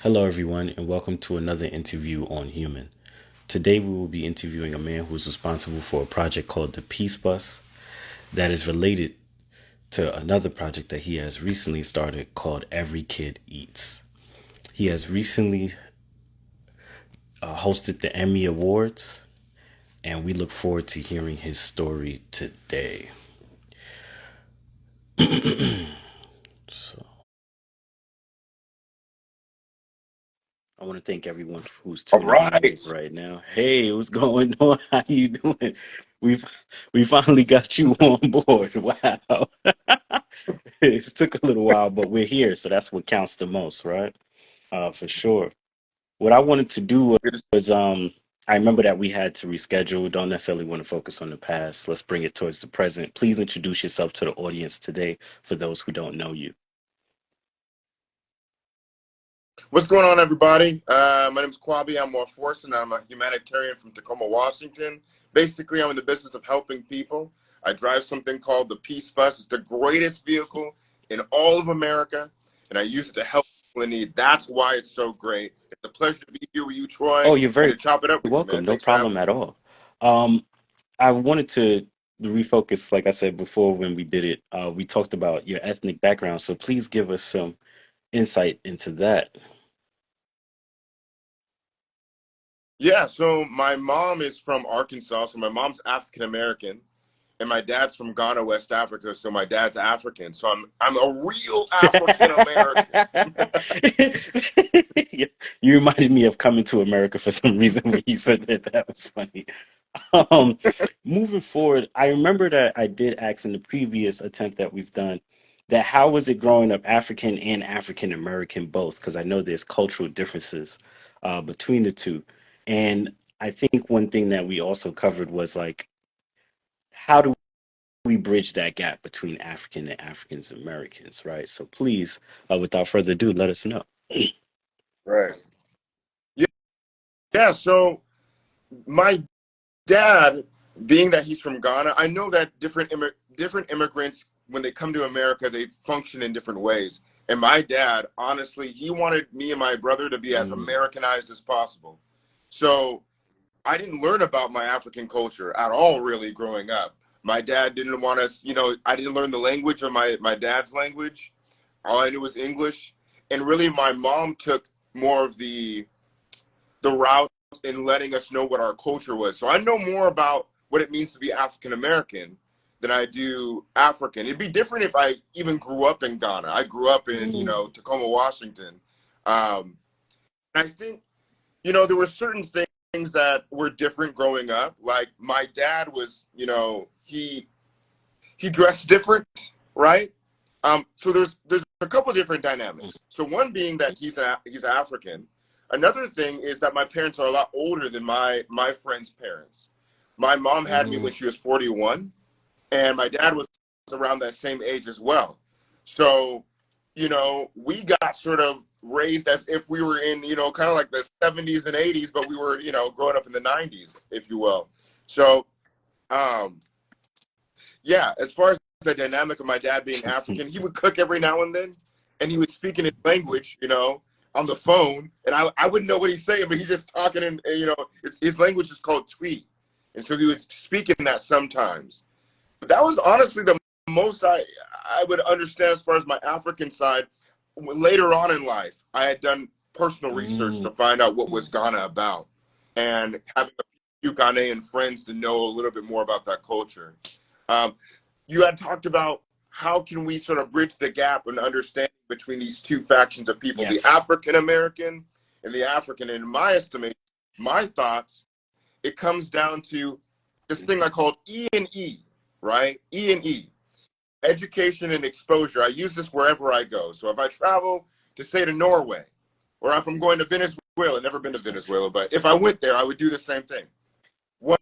Hello, everyone, and welcome to another interview on Human. Today, we will be interviewing a man who is responsible for a project called the Peace Bus that is related to another project that he has recently started called Every Kid Eats. He has recently hosted the Emmy Awards, and we look forward to hearing his story today. So, I want to thank everyone who's All tuning in right. right now. Hey, what's going on? How you doing? We've we finally got you on board. Wow. It took a little while, but we're here, so that's what counts the most, right? For sure. What I wanted to do Good to was I remember that we had to reschedule. Don't necessarily want to focus on the past. Let's bring it towards the present. Please introduce yourself to the audience today for those who don't know you. What's going on, everybody? My name is Kwabi. I'm a Forson. I'm a humanitarian from Tacoma, Washington. Basically, I'm in the business of helping people. I drive something called the Peace Bus. It's the greatest vehicle in all of America, and I use it to help people in need. That's why it's so great. It's a pleasure to be here with you, Troy, Oh, you're and very to chop it up with you, welcome. man. No Thanks for having problem me. at all. Um, I wanted to refocus, like I said before when we did it. We talked about your ethnic background, so please give us some insight into that. Yeah, so my mom is from Arkansas, so my mom's African American. And my dad's from Ghana, West Africa, so my dad's African. So I'm a real African American. Yeah, you reminded me of Coming to America for some reason when you said that. That was funny. Um, Moving forward, I remember that I did ask in the previous attempt that we've done that how was it growing up African and African American both? Because I know there's cultural differences between the two. And I think one thing that we also covered was like, how do we bridge that gap between African and Africans Americans, right? So please, without further ado, let us know. Right. Yeah. Yeah. So my dad, being that he's from Ghana, I know that different immigrants, when they come to America, they function in different ways. And my dad, honestly, he wanted me and my brother to be as Mm, Americanized as possible. So I didn't learn about my African culture at all, really, growing up. My dad didn't want us, I didn't learn the language of my dad's language. All I knew was English. And really, my mom took more of the route in letting us know what our culture was. So I know more about what it means to be African American than I do African. It'd be different if I even grew up in Ghana. I grew up in, mm, Tacoma, Washington. Um, and I think there were certain things that were different growing up. Like my dad was, he dressed different, right? So there's a couple different mm, dynamics. So one being that he's African. Another thing is that my parents are a lot older than my friend's parents. My mom had me mm, when she was 41, and my dad was around that same age as well. So, we got sort of raised as if we were in, kind of like the 70s and 80s, but we were, growing up in the 90s, if you will. So, um, yeah, as far as the dynamic of my dad being African, he would cook every now and then, and he would speak in his language, on the phone, and I wouldn't know what he's saying, but he's just talking, and his language is called Tweet, and so he would speak in that sometimes. But that was honestly the most I would understand as far as my African side. Later on in life, I had done personal research mm. to find out what was Ghana about, and having a few Ghanaian friends to know a little bit more about that culture. Um, you had talked about how can we sort of bridge the gap and understanding between these two factions of people, the Yes. African American and the African. In my estimation, my thoughts, it comes down to this thing I called E&E, right? E&E, education and exposure. I use this wherever I go. So if I travel to say to Norway, or if I'm going to Venezuela, never been to That's nice. Venezuela, but if I went there, I would do the same thing. One,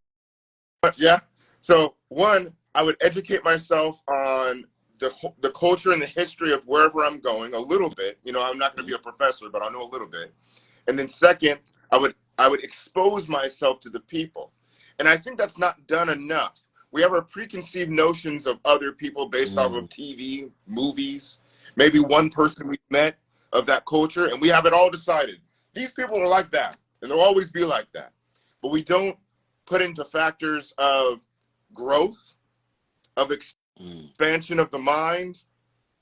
yeah. So one, I would educate myself on the culture and the history of wherever I'm going a little bit. I'm not going to Mm, be a professor, but I know a little bit. And then second, I would expose myself to the people. And I think that's not done enough. We have our preconceived notions of other people based off mm, of TV, movies, maybe one person we've met. of that culture, and we have it all decided. These people are like that, and they'll always be like that. But we don't put into factors of growth, of expansion of the mind,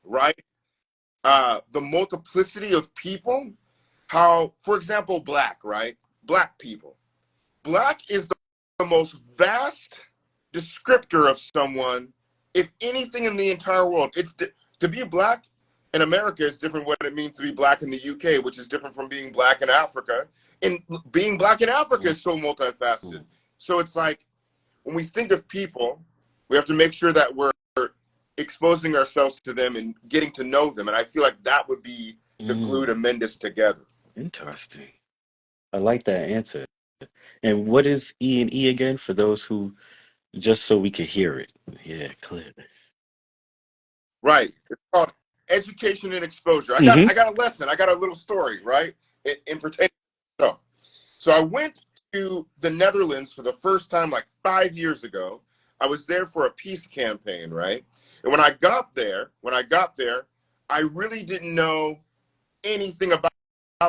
right? The multiplicity of people. How, for example, black, right? Black people. Black is the most vast descriptor of someone, if anything in the entire world. To be black in America is different what it means to be black in the UK, which is different from being black in Africa. And being black in Africa is so multifaceted. So it's like, when we think of people, we have to make sure that we're exposing ourselves to them and getting to know them. And I feel like that would be the glue to mend us together. Interesting. I like that answer. And what is E and E again for those who, just so we can hear it? Yeah, clear. Right. It's called education and exposure. I Mm-hmm. got a lesson. I got a little story, right? In pertaining. So I went to the Netherlands for the first time like 5 years ago. I was there for a peace campaign, right? And when I got there, I really didn't know anything about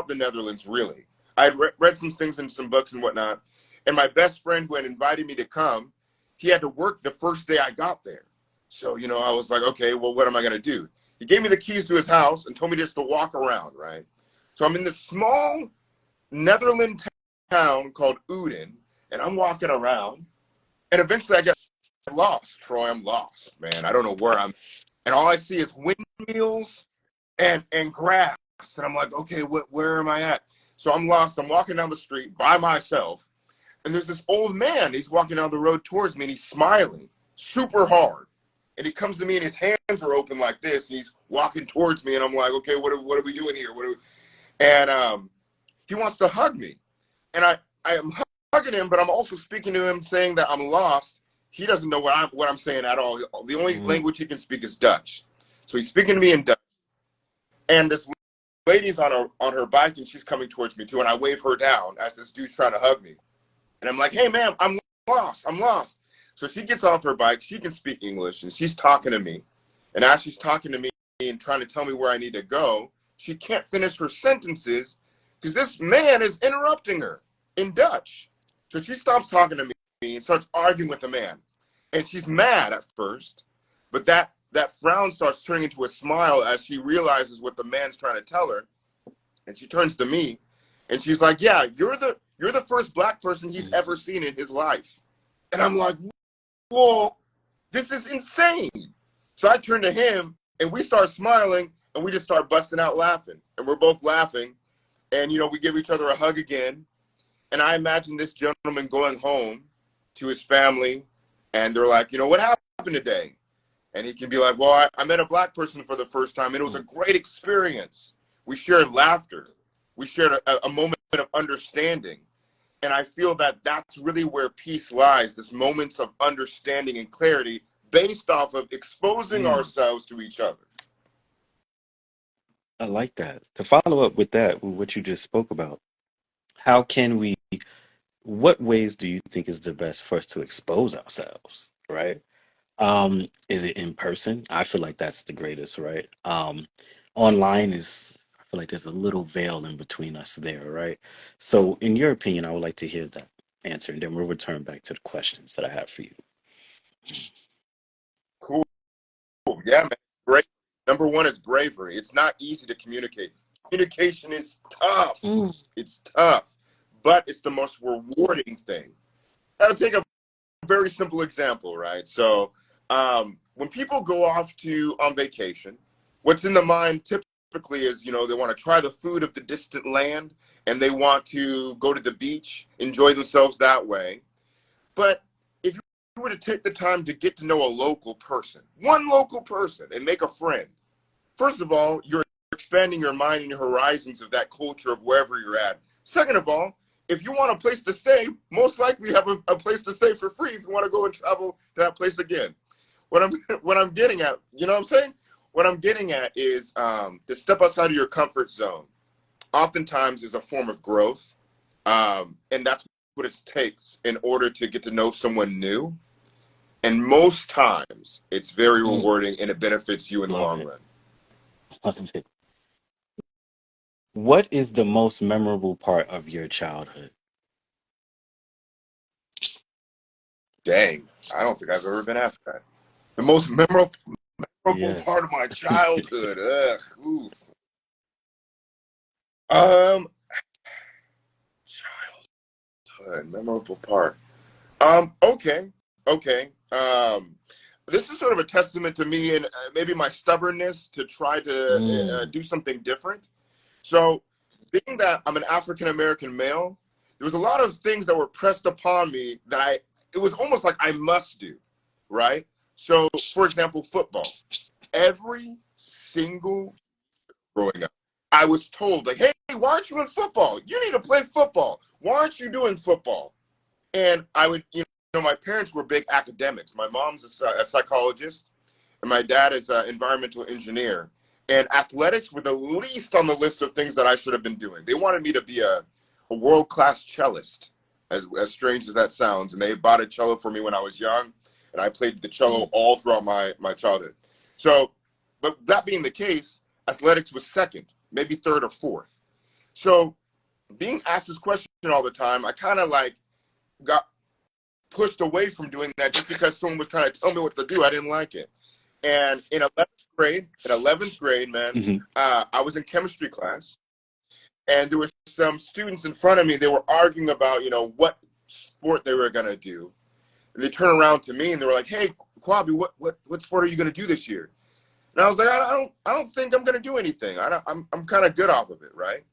the Netherlands, really. I had read some things in some books and whatnot. And my best friend who had invited me to come, he had to work the first day I got there. So, I was like, okay, well, what am I going to do? He gave me the keys to his house and told me just to walk around, right? So I'm in this small Netherlands town called Uden, and I'm walking around. And eventually I get lost, Troy. I'm lost, man. I don't know where I'm. And all I see is windmills and grass. And I'm like, okay, where am I at? So I'm lost. I'm walking down the street by myself. And there's this old man. He's walking down the road towards me, and he's smiling super hard. And he comes to me, and his hands are open like this, and he's walking towards me. And I'm like, okay, what are we doing here? And he wants to hug me. And I am hugging him, but I'm also speaking to him, saying that I'm lost. He doesn't know what I'm saying at all. The only language he can speak is Dutch. So he's speaking to me in Dutch. And this lady's on her bike, and she's coming towards me too. And I wave her down as this dude's trying to hug me. And I'm like, hey, ma'am, I'm lost. So she gets off her bike. She can speak English, and she's talking to me. And as she's talking to me and trying to tell me where I need to go, she can't finish her sentences because this man is interrupting her in Dutch. So she stops talking to me and starts arguing with the man. And she's mad at first, but that frown starts turning into a smile as she realizes what the man's trying to tell her. And she turns to me, and she's like, yeah, you're the first black person he's ever seen in his life. And I'm like, whoa, this is insane. So I turn to him, and we start smiling, and we just start busting out laughing. And we're both laughing. And, we give each other a hug again. And I imagine this gentleman going home to his family, and they're like, what happened today? And he can be like, well, I met a black person for the first time, and it was a great experience. We shared laughter. We shared a moment of understanding. And I feel that that's really where peace lies, this moments of understanding and clarity based off of exposing ourselves to each other. I like that. To follow up with that, with what you just spoke about, how can we, what ways do you think is the best for us to expose ourselves, right? Is it in person? I feel like that's the greatest, right? Online is, I feel like there's a little veil in between us there, right? So, in your opinion, I would like to hear that answer, and then we'll return back to the questions that I have for you. Cool. Yeah, man. Great. Number one is bravery. It's not easy to communicate. Communication is tough. It's tough, but it's the most rewarding thing. I'll take a very simple example, right? So when people go off on vacation, what's in the mind typically is, they want to try the food of the distant land, and they want to go to the beach, enjoy themselves that way. But if you were to take the time to get to know a local person, one local person, and make a friend, first of all, you're expanding your mind and your horizons of that culture of wherever you're at. Second of all, if you want a place to stay, most likely you have a place to stay for free if you want to go and travel to that place again. What I'm getting at, you know what I'm saying? What I'm getting at is to step outside of your comfort zone. Oftentimes is a form of growth, and that's what it takes in order to get to know someone new. And most times, it's very rewarding and it benefits you in the Love long it. run. Love it. What is the most memorable part of your childhood? Dang, I don't think I've ever been asked that. The most memorable Yes. part of my childhood. Ugh. Oof. Um, childhood memorable part. Okay, okay. This is sort of a testament to me and maybe my stubbornness to try to Mm, do something different. So, being that I'm an African American male, there was a lot of things that were pressed upon me that it was almost like I must do, right? So, for example, football. Every single growing up, I was told, like, hey, why aren't you in football? You need to play football. Why aren't you doing football? And I would, my parents were big academics. My mom's a psychologist, and my dad is an environmental engineer. And athletics were the least on the list of things that I should have been doing. They wanted me to be a world-class cellist, as strange as that sounds. And they bought a cello for me when I was young, and I played the cello mm, all throughout my childhood. So, but that being the case, athletics was second, maybe third or fourth. So being asked this question all the time, I kind of like got pushed away from doing that just because someone was trying to tell me what to do. I didn't like it. And in 11th grade, man, mhm, I was in chemistry class, and there were some students in front of me. They were arguing about, what sport they were gonna do. And they turned around to me and they were like, "Hey, Kwabi, what sport are you gonna do this year?" And I was like, "I don't think I'm gonna do anything. I'm kind of good off of it, right?"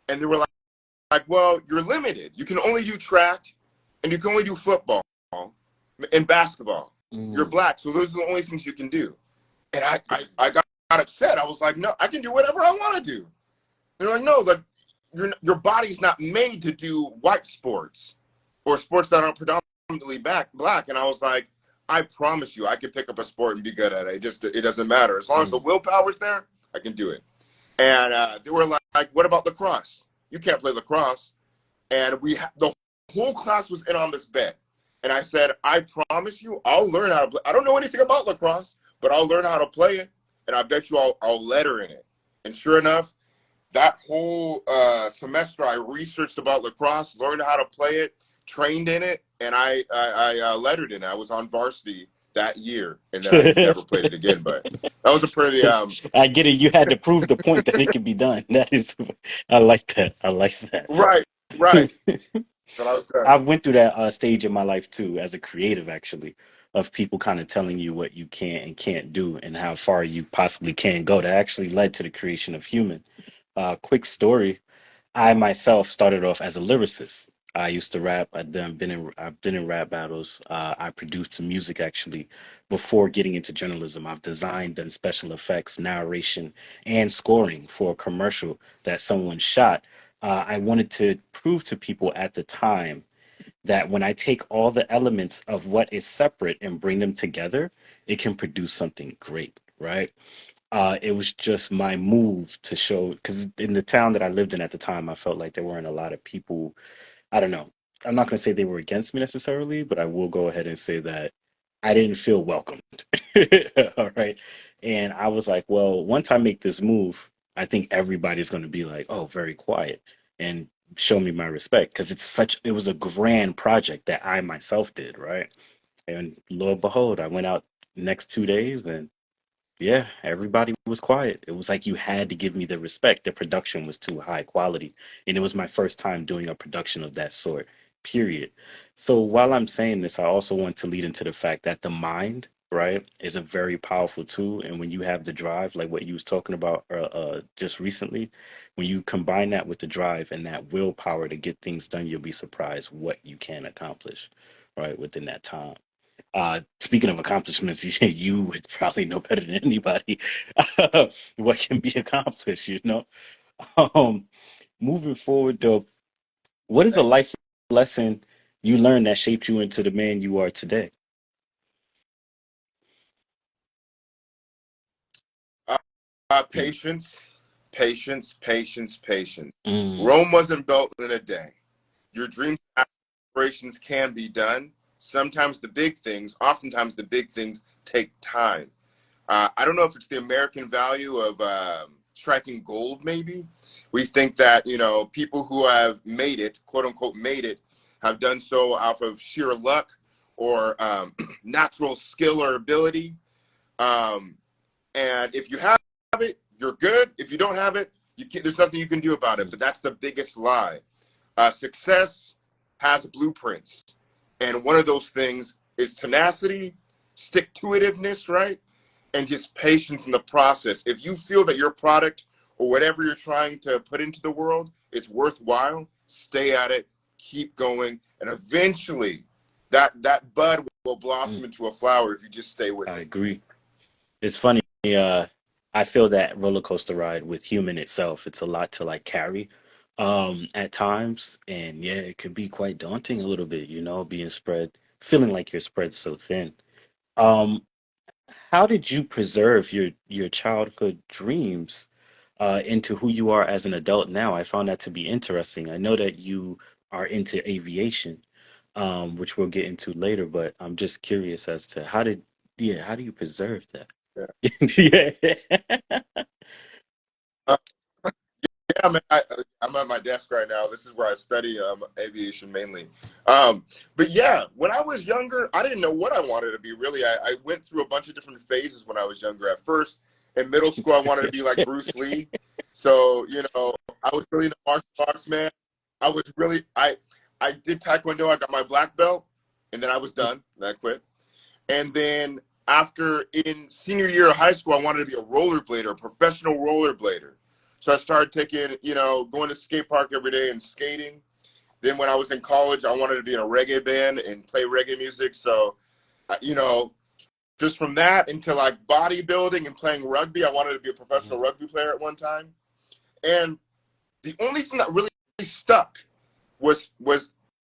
And they were like, "Well, you're limited. You can only do track, and you can only do football and basketball. You're mm, black, so those are the only things you can do." And I got upset. I was like, "No, I can do whatever I want to do." They're like, "No, like your body's not made to do white sports or sports that aren't predominantly black." And I was like, "I promise you, I can pick up a sport and be good at it. It doesn't matter as long as the mm. willpower's there. I can do it." And they were like, "What about lacrosse? You can't play lacrosse." And the whole class was in on this bet. And I said, "I promise you, I'll learn how to play. I don't know anything about lacrosse, but I'll learn how to play it, and I bet you I'll letter in it." And sure enough, that whole semester, I researched about lacrosse, learned how to play it, trained in it, and I lettered in it. I was on varsity that year, and then I never played it again. But that was a pretty I get it. You had to prove the point that it could be done. That is, I like that. I like that. right, right. But I was good. I went through that stage in my life too, as a creative, actually, of people kind of telling you what you can and can't do and how far you possibly can go. That actually led to the creation of Human. Quick story. I myself started off as a lyricist. I used to rap. I've been in rap battles. I produced some music actually before getting into journalism. I've designed, done special effects, narration, and scoring for a commercial that someone shot. I wanted to prove to people at the time that when I take all the elements of what is separate and bring them together, it can produce something great, right? It was just my move to show, because in the town that I lived in at the time, I felt like there weren't a lot of people. I don't know. I'm not going to say they were against me necessarily, but I will go ahead and say that I didn't feel welcomed. All right. And I was like, well, once I make this move, I think everybody's going to be like, oh, very quiet and show me my respect because it was a grand project that I myself did. Right. And lo and behold, I went out next 2 days and yeah, everybody was quiet. It was like you had to give me the respect. The production was too high quality. And it was my first time doing a production of that sort, period. So while I'm saying this, I also want to lead into the fact that the mind, right, is a very powerful tool. And when you have the drive, like what you was talking about just recently, when you combine that with the drive and that willpower to get things done, you'll be surprised what you can accomplish, right, within that time. Speaking of accomplishments, you would probably know better than anybody what can be accomplished, you know? Um, moving forward, though, what is a Thank you. life lesson you learned that shaped you into the man you are today? Uh, Mm, patience, patience, patience, patience. mm, Rome wasn't built in a day. Your dreams and aspirations can be done. Oftentimes the big things take time. I don't know if it's the American value of striking gold, maybe. We think that, people who have made it, quote unquote, made it, have done so off of sheer luck or natural skill or ability. Um, and if you have it, you're good. If you don't have it, there's nothing you can do about it. But that's the biggest lie. Success has blueprints. And one of those things is tenacity, stick-to-itiveness, right? And just patience in the process. If you feel that your product or whatever you're trying to put into the world is worthwhile, stay at it, keep going, and eventually that bud will blossom Mm, into a flower if you just stay with I it. agree. It's funny. Uh, I feel that roller coaster ride with human itself. It's a lot to like carry, at times, and yeah, it could be quite daunting a little bit. Being spread, feeling like you're spread so thin. Um, how did you preserve your childhood dreams, into who you are as an adult now? I found that to be interesting. I know that you are into aviation, which we'll get into later, but I'm just curious as to yeah, how do you preserve that? Yeah. Yeah. Yeah, man, I'm at my desk right now. This is where I study aviation mainly. But yeah, when I was younger, I didn't know what I wanted to be really. I went through a bunch of different phases when I was younger. At first, in middle school, I wanted to be like Bruce Lee. So, I was really into martial arts, man. I was really, I did Taekwondo. I got my black belt, and then I was done. And I quit. And then after in senior year of high school, I wanted to be a rollerblader, a professional rollerblader. So I started taking, going to skate park every day and skating. Then when I was in college, I wanted to be in a reggae band and play reggae music. So, you know, just from that into like bodybuilding and playing rugby, I wanted to be a professional rugby player at one time. And the only thing that really stuck was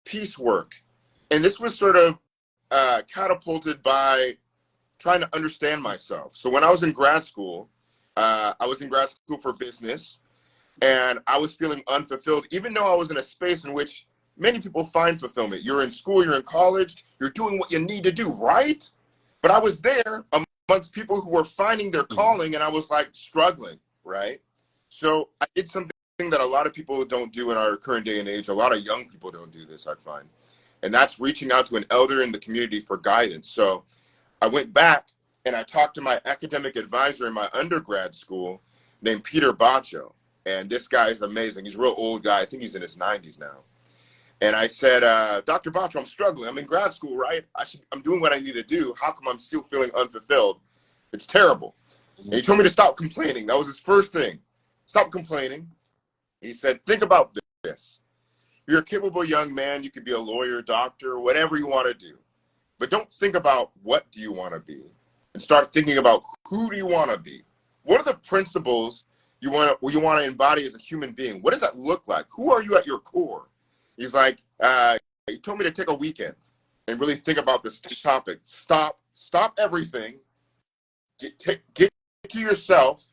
piecework. And this was sort of catapulted by trying to understand myself. So when I was in grad school, I was in grad school for business, and I was feeling unfulfilled, even though I was in a space in which many people find fulfillment. You're in school, you're in college, you're doing what you need to do, right? But I was there amongst people who were finding their Mhm. calling, and I was like struggling, right? So I did something that a lot of people don't do in our current day and age. A lot of young people don't do this, I find. And that's reaching out to an elder in the community for guidance. So I went back and I talked to my academic advisor in my undergrad school named Peter Baccio. And this guy is amazing. He's a real old guy. I think he's in his 90s now. And I said, Dr. Baccio, I'm struggling. I'm in grad school, right? I'm doing what I need to do. How come I'm still feeling unfulfilled? It's terrible. And Mhm. he told me to stop complaining. That was his first thing. Stop complaining. He said, think about this. You're a capable young man. You could be a lawyer, doctor, whatever you want to do. But don't think about what do you want to be, and start thinking about who do you want to be. What are the principles you want to embody as a human being? What does that look like? Who are you at your core? He's like, he told me to take a weekend and really think about this topic. Stop everything. Get to yourself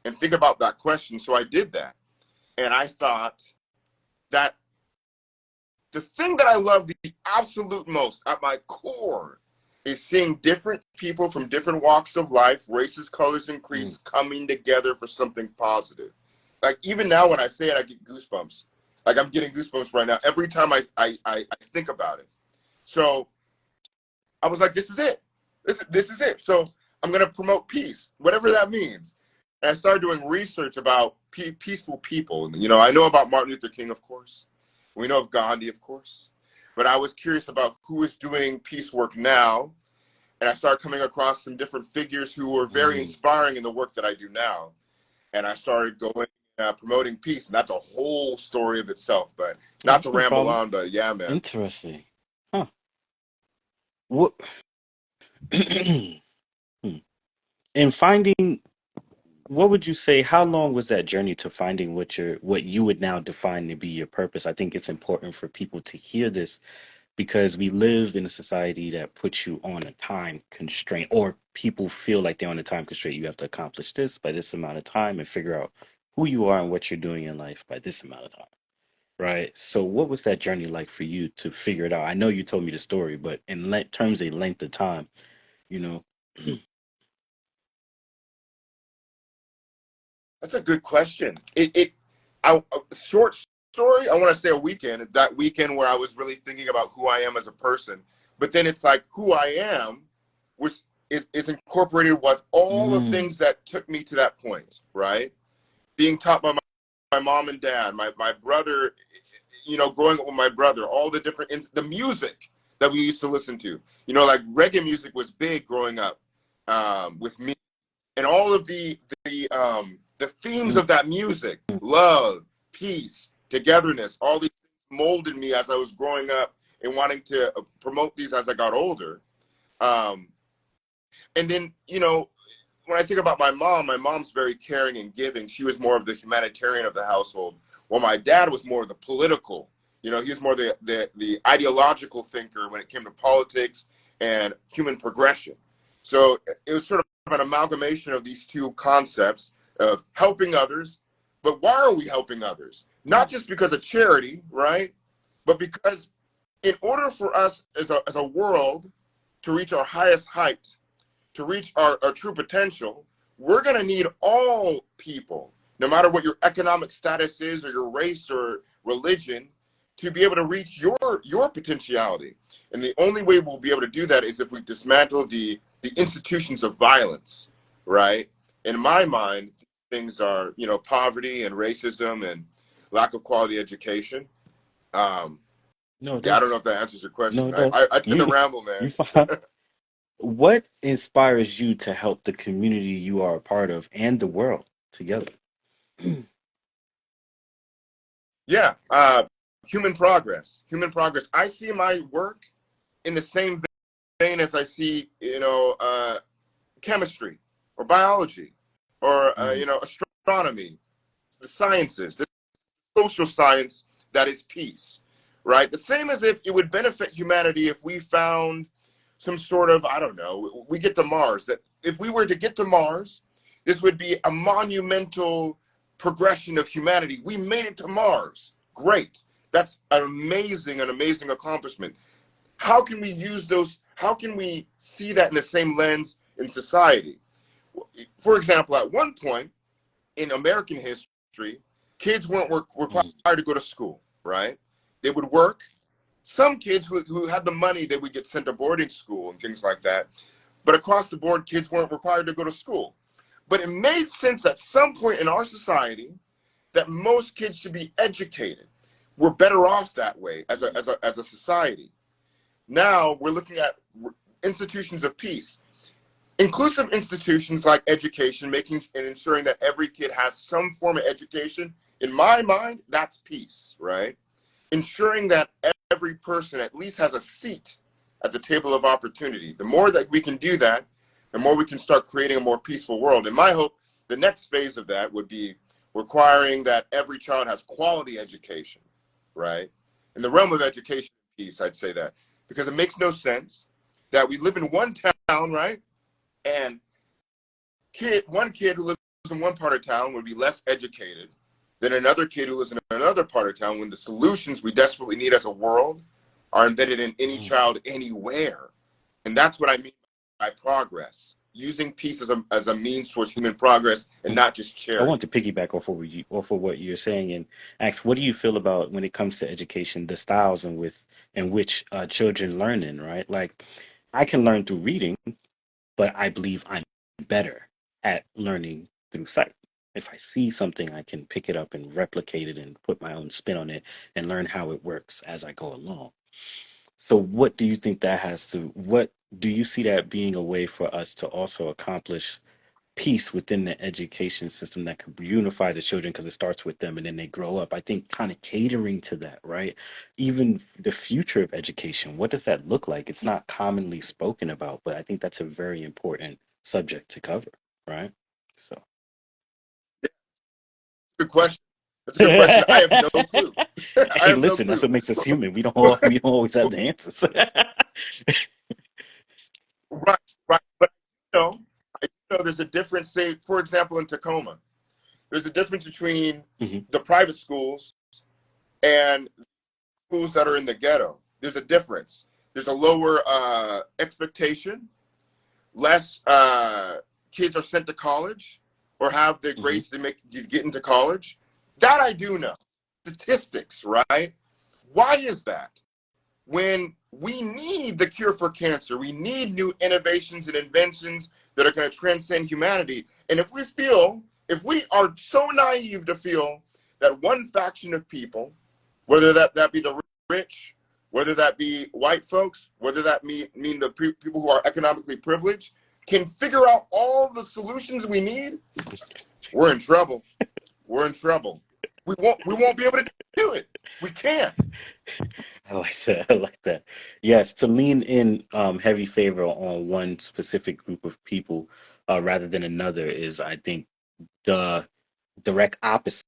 and think about that question. So I did that, and I thought that the thing that I love the absolute most at my core is seeing different people from different walks of life, races, colors, and Mm. creeds coming together for something positive. Like even now when I say it, I get goosebumps. Like I'm getting goosebumps right now every time I think about it. So I was like, this is it. This is it. So I'm going to promote peace, whatever that means. And I started doing research about peaceful people. And, I know about Martin Luther King, of course. We know of Gandhi, of course. But I was curious about who is doing peace work now. And I started coming across some different figures who were very Mm. inspiring in the work that I do now. And I started going, promoting peace. And that's a whole story of itself. But Oh, not that's to no ramble problem. on, but yeah, man. Interesting. Huh. What? Hmm. In finding, what would you say, how long was that journey to finding what you would now define to be your purpose? I think it's important for people to hear this because we live in a society that puts you on a time constraint, or people feel like they're on a time constraint. You have to accomplish this by this amount of time and figure out who you are and what you're doing in life by this amount of time. Right. So, what was that journey like for you to figure it out? I know you told me the story, but in terms of length of time, you know. That's a good question. A short story. I want to say a weekend. That weekend where I was really thinking about who I am as a person, but then it's like who I am, which is incorporated with all the Mm. things that took me to that point. Right, being taught by my mom and dad, my brother, growing up with my brother, all the different the music that we used to listen to. Like reggae music was big growing up with me, and all of the themes of that music, love, peace, togetherness, all these things molded me as I was growing up and wanting to promote these as I got older. Um, and then, when I think about my mom's very caring and giving. She was more of the humanitarian of the household, while my dad was more of the political. He was more the ideological thinker when it came to politics and human progression. So it was sort of an amalgamation of these two concepts of helping others. But why are we helping others? Not just because of charity, right? But because in order for us as a world to reach our highest heights, to reach our true potential, we're going to need all people, no matter what your economic status is or your race or religion, to be able to reach your potentiality. And the only way we'll be able to do that is if we dismantle the institutions of violence, right? In my mind, things are, poverty and racism and lack of quality education. Um, No, it yeah, I don't know does. if that answers your No, question. it I, does. I, I tend to You ramble, man. you fine. What inspires you to help the community you are a part of and the world together? Yeah, human progress. Human progress. I see my work in the same vein as I see, chemistry or biology or, Mm. astronomy, the sciences, the social science that is peace, right? The same as if it would benefit humanity if we found some sort of, I don't know, we get to Mars. That if we were to get to Mars, this would be a monumental progression of humanity. We made it to Mars. Great. That's an amazing accomplishment. How can we use those? How can we see that in the same lens in society? For example, at one point in American history, kids weren't Mm. required to go to school, right? They would work. Some kids who had the money, they would get sent to boarding school and things like that. But across the board, kids weren't required to go to school. But it made sense at some point in our society that most kids should be educated. We're better off that way as a society. Now we're looking at institutions of peace. Inclusive institutions like education, making and ensuring that every kid has some form of education, in my mind, that's peace, right? Ensuring that every person at least has a seat at the table of opportunity. The more that we can do that, the more we can start creating a more peaceful world. And my hope, the next phase of that would be requiring that every child has quality education, right? In the realm of education and peace, I'd say that. Because it makes no sense that we live in one town, right? And one kid who lives in one part of town would be less educated than another kid who lives in another part of town, when the solutions we desperately need as a world are embedded in any Mm. child anywhere. And that's what I mean by progress, using peace as a means towards human progress and Mm. not just I want charity. to piggyback off of what you're saying and ask, what do you feel about when it comes to education, the styles in which children learn in, right? Like, I can learn through reading, but I believe I'm better at learning through sight. If I see something, I can pick it up and replicate it and put my own spin on it and learn how it works as I go along. So, what do you think that what do you see that being a way for us to also accomplish peace within the education system that could unify the children because it starts with them and then they grow up? I think kind of catering to that, right? Even the future of education, what does that look like? It's not commonly spoken about, but I think that's a very important subject to cover, right? So, Good question. That's a good question. I have no clue. I hey, have no listen, that's clue. what makes us human. We don't always have the answers. Right, right. But I know there's a difference, say, for example, in Tacoma, there's a difference between Mhm. the private schools and schools that are in the ghetto. There's a difference. There's a lower expectation. Less kids are sent to college. or have the Hmm. grades to make you get into college. That I do know. Statistics, right? Why is that? When we need the cure for cancer, we need new innovations and inventions that are going to transcend humanity. And if we are so naive to feel that one faction of people, whether that be the rich, whether that be white folks, whether that mean the people who are economically privileged, can figure out all the solutions we need, we're in trouble. We're in trouble. We won't be able to do it. We can't. I like that. I like that. Yes, to lean in heavy favor on one specific group of people rather than another is, I think, the direct opposite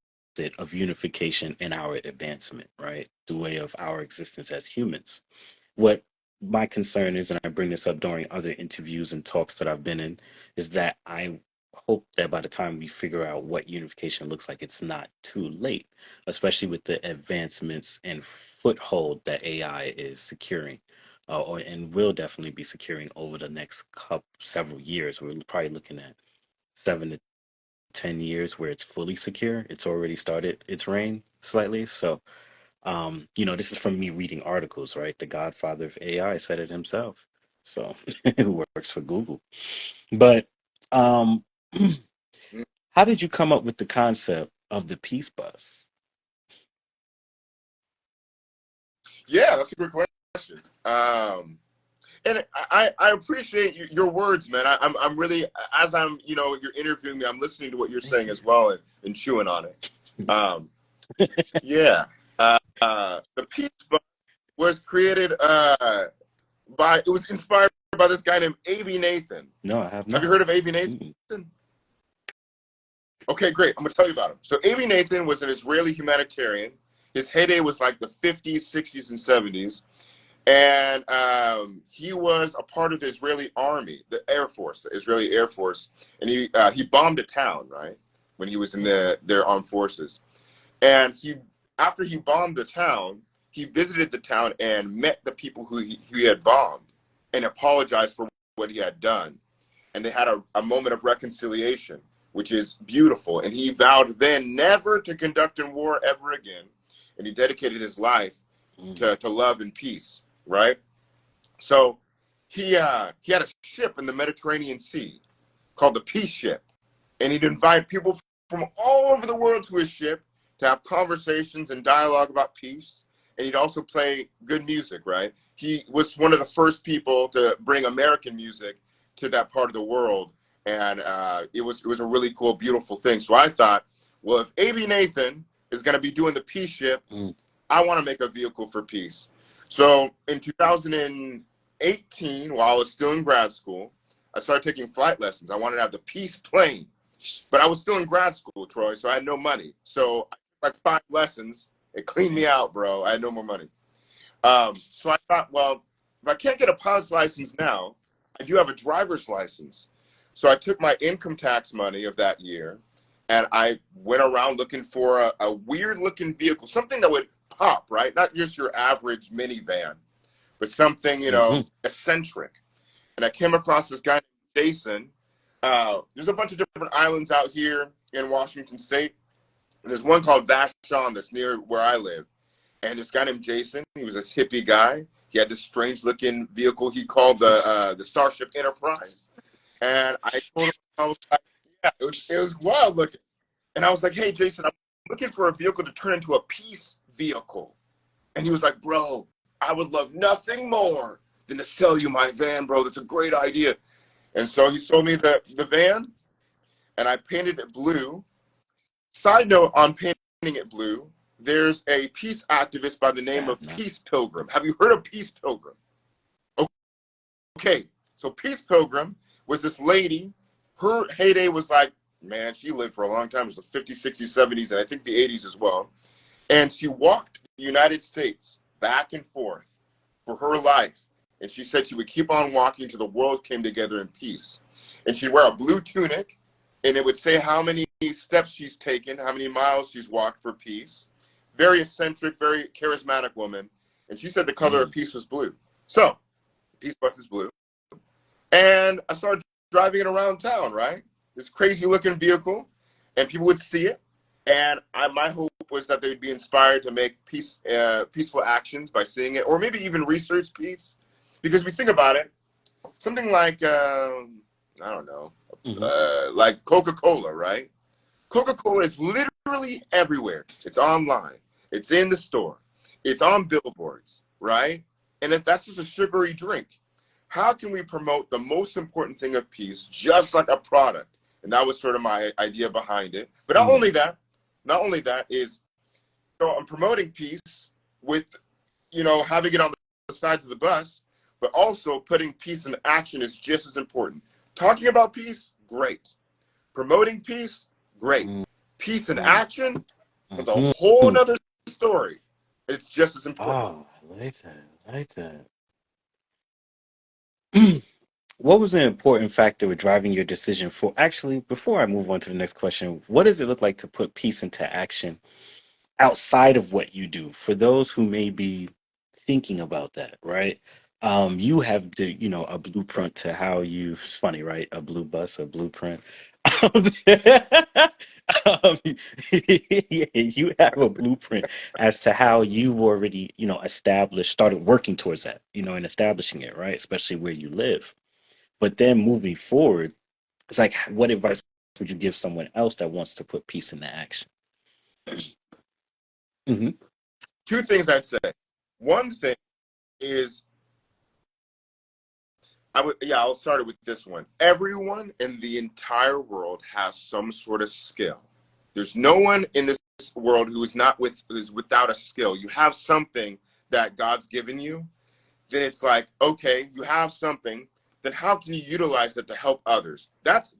of unification in our advancement, right? The way of our existence as humans. What my concern is, and I bring this up during other interviews and talks that I've been in, is that I hope that by the time we figure out what unification looks like, it's not too late, especially with the advancements and foothold that AI is securing. And will definitely be securing over the next several years. We're probably looking at 7 to 10 years where it's fully secure. It's already started its reign slightly. So this is from me reading articles, right? The godfather of AI said it himself. So who works for Google. But um, how did you come up with the concept of the peace bus? Yeah, that's a good question. And I appreciate your words, man. I'm really, as I'm, you're interviewing me, I'm listening to what you're Thank saying you. as well, and chewing on it. Um, yeah. The Peace Bus was created it was inspired by this guy named A.B. Nathan. No, I have Have you not. heard of A.B. Nathan? Mm-mm. Okay, great. I'm going to tell you about him. So A.B. Nathan was an Israeli humanitarian. His heyday was like the 50s, 60s, and 70s. And he was a part of the Israeli army, the Air Force, the Israeli Air Force, and he bombed a town, right, when he was in their armed forces. And after he bombed the town, he visited the town and met the people who he had bombed, and apologized for what he had done. And they had a moment of reconciliation, which is beautiful. And he vowed then never to conduct in war ever again, and he dedicated his life Mm. to love and peace, right? So he had a ship in the Mediterranean Sea called the Peace Ship, and he'd invite people from all over the world to his ship to have conversations and dialogue about peace. And he'd also play good music, right? He was one of the first people to bring American music to that part of the world, and it was a really cool, beautiful thing. So I thought, well, if A.B. Nathan is going to be doing the Peace Ship, Mm. I want to make a vehicle for peace. So in 2018, while I was still in grad school, I started taking flight lessons. I wanted to have the peace plane, but I was still in grad school, Troy, so I had no money. So I took like 5 lessons. It cleaned me out, bro. I had no more money. So I thought, well, if I can't get a pilot's license now, I do have a driver's license. So I took my income tax money of that year and I went around looking for a weird looking vehicle, something that would pop, right? Not just your average minivan, but something, Hmm. eccentric. And I came across this guy named Jason. There's a bunch of different islands out here in Washington State. And there's one called Vashon that's near where I live. And this guy named Jason, he was this hippie guy. He had this strange looking vehicle he called the Starship Enterprise. And I told him, I was like, yeah, it was wild looking. And I was like, hey, Jason, I'm looking for a vehicle to turn into a peace vehicle. And he was like, bro, I would love nothing more than to sell you my van, bro. That's a great idea. And so he sold me the van, and I painted it blue. Side note on painting it blue, there's a peace activist by the I name have of not. Peace Pilgrim. Have you heard of Peace Pilgrim? Okay, so Peace Pilgrim was this lady. Her heyday was like, man, she lived for a long time. It was the 50s, 60s, 70s, and I think the 80s as well. And she walked the United States back and forth for her life. And she said she would keep on walking till the world came together in peace. And she'd wear a blue tunic, and it would say how many steps she's taken, how many miles she's walked for peace. Very eccentric, very charismatic woman. And she said the color of Mm. peace was blue. So, Peace Bus is blue. And I started driving it around town, right? this crazy looking vehicle, and people would see it. And my hope was that they'd be inspired to make peaceful actions by seeing it, or maybe even research peace. Because we think about it, something like, I don't know, Hmm. like Coca-Cola, right? Coca-Cola is literally everywhere. It's online. It's in the store. It's on billboards, right? And if that's just a sugary drink, how can we promote the most important thing of peace just like a product? And that was sort of my idea behind it. But not only that is, so I'm promoting peace with, having it on the sides of the bus, but also putting peace in action is just as important. Talking about peace, great. Promoting peace, great. Peace in action, that's a whole Hmm. nother story. It's just as important. Oh, I like that. I like that. What was an important factor with driving your decision for actually, before I move on to the next question, what does it look like to put peace into action outside of what you do for those who may be thinking about that, right? You have a blueprint to how it's funny, right? A blue bus, a blueprint. Um, um, yeah, you have a blueprint as to how you already, started working towards that, and establishing it, right? Especially where you live. But then moving forward, it's like, what advice would you give someone else that wants to put peace into action? Hmm. Two things I'd say. One thing is, I'll start it with this one. Everyone in the entire world has some sort of skill. There's no one in this world who's without a skill. You have something that God's given you. Then it's like, okay, you have something. Then how can you utilize it to help others? That's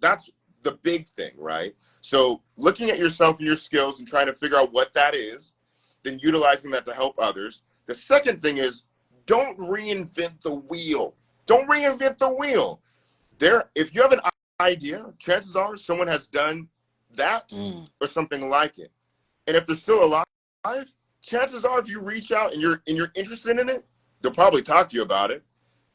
the big thing, right? So looking at yourself and your skills and trying to figure out what that is, then utilizing that to help others. The second thing is, don't reinvent the wheel. Don't reinvent the wheel. If you have an idea, chances are someone has done that Mm. or something like it. And if they're still alive, chances are if you reach out and you're interested in it, they'll probably talk to you about it.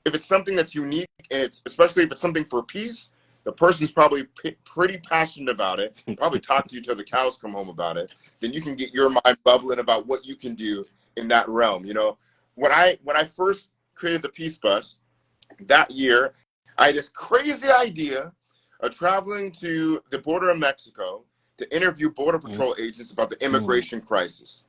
If it's something that's unique, and it's especially if it's something for peace, the person's probably pretty passionate about it. Probably talk to you till the cows come home about it. Then you can get your mind bubbling about what you can do in that realm. When I first created the Peace Bus that year, I had this crazy idea of traveling to the border of Mexico to interview Border Mm. Patrol agents about the Mm. immigration crisis.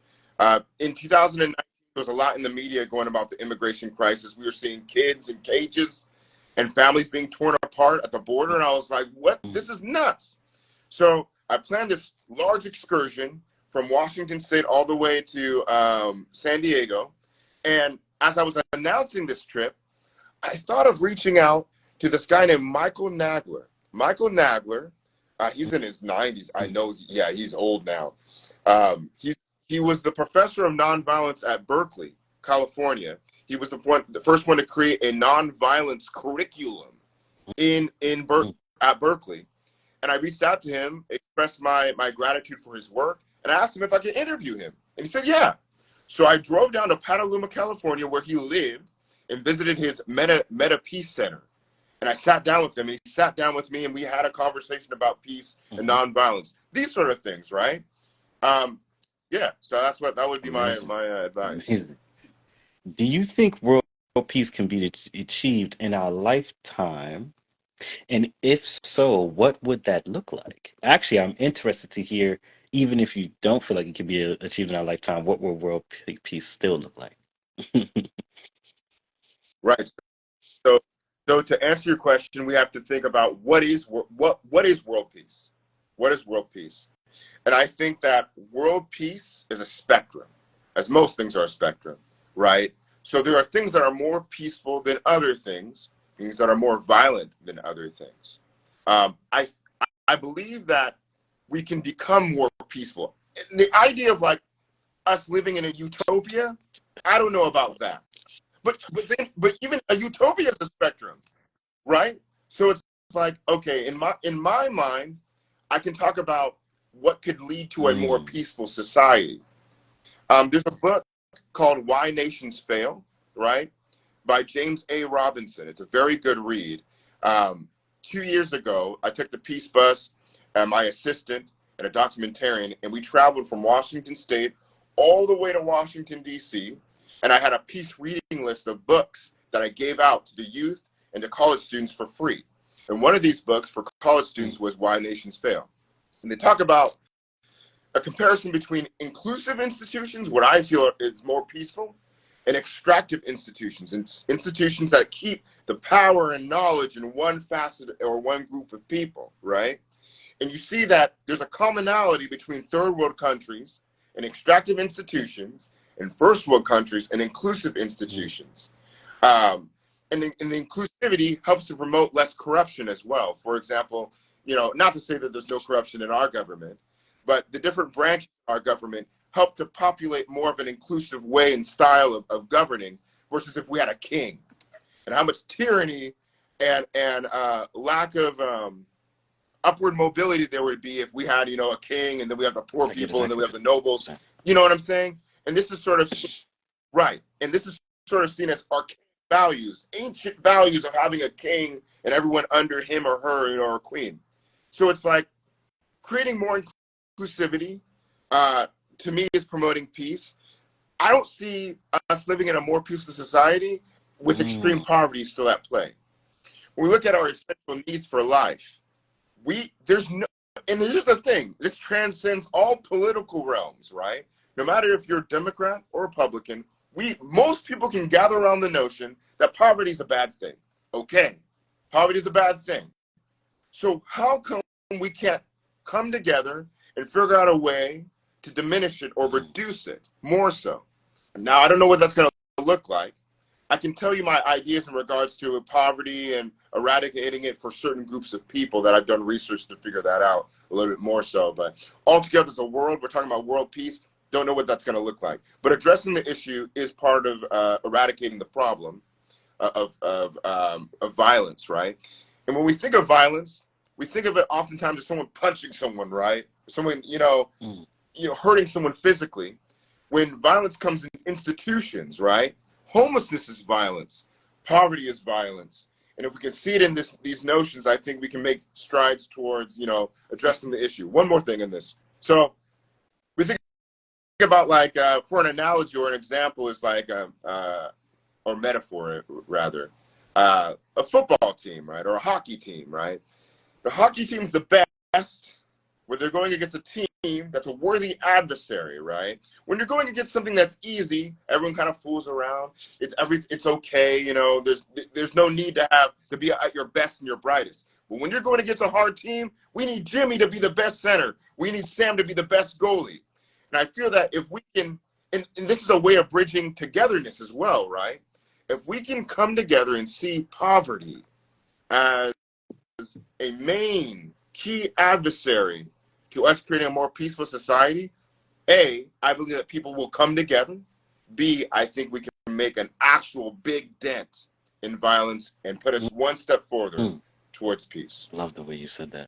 In 2009, there was a lot in the media going about the immigration crisis. We were seeing kids in cages and families being torn apart at the border. And I was like, what? Mm. This is nuts. So I planned this large excursion from Washington State all the way to San Diego. And as I was announcing this trip, I thought of reaching out to this guy named Michael Nagler. Michael Nagler, he's in his 90s. I know, yeah, he's old now. He was the professor of nonviolence at Berkeley, California. He was the first one to create a nonviolence curriculum Mm. at Berkeley. And I reached out to him, expressed my gratitude for his work, and I asked him if I could interview him. And he said, yeah. So I drove down to Petaluma, California, where he lived, and visited his Meta Peace Center. And I sat down with him, and he sat down with me, and we had a conversation about peace and Mhm. nonviolence. These sort of things, right? Um, yeah, so that would be my Amazing. my advice. Amazing. Do you think world peace can be achieved in our lifetime? And if so, what would that look like? Actually, I'm interested to hear, even if you don't feel like it can be achieved in our lifetime, what will peace still look like? Right. So so to answer your question, we have to think about what is world peace? What is world peace? And I think that world peace is a spectrum, as most things are a spectrum, right? So there are things that are more peaceful than other things that are more violent than other things. I believe that we can become more peaceful. The idea of like us living in a utopia, I don't know about that. But even a utopia is a spectrum, right? So it's like, okay, in my mind, I can talk about what could lead to a more Mm. peaceful society. There's a book called Why Nations Fail, right, by James A. Robinson. It's a very good read. Um, 2 years ago, I took the Peace Bus, my assistant, and a documentarian, and we traveled from Washington State all the way to Washington, D.C., and I had a peace reading list of books that I gave out to the youth and to college students for free. And one of these books for college students was Why Nations Fail. And they talk about a comparison between inclusive institutions, what I feel is more peaceful, and extractive institutions, institutions that keep the power and knowledge in one facet or one group of people, right? And you see that there's a commonality between third world countries and extractive institutions and first world countries and inclusive institutions. And the inclusivity helps to promote less corruption as well. For example, not to say that there's no corruption in our government, but the different branches of our government help to populate more of an inclusive way and style of governing versus if we had a king, and how much tyranny and lack of upward mobility there would be if we had, a king, and then we have the poor people, and then we have the nobles. You know what I'm saying? And this is sort of right. And this is sort of seen as archaic values, ancient values of having a king and everyone under him or her, or a queen. So it's like creating more inclusivity, to me, is promoting peace. I don't see us living in a more peaceful society with extreme poverty still at play. When we look at our essential needs for life, there's no, and here's the thing, this transcends all political realms, right? No matter if you're Democrat or Republican, most people can gather around the notion that poverty is a bad thing. Okay, poverty is a bad thing. So how come we can't come together and figure out a way to diminish it or reduce it more so? Now, I don't know what that's going to look like. I can tell you my ideas in regards to poverty and eradicating it for certain groups of people that I've done research to figure that out a little bit more so. But altogether as a world, we're talking about world peace. Don't know what that's going to look like. But addressing the issue is part of eradicating the problem of violence, right? And when we think of violence, we think of it oftentimes as someone punching someone, right? Someone, hurting someone physically. When violence comes in institutions, right? Homelessness is violence. Poverty is violence. And if we can see it in these notions, I think we can make strides towards, addressing the issue. One more thing in this. So we think about, like, for an analogy or an example is like, or metaphor rather, a football team, right? Or a hockey team, right? The hockey team's the best where they're going against a team that's a worthy adversary, right? When you're going against something that's easy, everyone kind of fools around. It's okay, there's no need to be at your best and your brightest. But when you're going against a hard team, we need Jimmy to be the best center. We need Sam to be the best goalie. And I feel that if we can, and this is a way of bridging togetherness as well, right? If we can come together and see poverty as a main key adversary to us creating a more peaceful society, A, I believe that people will come together. B, I think we can make an actual big dent in violence and put us one step further towards peace. Love the way you said that.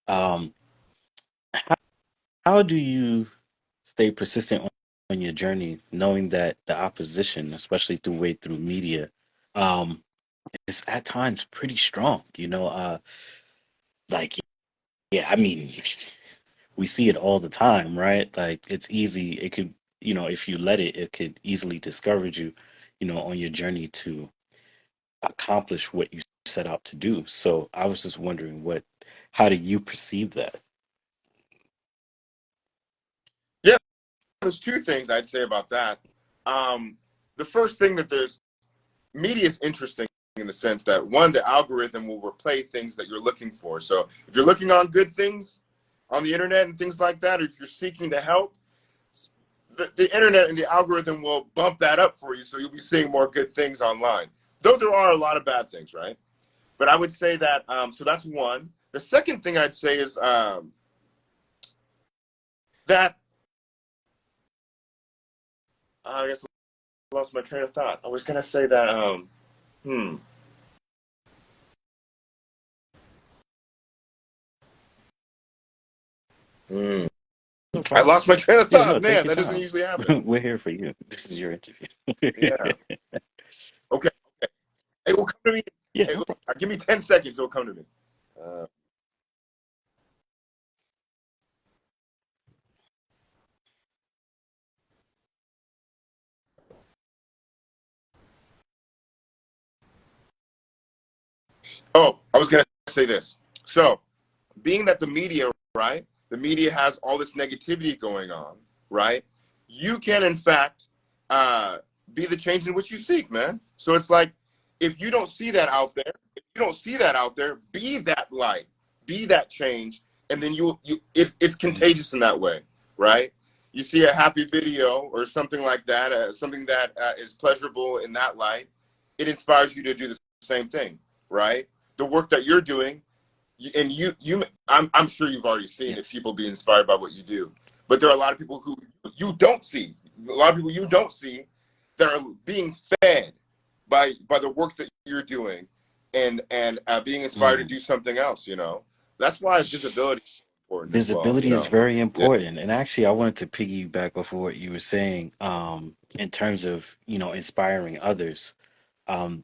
Um, how do you stay persistent on your journey, knowing that the opposition, especially through media, um, is at times pretty strong? Like, yeah, I mean, we see it all the time, right? Like, it's easy. It could, if you let it, it could easily discourage you, on your journey to accomplish what you set out to do. So I was just wondering, how do you perceive that? Yeah, there's two things I'd say about that. The first thing that media is interesting in the sense that, one, the algorithm will replay things that you're looking for. So if you're looking on good things on the internet and things like that, or if you're seeking to help, the internet and the algorithm will bump that up for you, so you'll be seeing more good things online. Though there are a lot of bad things, right? But I would say that, so that's one. The second thing I'd say is that, I guess I lost my train of thought. I was going to say that, No I problem. lost my train of Yeah, no, thought. take Man, your that doesn't time. usually happen. We're here for you. This is your interview. Yeah. Okay. It will come to me. Yeah, Hey, no problem. give me 10 seconds, it'll come to me. Uh, oh, I was going to say this. So, being that the media, right? The media has all this negativity going on, right? You can, in fact, uh, be the change in which you seek, man. So it's like, if you don't see that out there, if you don't see that out there, be that light, be that change, and then it's Mm, contagious in that way, right? You see a happy video or something like that, something that is pleasurable in that light, it inspires you to do the same thing, right? The work that you're doing, and I'm sure you've already seen it, yes. people be inspired by what you do, but there are a lot of people who you don't see, a lot of people you don't see that are being fed by the work that you're doing, and being inspired to Mm. do something else, that's why visibility is important as well, Visibility is very yeah. important. And actually, I wanted to piggyback off of what you were saying, in terms of, inspiring others. Um,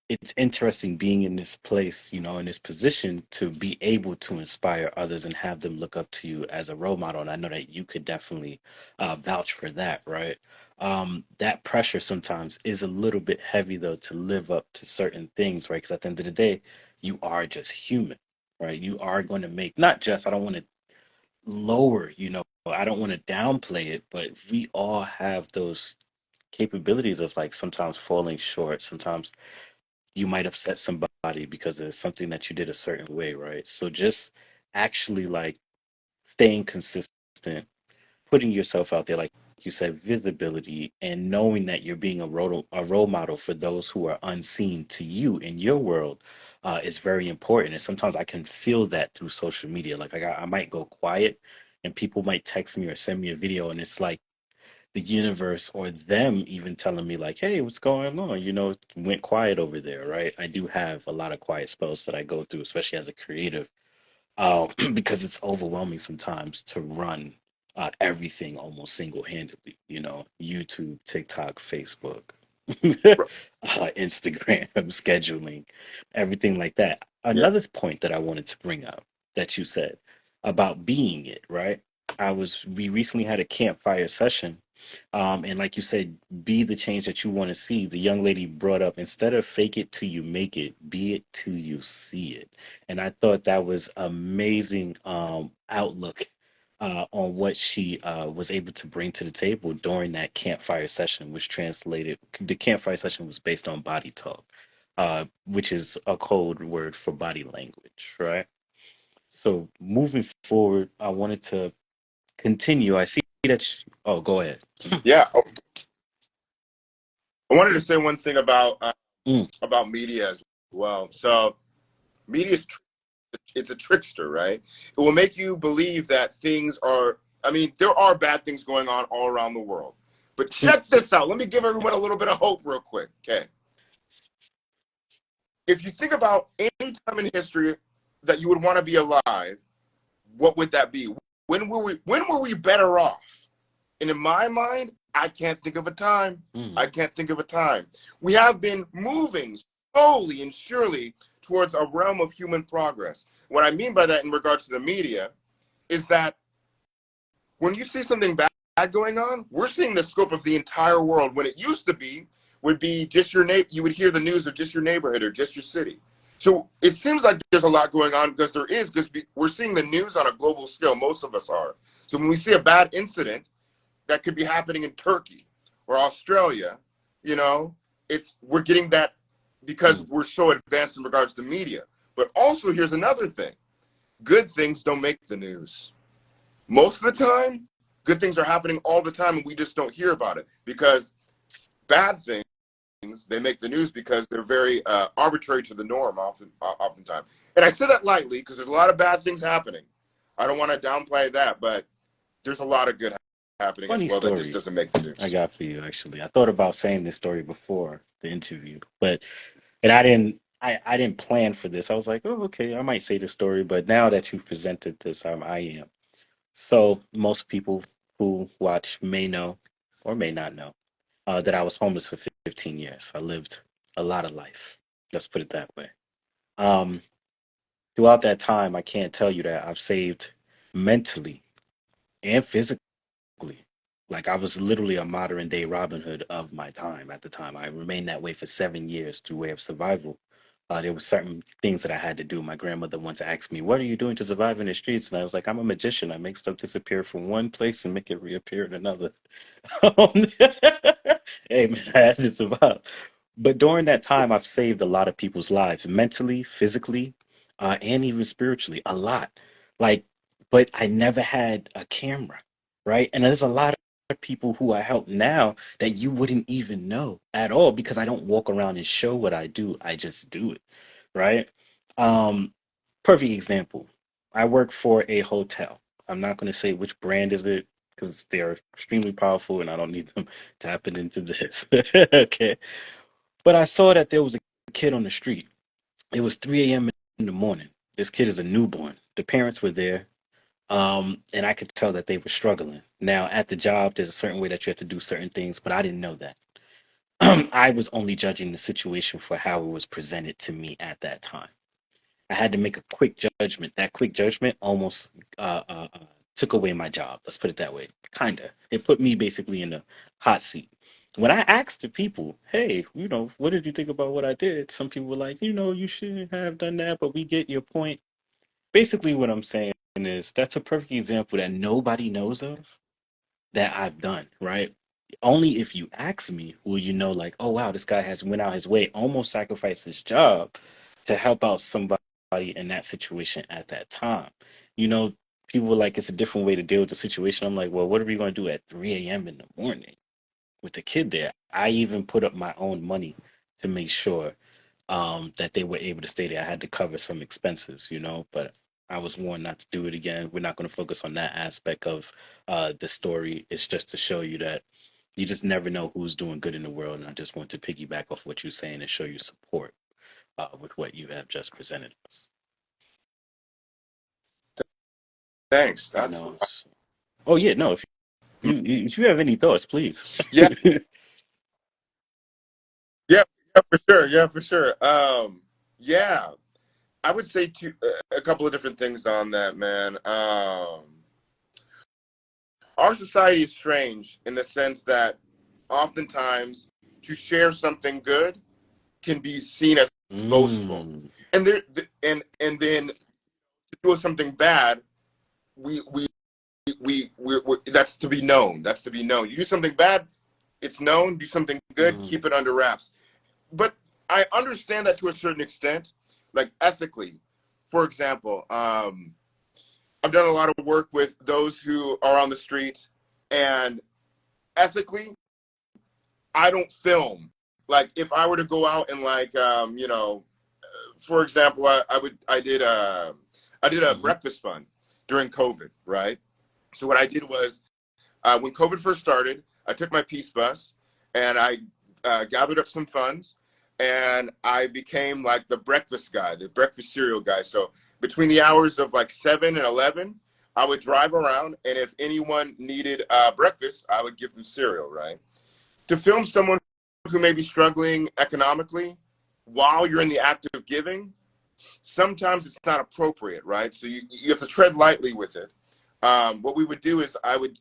it's interesting being in this place, in this position to be able to inspire others and have them look up to you as a role model. And I know that you could definitely vouch for that, right? That pressure sometimes is a little bit heavy, though, to live up to certain things, right? Because at the end of the day, you are just human, right? You are going to make, not just, I don't want to lower, I don't want to downplay it, but we all have those capabilities of like sometimes falling short, sometimes you might upset somebody because of something that you did a certain way, right? So just actually like staying consistent, putting yourself out there, like you said, visibility, and knowing that you're being a role model for those who are unseen to you in your world, is very important. And sometimes I can feel that through social media. Like I might go quiet and people might text me or send me a video, and it's like the universe or them even telling me like, hey, what's going on, it went quiet over there, right? I do have a lot of quiet spells that I go through, especially as a creative, because it's overwhelming sometimes to run everything almost single-handedly, YouTube, TikTok, Facebook, Instagram, scheduling, everything like that. Yeah. Another point that I wanted to bring up that you said about being it, right? We recently had a campfire session, and like you said, be the change that you want to see. The young lady brought up, instead of fake it till you make it, be it till you see it. And I thought that was amazing outlook on what she was able to bring to the table during that campfire session, which translated, the campfire session was based on body talk, which is a code word for body language, right? So moving forward, I wanted to continue. I see that. Oh, go ahead. Yeah. Oh, I wanted to say one thing Mm, about media as well. So media is it's a trickster, right? It will make you believe that things are, I mean, there are bad things going on all around the world. But mm, check this out. Let me give everyone a little bit of hope real quick. Okay. If you think about any time in history that you would want to be alive, what would that be? When were we better off? And in my mind, I can't think of a time. I mm, can't think of a time. We have been moving slowly and surely towards a realm of human progress. What I mean by that in regards to the media is that when you see something bad going on, we're seeing the scope of the entire world. When it used to be, would be just your neighbor. You would hear the news of just your neighborhood or just your city. So it seems like there's a lot going on because there is, because we're seeing the news on a global scale. Most of us are. So when we see a bad incident that could be happening in Turkey or Australia, you know, we're getting that because mm. we're so advanced in regards to media. But also, here's another thing: good things don't make the news. Most of the time, good things are happening all the time, and we just don't hear about it because bad things they make the news because they're very arbitrary to the norm oftentimes. And I say that lightly because there's a lot of bad things happening. I don't want to downplay that, but there's a lot of good happening as Funny well that just story doesn't make the I news. got for you, actually. I thought about saying this story before the interview, but and I didn't plan for this. I was like, oh, okay, I might say the story, but now that you've presented this, I am. So most people who watch may know or may not know that I was homeless for 15 years. I lived a lot of life. Let's put it that way. Um, Throughout that time, I can't tell you that I've saved mentally and physically. Like I was literally a modern day Robin Hood of my time at the time. I remained that way for 7 years through way of survival. There were certain things that I had to do. My grandmother once asked me, "What are you doing to survive in the streets?" And I was like, "I'm a magician. I make stuff disappear from one place and make it reappear in another." Um, Hey man, I had to survive. But during that time, I've saved a lot of people's lives, mentally, physically, and even spiritually, a lot. Like, but I never had a camera, right? And there's a lot of people who I help now that you wouldn't even know at all because I don't walk around and show what I do. I just do it, right? Um, Perfect example. I work for a hotel. I'm not going to say which brand is it because they're extremely powerful and I don't need them tapping into this. Okay. But I saw that there was a kid on the street. It was 3 a.m. in the morning. This kid is a newborn. The parents were there, and I could tell that they were struggling. Now, at the job, there's a certain way that you have to do certain things, but I didn't know that. I was only judging the situation for how it was presented to me at that time. I had to make a quick judgment. That quick judgment almost took away my job. Let's put it that way. Kinda. It put me basically in the hot seat. When I asked the people, "Hey, what did you think about what I did?" Some people were like, "You shouldn't have done that, but we get your point." Basically, what I'm saying is that's a perfect example that nobody knows of that I've done, right? Only if you ask me will you know, like, oh wow, this guy has went out his way, almost sacrificed his job to help out somebody in that situation at that time. You know, people were like, it's a different way to deal with the situation. I'm like, well, what are we going to do at 3 a.m. in the morning with the kid there? I even put up my own money to make sure that they were able to stay there. I had to cover some expenses, but I was warned not to do it again. We're not going to focus on that aspect of the story. It's just to show you that you just never know who's doing good in the world. And I just want to piggyback off what you're saying and show you support with what you have just presented us. Thanks. You That's know. So, oh yeah, no. If you have any thoughts, please. yeah, yeah, yeah, for sure. Yeah, for sure. Yeah, I would say a couple of different things on that, man. Our society is strange in the sense that oftentimes to share something good can be seen as boastful, Mm, and and then to do something bad, we we we that's to be known. That's to be known. You do something bad, it's known. Do something good, mm, keep it under wraps. But I understand that to a certain extent, like ethically. For example, I've done a lot of work with those who are on the street, and ethically, I don't film. Like if I were to go out and for example, I did a mm, breakfast fund during COVID, right? So what I did was when COVID first started, I took my Peace Bus and I gathered up some funds, and I became like the breakfast guy, the breakfast cereal guy. So between the hours of like 7 and 11, I would drive around, and if anyone needed breakfast, I would give them cereal, right? To film someone who may be struggling economically while you're in the act of giving, sometimes it's not appropriate, right? So you have to tread lightly with it. What we would do is I would,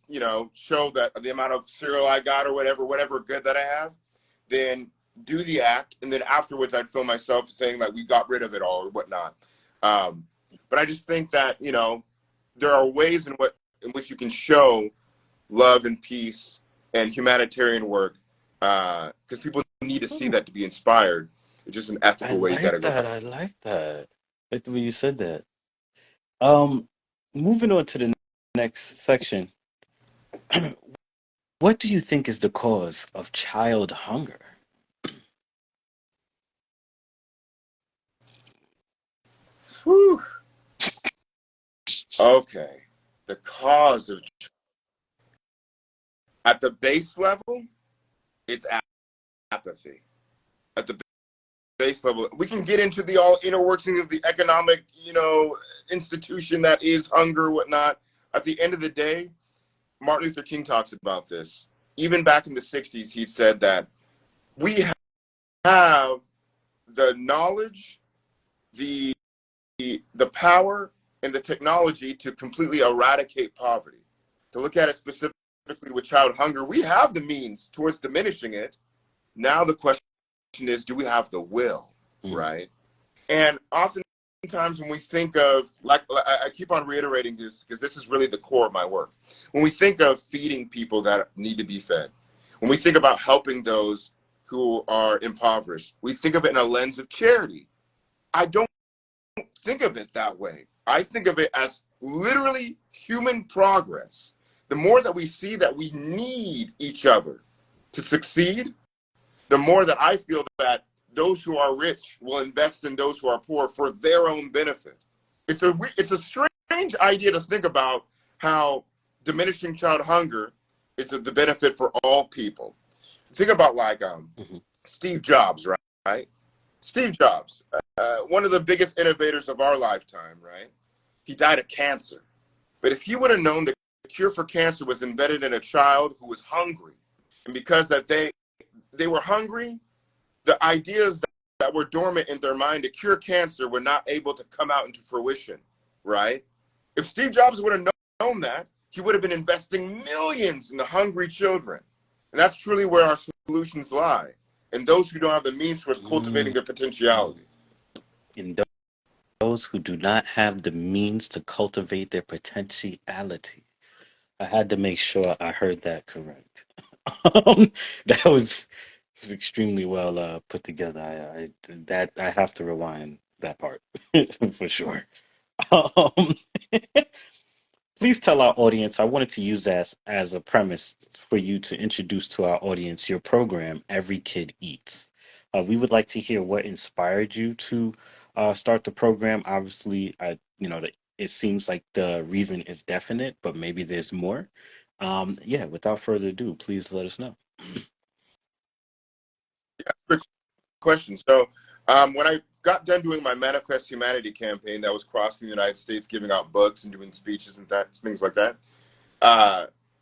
show that the amount of cereal I got or whatever good that I have, then do the act, and then afterwards I'd film myself saying like we got rid of it all or whatnot. Um, but I just think that there are ways in which you can show love and peace and humanitarian work because people need to see mm. that to be inspired. It's just an I ethical way you got to like go that. about. I like that. I like the way you said that. Um, Moving on to the next section. What do you think is the cause of child hunger? Whew. Okay, the cause of at the base level, it's apathy. At the base level, we can get into the all inner workings of the economic, institution that is hunger, whatnot. At the end of the day, Martin Luther King talks about this. Even back in the '60s, he said that we have the knowledge, the power, and the technology to completely eradicate poverty. To look at it specifically with child hunger, we have the means towards diminishing it. Now the question is, do we have the will, right? And oftentimes when we think of, like I keep on reiterating this because this is really the core of my work. When we think of feeding people that need to be fed, when we think about helping those who are impoverished, we think of it in a lens of charity. I don't think of it that way. I think of it as literally human progress. The more that we see that we need each other to succeed, the more that I feel that those who are rich will invest in those who are poor for their own benefit. It's a strange idea to think about how diminishing child hunger is the benefit for all people. Think about like Steve Jobs, right? Steve Jobs, one of the biggest innovators of our lifetime, right? He died of cancer. But if he would have known that the cure for cancer was embedded in a child who was hungry, and because that they were hungry, the ideas that were dormant in their mind to cure cancer were not able to come out into fruition, right? If Steve Jobs would have known that, he would have been investing millions in the hungry children. And that's truly where our solutions lie. And those who don't have the means towards cultivating their potentiality. In those who do not have the means to cultivate their potentiality. I had to make sure I heard that correct. That was extremely well put together. I have to rewind that part for sure. Um, Please tell our audience. I wanted to use as a premise for you to introduce to our audience your program, Every Kid Eats. We would like to hear what inspired you to start the program. Obviously, it seems like the reason is definite, but maybe there's more. Yeah, without further ado, please let us know. Quick question. So when I got done doing my Manifest Humanity campaign that was crossing the United States, giving out books and doing speeches and things like that,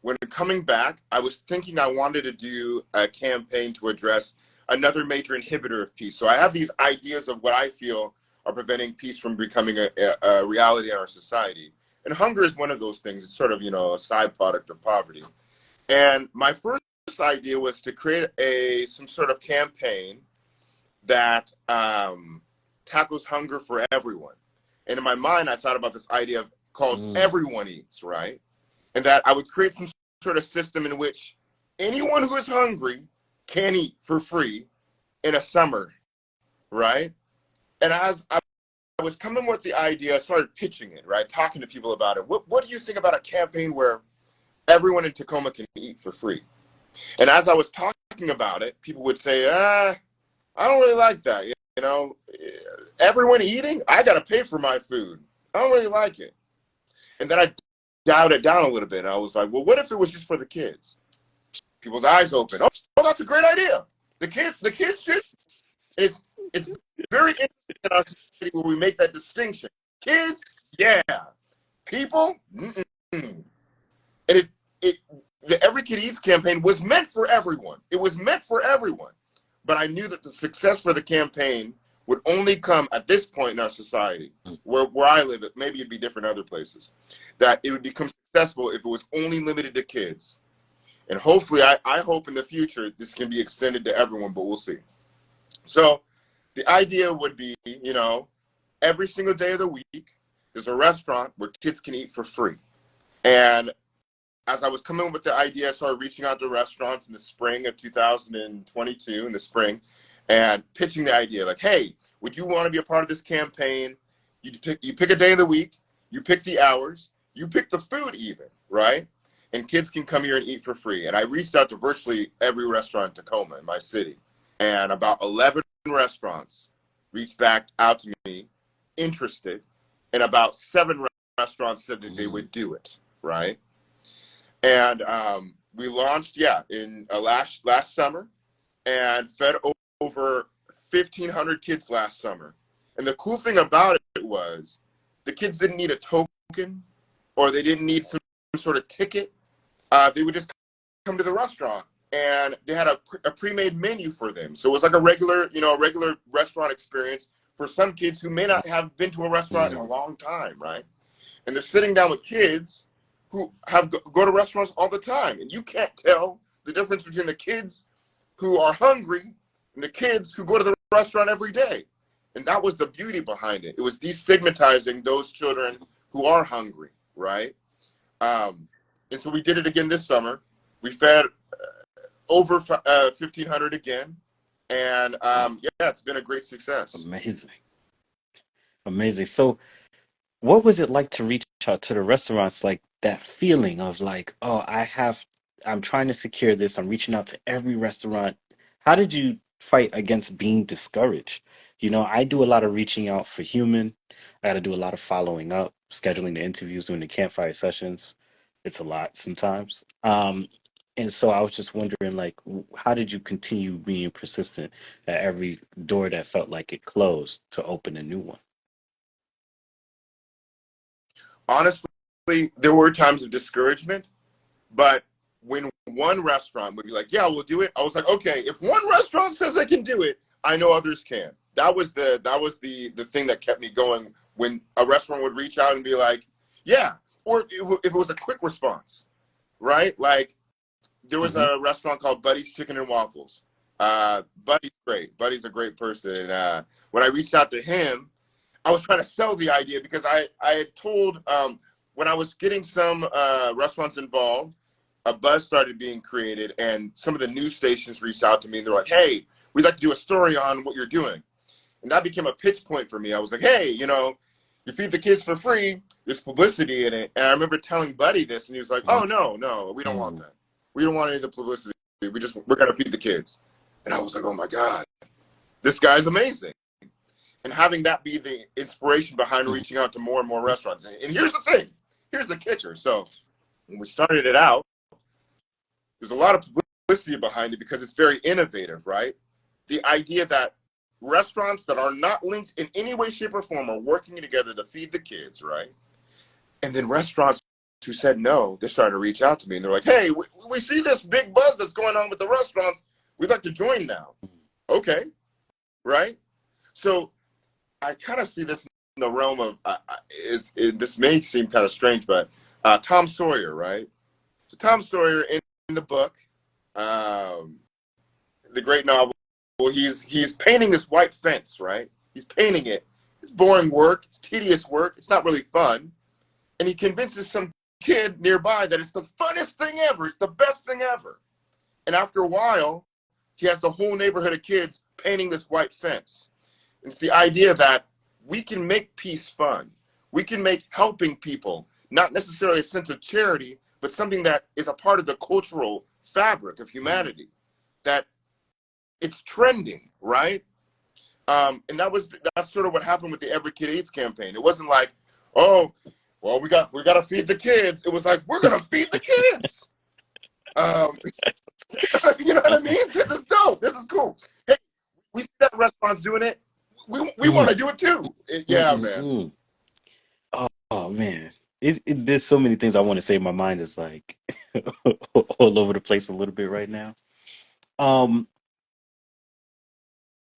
when coming back, I was thinking I wanted to do a campaign to address another major inhibitor of peace. So I have these ideas of what I feel are preventing peace from becoming a reality in our society. And hunger is one of those things. It's sort of, a side product of poverty. And my first idea was to create some sort of campaign that tackles hunger for everyone. And in my mind, I thought about this idea called Everyone Eats, right? And that I would create some sort of system in which anyone who is hungry can eat for free in a summer, right? And as I was coming with the idea, I started pitching it, right? Talking to people about it. What do you think about a campaign where everyone in Tacoma can eat for free? And as I was talking about it, people would say, I don't really like that. Everyone eating, I got to pay for my food. I don't really like it. And then I dialed it down a little bit. And I was like, well, what if it was just for the kids? People's eyes open. Oh, that's a great idea. The kids just, it's very interesting in our society where we make that distinction. Kids, yeah. People, mm-mm. And the Every Kid Eats campaign was meant for everyone. It was meant for everyone. But I knew that the success for the campaign would only come at this point in our society, where I live, maybe it'd be different other places, that it would become successful if it was only limited to kids. And hopefully, I hope in the future, this can be extended to everyone, but we'll see. So the idea would be, every single day of the week, there's a restaurant where kids can eat for free. And as I was coming up with the idea, I started reaching out to restaurants in the spring of 2022, in the spring, and pitching the idea like, hey, would you want to be a part of this campaign? You pick a day of the week, you pick the hours, you pick the food even, right? And kids can come here and eat for free. And I reached out to virtually every restaurant in Tacoma, in my city. And about 11 restaurants reached back out to me, interested. And about 7 restaurants said that they would do it, right? And we launched, in last summer, and fed over 1,500 kids last summer. And the cool thing about it was the kids didn't need a token or they didn't need some sort of ticket. They would just come to the restaurant and they had a pre-made menu for them. So it was like a regular, a regular restaurant experience for some kids who may not have been to a restaurant in a Mm. long time, right? And they're sitting down with kids who have go to restaurants all the time, and you can't tell the difference between the kids who are hungry and the kids who go to the restaurant every day. And that was the beauty behind it. It was destigmatizing those children who are hungry, right? And so we did it again this summer. We fed over 1,500 again, and Wow, yeah, it's been a great success. amazing, amazing. So, what was it like to reach out to the restaurants? Like that feeling of like, oh, I'm trying to secure this. I'm reaching out to every restaurant. How did you fight against being discouraged? I do a lot of reaching out for human. I got to do a lot of following up, scheduling the interviews, doing the campfire sessions. It's a lot sometimes. And so I was just wondering, like, how did you continue being persistent at every door that felt like it closed to open a new one? Honestly, there were times of discouragement, but when one restaurant would be like, "Yeah, we'll do it," I was like, "Okay, if one restaurant says they can do it, I know others can." That was the thing that kept me going. When a restaurant would reach out and be like, "Yeah," or if it was a quick response, right? Like there was Hmm. a restaurant called Buddy's Chicken and Waffles. Buddy's great. Buddy's a great person. And when I reached out to him, I was trying to sell the idea because I had told when I was getting some restaurants involved, a buzz started being created, and some of the news stations reached out to me and they're like, "Hey, we'd like to do a story on what you're doing." And that became a pitch point for me. I was like, "Hey, you feed the kids for free. There's publicity in it." And I remember telling Buddy this, and he was like, "Oh no, no, we don't want Mm. that. We don't want any of the publicity. We're gonna feed the kids." And I was like, "Oh my god, this guy's amazing." And having that be the inspiration behind Mhm. reaching out to more and more restaurants. And here's the thing, here's the catcher. So when we started it out, there's a lot of publicity behind it because it's very innovative, right? The idea that restaurants that are not linked in any way, shape, or form are working together to feed the kids, right? And then restaurants who said no, they started to reach out to me and they're like, "Hey, we see this big buzz that's going on with the restaurants. We'd like to join now." Okay, right? So I kind of see this in the realm of this may seem kind of strange, but Tom Sawyer, right? So Tom Sawyer in the book, um, the great novel, he's painting this white fence, right? He's painting it. It's boring work. It's tedious work. It's not really fun. And he convinces some kid nearby that it's the funnest thing ever. It's the best thing ever. And after a while, he has the whole neighborhood of kids painting this white fence. It's the idea that we can make peace fun. We can make helping people not necessarily a sense of charity, but something that is a part of the cultural fabric of humanity. That it's trending, right? And that's sort of what happened with the Every Kid Eats campaign. It wasn't like, "Oh, well, we got to feed the kids." It was like, "We're gonna feed the kids." Um, you know what I mean? This is dope. This is cool. Hey, we see that restaurants doing it. We want Mm. to do it too. Mm, Yeah, mm, man. mm. Oh man, there's so many things I want to say. My mind is like all over the place a little bit right now. Um,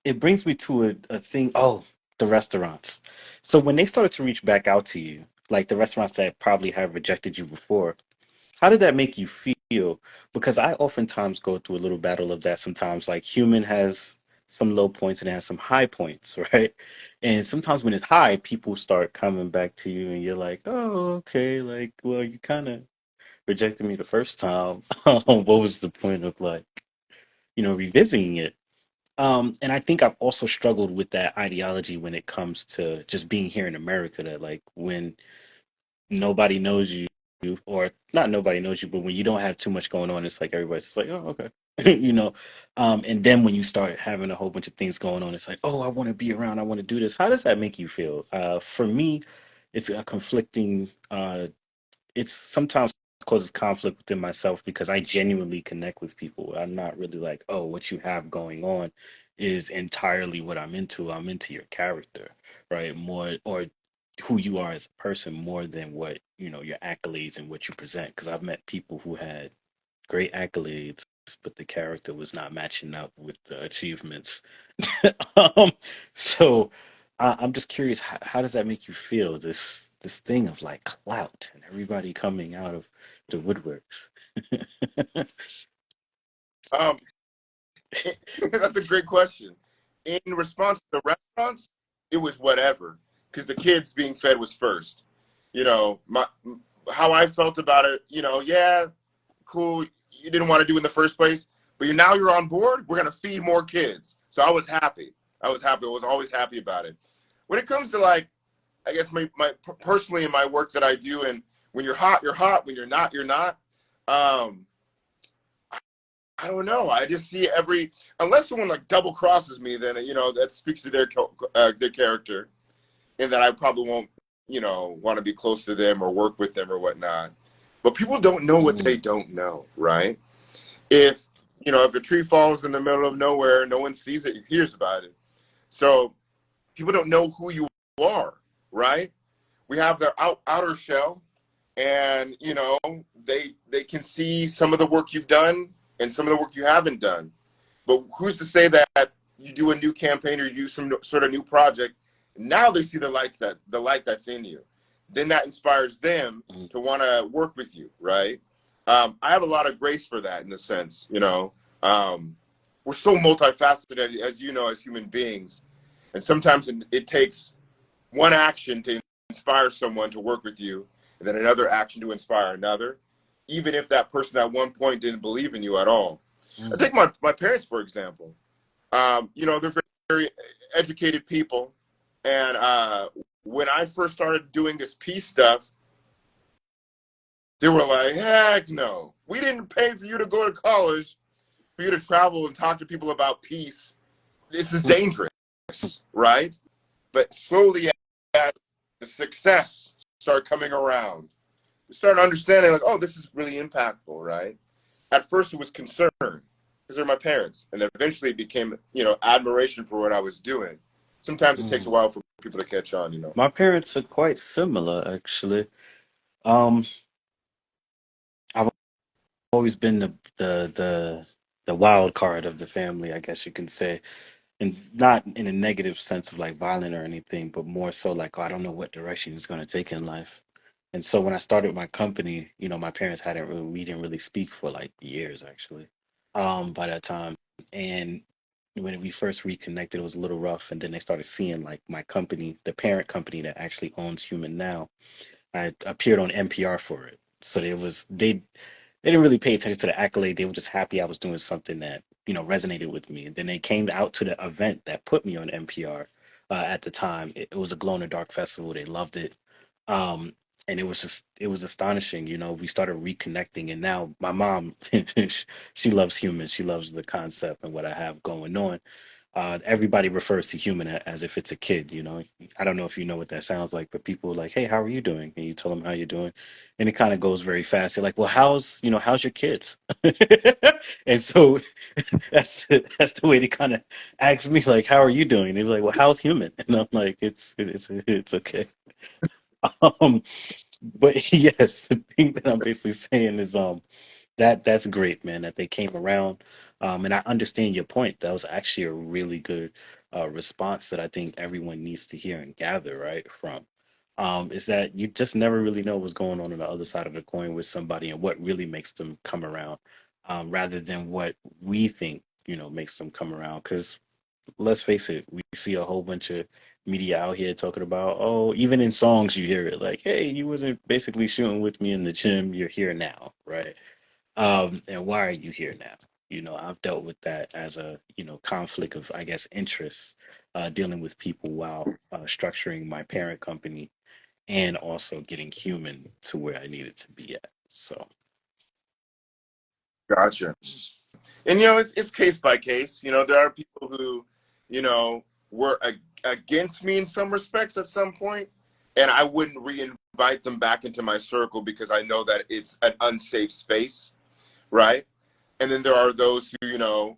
it brings me to a thing. Oh, the restaurants. So when they started to reach back out to you, like the restaurants that probably have rejected you before, how did that make you feel? Because I oftentimes go through a little battle of that sometimes. Like human has some low points and it has some high points, right? And sometimes when it's high, people start coming back to you and you're like, oh, okay, like, well, you kind of rejected me the first time. What was the point of like, revisiting it? And I think I've also struggled with that ideology when it comes to just being here in America, that like when nobody knows you, or not nobody knows you, but when you don't have too much going on, it's like everybody's just like, oh, okay. you know. And then when you start having a whole bunch of things going on, it's like, oh, I want to be around, I want to do this. How does that make you feel? For me, it's a conflicting it's sometimes causes conflict within myself because I genuinely connect with people. I'm not really like, oh, what you have going on is entirely what I'm into. I'm into your character, right? More or who you are as a person more than what, your accolades and what you present. Because I've met people who had great accolades but the character was not matching up with the achievements. um, so I'm just curious, how does that make you feel? This thing of like clout and everybody coming out of the woodworks. Um, that's a great question. In response to the restaurants, it was whatever, because the kids being fed was first. You know, how I felt about it. You know, yeah, cool. You didn't want to do in the first place, but now you're on board. We're gonna feed more kids. So I was happy. I was happy. I was always happy about it. When it comes to like, I guess my personally in my work that I do, and when you're hot, you're hot. When you're not, you're not. Um, I don't know. I just see unless someone like double crosses me, then that speaks to their character, and that I probably won't want to be close to them or work with them or whatnot. But people don't know what they Mm, don't know, right? If a tree falls in the middle of nowhere, no one sees it, hears about it. So people don't know who you are, right? We have their outer shell, and they can see some of the work you've done and some of the work you haven't done. But who's to say that you do a new campaign or you do some sort of new project, now they see the light that's in you, then that inspires them mm, to want to work with you, right? I have a lot of grace for that, in the sense, we're so multifaceted, as you know, as human beings, and sometimes it takes one action to inspire someone to work with you, and then another action to inspire another, even if that person at one point didn't believe in you at all. I mm, take my parents, for example. They're very, very educated people. And when I first started doing this peace stuff, they were like, heck no. We didn't pay for you to go to college, for you to travel and talk to people about peace. This is mm. dangerous, right? But slowly, as the success started coming around, they started understanding, like, oh, this is really impactful, right? At first, it was concern, because they're my parents, and then eventually it became, admiration for what I was doing. Sometimes it takes a Mm. while for people to catch on. My parents are quite similar, actually. Um, I've always been the wild card of the family, I guess you can say, and not in a negative sense of like violent or anything, but more so like, oh, I don't know what direction it's going to take in life. And so when I started my company, my parents we didn't really speak for like years actually, by that time. And when we first reconnected, it was a little rough. And then they started seeing like my company, the parent company that actually owns Human now. I appeared on NPR for it. So they didn't really pay attention to the accolade. They were just happy I was doing something that, resonated with me. And then they came out to the event that put me on NPR at the time. It was a Glow in the Dark festival. They loved it. Um, and it was astonishing. We started reconnecting. And now my mom, she loves humans. She loves the concept and what I have going on. Everybody refers to human as if it's a kid. I don't know if you know what that sounds like, but people are like, hey, how are you doing? And you tell them how you're doing. And it kind of goes very fast. They're like, well, how's your kids? And so that's the way they kind of ask me, like, how are you doing? They're like, well, how's human? And I'm like, it's okay. Um, but yes, the thing that I'm basically saying is that's great, man, that they came around. And I understand your point. That was actually a really good response that I think everyone needs to hear and gather, right, from. Is that you just never really know what's going on the other side of the coin with somebody and what really makes them come around, rather than what we think, makes them come around. Because let's face it, we see a whole bunch of media out here talking about, oh, even in songs you hear it like, hey, you wasn't basically shooting with me in the gym, you're here now, right? And why are you here now? I've dealt with that as a, conflict of, I guess, interests, dealing with people while structuring my parent company and also getting human to where I needed to be at. So, Gotcha. And it's case by case. There are people who, you know, were against me in some respects at some point, and I wouldn't re-invite them back into my circle because I know that it's an unsafe space, right? And then there are those who,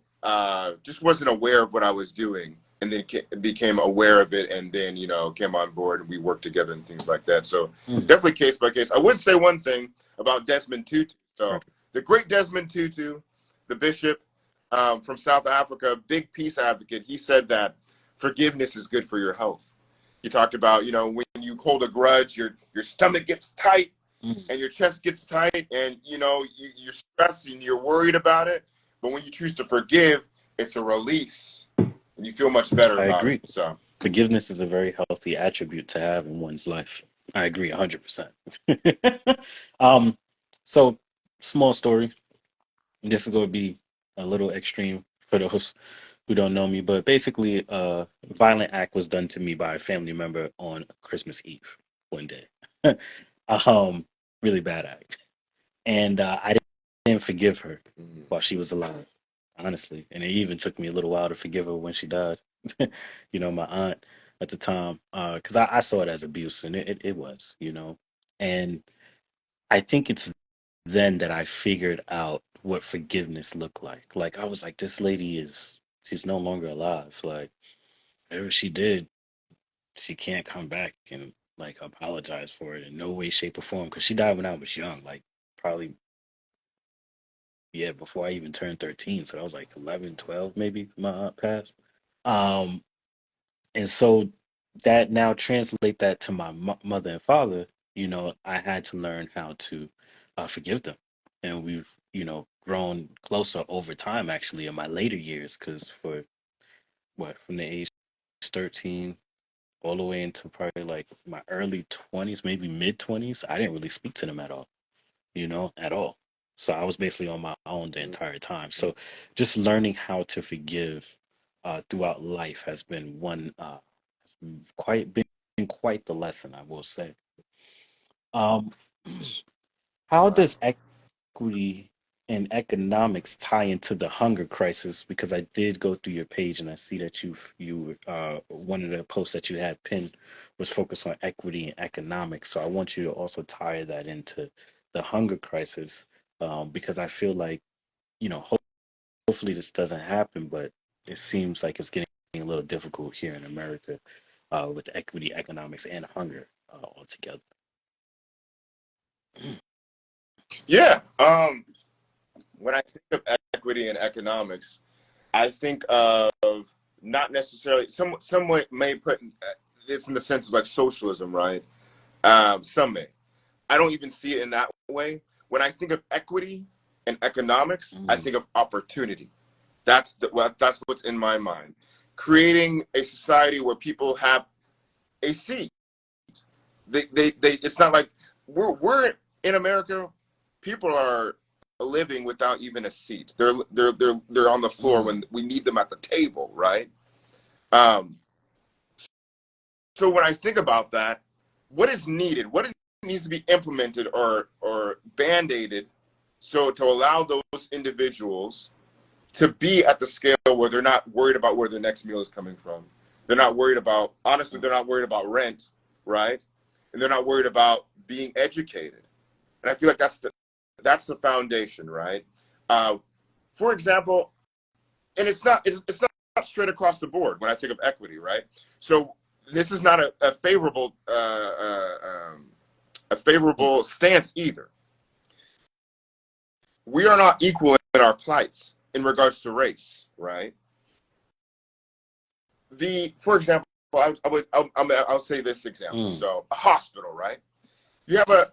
just wasn't aware of what I was doing, and then became aware of it, and then came on board, and we worked together and things like that. So mm, definitely case by case. I would say one thing about Desmond Tutu. So right. the great Desmond Tutu, the bishop from South Africa, big peace advocate, he said that forgiveness is good for your health. He talked about, you know, when you hold a grudge, your stomach gets tight Mm. and your chest gets tight, and you know you're stressed and you're worried about it. But when you choose to forgive, it's a release, and you feel much better I about it. agree. So Forgiveness is a very healthy attribute to have in one's life. I agree 100%. Um, so small story. This is going to be a little extreme for those who don't know me, but basically, a violent act was done to me by a family member on Christmas Eve one day. Um, really bad act, and I didn't forgive her while she was alive, honestly, and it even took me a little while to forgive her when she died. You know, my aunt at the time, because I saw it as abuse, and it was, you know, and I think it's then that I figured out what forgiveness looked like. Like I was like, this lady she's no longer alive. Like whatever she did, she can't come back and like apologize for it in no way, shape, or form. Because she died when I was young, like probably yeah, before I even turned 13. So I was like 11, 12 maybe. My aunt passed. Um, and so that now translate that to my mother and father. You know, I had to learn how to forgive them, and we've grown closer over time. Actually, in my later years, because for what from the age 13 all the way into probably like my early 20s, maybe mid 20s, I didn't really speak to them at all, at all. So I was basically on my own the entire time. So just learning how to forgive throughout life has been has been quite the lesson, I will say. Um, how right. does equity and economics tie into the hunger crisis? Because I did go through your page and I see that one of the posts that you had pinned was focused on equity and economics. So I want you to also tie that into the hunger crisis, because I feel like, hopefully this doesn't happen, but it seems like it's getting a little difficult here in America, with equity, economics, and hunger altogether. Yeah. When I think of equity and economics, I think of not necessarily some may put this in the sense of like socialism, right? Some may. I don't even see it in that way. When I think of equity and economics, I Mm, think of opportunity. That's what's in my mind. Creating a society where people have a seat. They it's not like we're in America. People are living without even a seat. They're on the floor mm, when we need them at the table, right? Um, so when I think about that, what is needed? What needs to be implemented or band-aided so to allow those individuals to be at the scale where they're not worried about where their next meal is coming from. They're not worried about, honestly, mm, they're not worried about rent, right? And they're not worried about being educated. And I feel like that's the foundation, right? Uh, for example, and it's not straight across the board when I think of equity, right? So this is not a mm, favorable stance either. We are not equal in our plights in regards to race, right? For example, I'll say this example. mm, So a hospital, right? You have a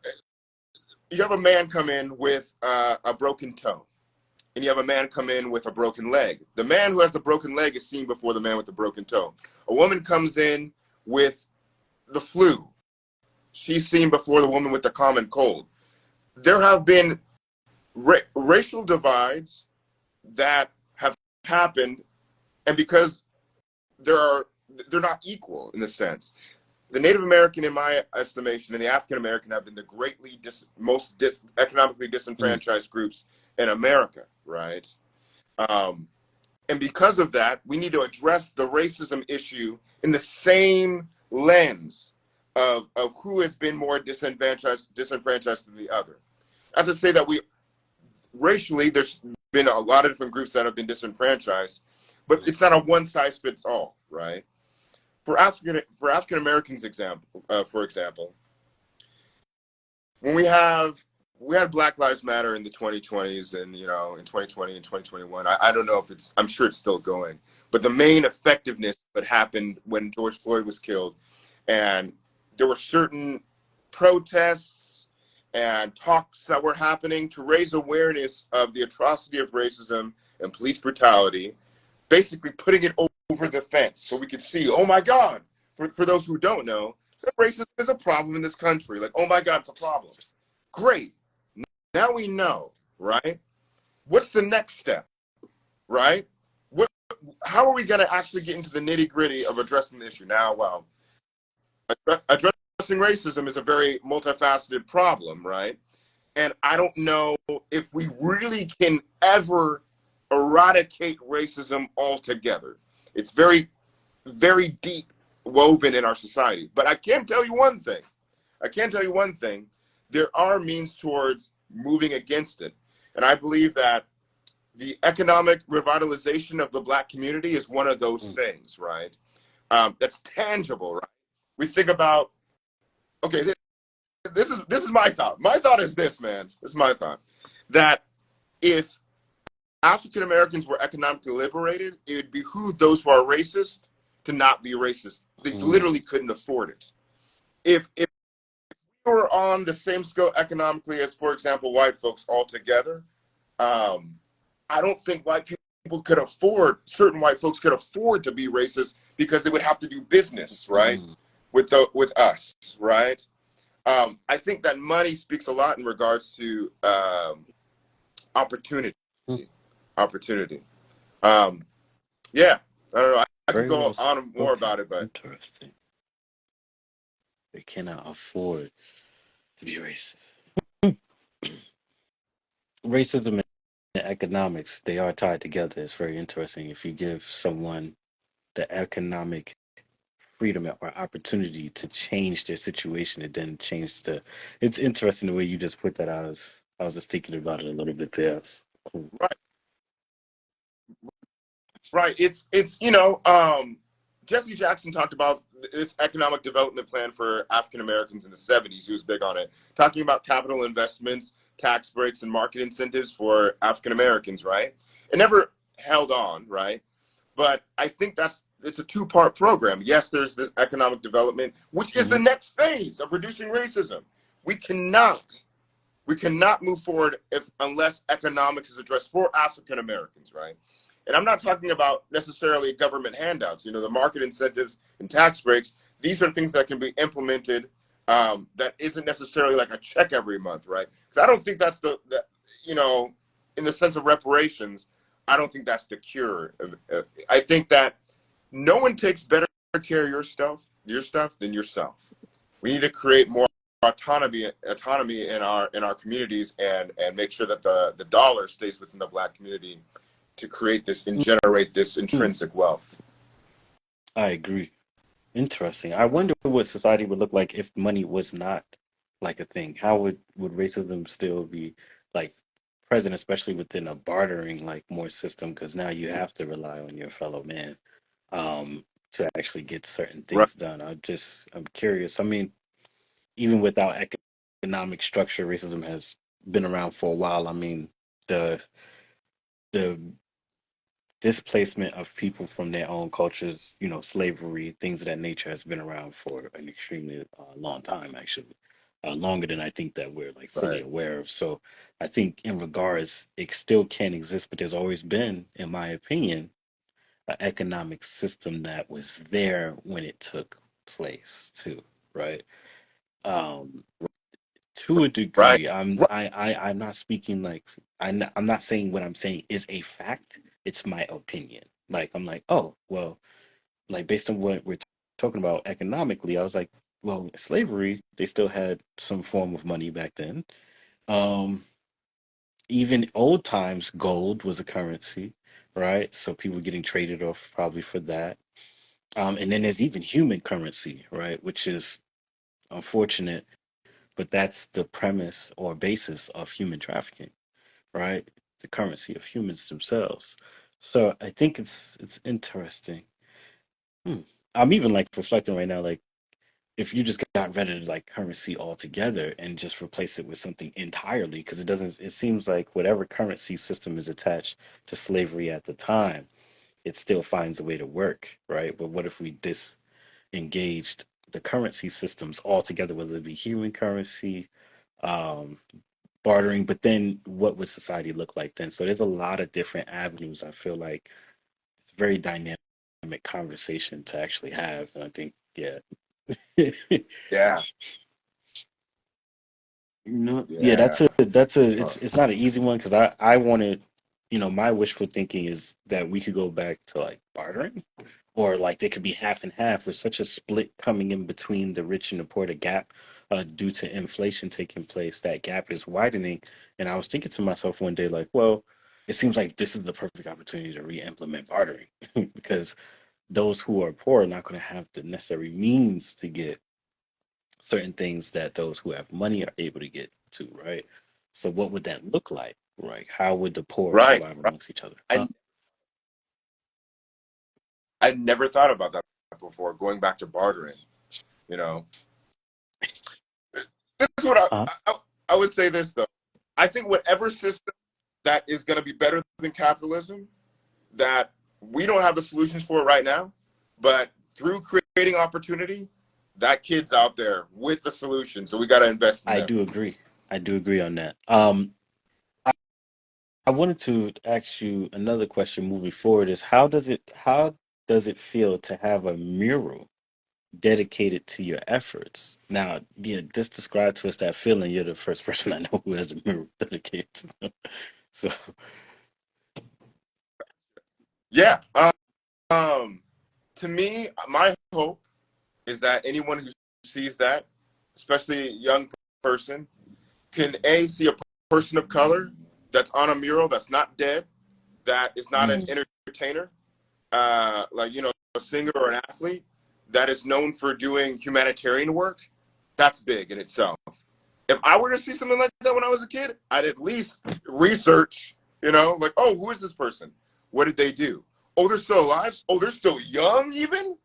you have a man come in with a broken toe, and you have a man come in with a broken leg. The man who has the broken leg is seen before the man with the broken toe. A woman comes in with the flu. She's seen before the woman with the common cold. There have been racial divides that have happened, and because they're not equal in the sense. The Native American, in my estimation, and the African American have been the most economically mm, disenfranchised groups in America, right? Um, and because of that, we need to address the racism issue in the same lens of who has been more disenfranchised than the other. Not to say that racially, there's been a lot of different groups that have been disenfranchised, but mm, it's not a one size fits all, right? For African Americans, for example, when we have we had Black Lives Matter in the 2020s and, in 2020 and 2021. I don't know if I'm sure it's still going, but the main effectiveness that happened when George Floyd was killed, and there were certain protests and talks that were happening to raise awareness of the atrocity of racism and police brutality, basically putting it over the fence so we could see, oh my God, for those who don't know, that racism is a problem in this country. Like, oh my God, it's a problem. Great. Now we know, right? What's the next step, right? What? How are we going to actually get into the nitty gritty of addressing the issue? Now, well, addressing racism is a very multifaceted problem, right? And I don't know if we really can ever eradicate racism altogether. It's very, very deep woven in our society. But I can tell you one thing. There are means towards moving against it. And I believe that the economic revitalization of the Black community is one of those things, right? That's tangible, right? We think about, okay, this is my thought. My thought is this, man. This is my thought. That if African Americans were economically liberated, it would behoove those who are racist to not be racist. They literally couldn't afford it. If we were on the same scale economically as, for example, white folks altogether, I don't think certain white folks could afford to be racist because they would have to do business, right, with us, right? I think that money speaks a lot in regards to opportunity. Opportunity. Yeah, I don't know. I could Very go well on more spoken. about it, but Interesting. They cannot afford to be racist. Racism and economics, they are tied together. It's very interesting. If you give someone the economic freedom or opportunity to change their situation, it then change the. It's interesting the way you just put that. I was just thinking about it a little bit there. It's cool. right, right. It's Jesse Jackson talked about this economic development plan for African Americans in the 70s. He was big on it, talking about capital investments, tax breaks, and market incentives for African Americans. Right? It never held on, right? But I think it's a two-part program. Yes, there's this economic development, which is the Mm-hmm. next phase of reducing racism. We cannot move forward unless economics is addressed for African Americans, right? And I'm not talking about necessarily government handouts. The market incentives and tax breaks. These are things that can be implemented. That isn't necessarily like a check every month, right? Because I don't think that's in the sense of reparations. I don't think that's the cure. I think that no one takes better care of your stuff than yourself. We need to create more autonomy in our communities and make sure that the dollar stays within the Black community to create this and generate this Mm, intrinsic wealth. I agree. Interesting. I wonder what society would look like if money was not like a thing. How would racism still be like present, especially within a bartering like more system? Because now you have to rely on your fellow man to actually get certain Right, things done. I'm curious. I mean, even without economic structure, racism has been around for a while. I mean, the the displacement of people from their own cultures, slavery, things of that nature has been around for an extremely long time, actually, longer than I think that we're like fully right, aware of. So I think in regards, it still can exist, but there's always been, in my opinion, an economic system that was there when it took place too, right? Um, to a right, degree, I'm not speaking like I'm not saying what I'm saying is a fact. It's my opinion. Like I'm like, oh well, like based on what we're talking about economically, I was like, well, slavery, they still had some form of money back then. Um, Even old times, gold was a currency, right? So people getting traded off probably for that. And then there's even human currency, right? Which is unfortunate, but that's the premise or basis of human trafficking, right? The currency of humans themselves. So I think it's interesting. Hmm. I'm even like reflecting right now, like if you just got rid of like currency altogether and just replace it with something entirely, because it doesn't, it seems like whatever currency system is attached to slavery at the time, it still finds a way to work, right? But what if we disengaged the currency systems altogether, whether it be human currency, um, bartering, but then what would society look like then? So there's a lot of different avenues. I feel like it's a very dynamic conversation to actually have. And I think, yeah. Yeah, No, yeah, yeah, that's a huh. it's not an easy one because I wanted, my wishful thinking is that we could go back to like bartering, or like they could be half and half with such a split coming in between the rich and the poor, the gap, due to inflation taking place, that gap is widening. And I was thinking to myself one day, like, well, it seems like this is the perfect opportunity to re-implement bartering because those who are poor are not going to have the necessary means to get certain things that those who have money are able to get to, right? So what would that look like, right? How would the poor Right, survive right. amongst each other? Huh? I I never thought about that before. Going back to bartering, you know, this is what Uh, I would say. This though, I think whatever system that is going to be better than capitalism, that we don't have the solutions for it right now, but through creating opportunity, that kid's out there with the solution. So we got to invest in I them. do agree. I do agree on that. I, I wanted to ask you another question moving forward is how does it feel to have a mural dedicated to your efforts? Now, yeah, just describe to us that feeling. You're the first person I know who has a mural dedicated to them. So, Yeah. Um, to me, my hope is that anyone who sees that, especially a young person, can a see a person of color that's on a mural that's not dead, that is not an mm, entertainer, like a singer or an athlete that is known for doing humanitarian work. That's big in itself. If I were to see something like that when I was a kid, I'd at least research, like, oh, who is this person? What did they do? Oh, they're still alive. Oh, they're still young, even.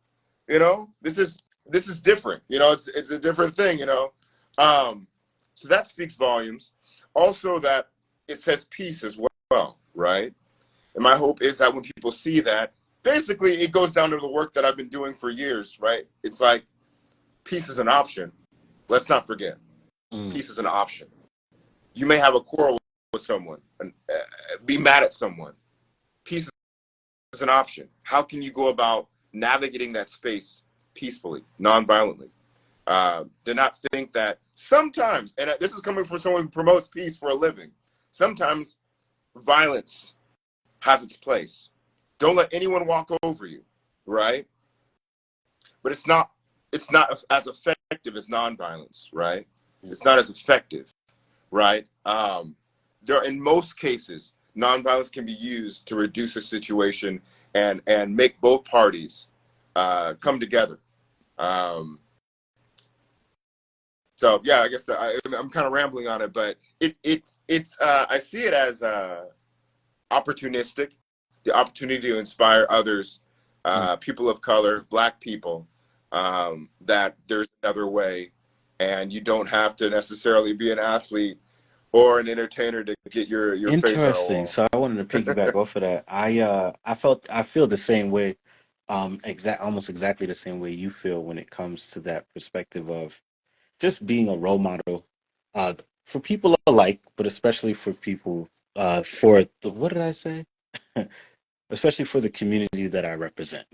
This is different. It's a different thing. Um, so that speaks volumes. Also, that it says peace as well, right? And my hope is that when people see that, basically it goes down to the work that I've been doing for years, right? It's like peace is an option. Let's not forget, mm. peace is an option. You may have a quarrel with someone and be mad at someone. Peace is an option. How can you go about navigating that space peacefully, non-violently? Do not think that sometimes, and this is coming from someone who promotes peace for a living, sometimes violence has its place. Don't let anyone walk over you, right? But it's not as effective as nonviolence, right? It's not as effective, right? There, in most cases, nonviolence can be used to reduce a situation and make both parties come together. Um, so yeah, I guess I'm kind of rambling on it, but it's I see it as opportunistic, the opportunity to inspire others, Mm. people of color, Black people, that there's another way, and you don't have to necessarily be an athlete or an entertainer to get your face on a Interesting. wall. So I wanted to piggyback off of that. I feel the same way, almost exactly the same way you feel when it comes to that perspective of just being a role model, uh, for people alike, but especially for people, for the, what did I say? Especially for the community that I represent.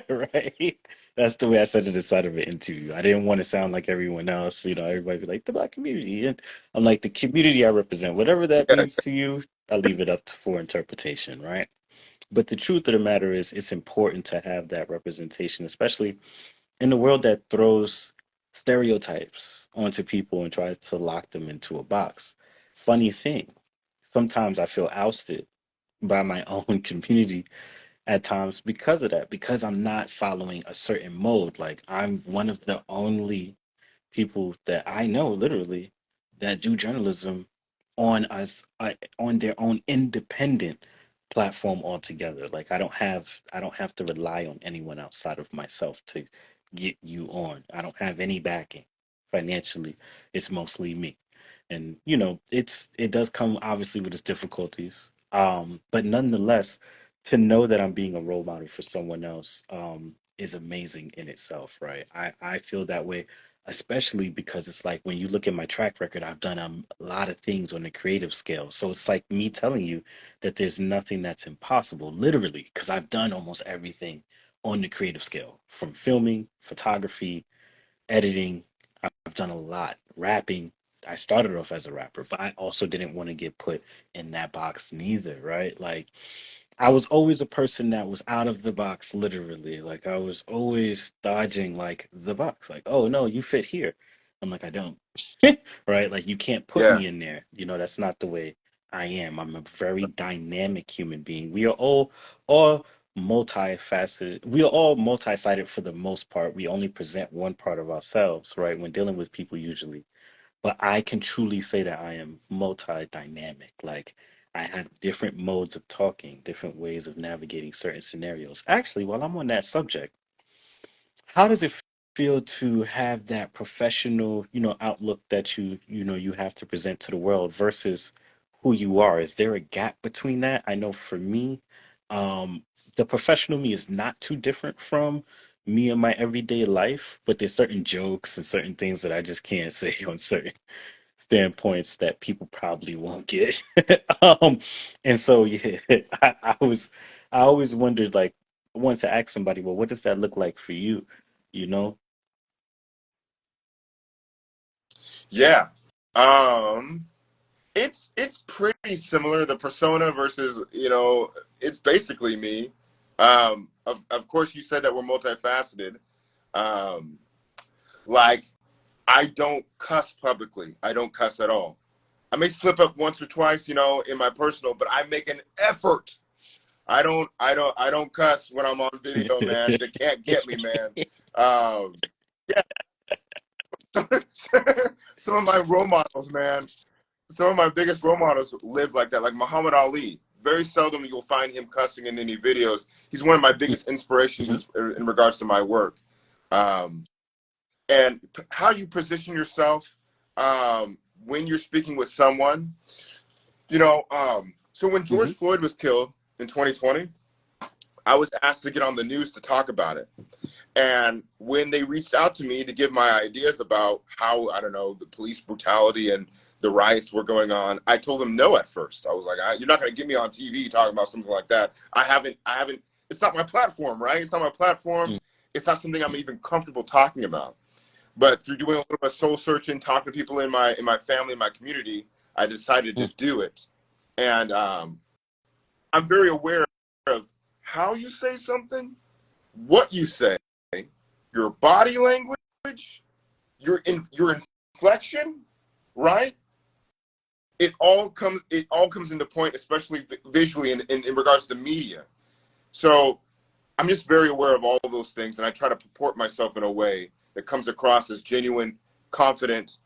Right? That's the way I said it inside of an interview. I didn't want to sound like everyone else, everybody be like the Black community. And I'm like the community I represent, whatever that Yeah, means to you, I leave it up for interpretation, right? But the truth of the matter is it's important to have that representation, especially in a world that throws stereotypes onto people and tries to lock them into a box. Funny thing, sometimes I feel ousted by my own community at times because of that, because I'm not following a certain mode. Like I'm one of the only people that I know literally that do journalism on their own independent platform altogether. Like I don't have to rely on anyone outside of myself to get you on. I don't have any backing financially. It's mostly me. And it does come obviously with its difficulties. But nonetheless, to know that I'm being a role model for someone else is amazing in itself, right? I feel that way, especially because it's like when you look at my track record, I've done a lot of things on the creative scale. So it's like me telling you that there's nothing that's impossible, literally, because I've done almost everything on the creative scale, from filming, photography, editing. I've done a lot. Rapping. I started off as a rapper, but I also didn't want to get put in that box neither, right? Like I was always a person that was out of the box, literally. Like I was always dodging like the box. Like, oh no, you fit here. I'm like, I don't. Right? Like you can't put Yeah. me in there. That's not the way I am. I'm a very dynamic human being. We are all multifaceted. We are all multi-sided for the most part. We only present one part of ourselves, right? When dealing with people usually. But I can truly say that I am multi-dynamic. Like I have different modes of talking, different ways of navigating certain scenarios. Actually, while I'm on that subject, how does it feel to have that professional, outlook that you have to present to the world versus who you are? Is there a gap between that? I know for me, um, the professional me is not too different from me in my everyday life, but there's certain jokes and certain things that I just can't say on certain standpoints that people probably won't get. um, and so yeah, I always wondered like I wanted to ask somebody, well, what does that look like for you? You know? Yeah. Um, it's pretty similar. The persona versus, it's basically me. Of course, you said that we're multifaceted. Um, like I don't cuss publicly. I don't cuss at all. I may slip up once or twice, in my personal, but I make an effort. I don't cuss when I'm on video, man. They can't get me, man. Um, yeah, some of my role models, man. Some of my biggest role models live like that, like Muhammad Ali. Very seldom you'll find him cussing in any videos. He's one of my biggest Mhm, inspirations in regards to my work. Um, and how you position yourself when you're speaking with someone. So when George mhm, Floyd was killed in 2020, I was asked to get on the news to talk about it. And when they reached out to me to give my ideas about how, I don't know, the police brutality and the riots were going on, I told them no at first. I was like, you're not going to get me on TV talking about something like that. I haven't, it's not my platform, right? It's not my platform. mhm, It's not something I'm even comfortable talking about. But through doing a little bit of soul searching, talking to people in my family, in my community, I decided to mhm, do it. And I'm very aware of how you say something, what you say, your body language, your inflection, right? It all comes into point, especially visually in regards to media. So I'm just very aware of all of those things, and I try to purport myself in a way that comes across as genuine, confident.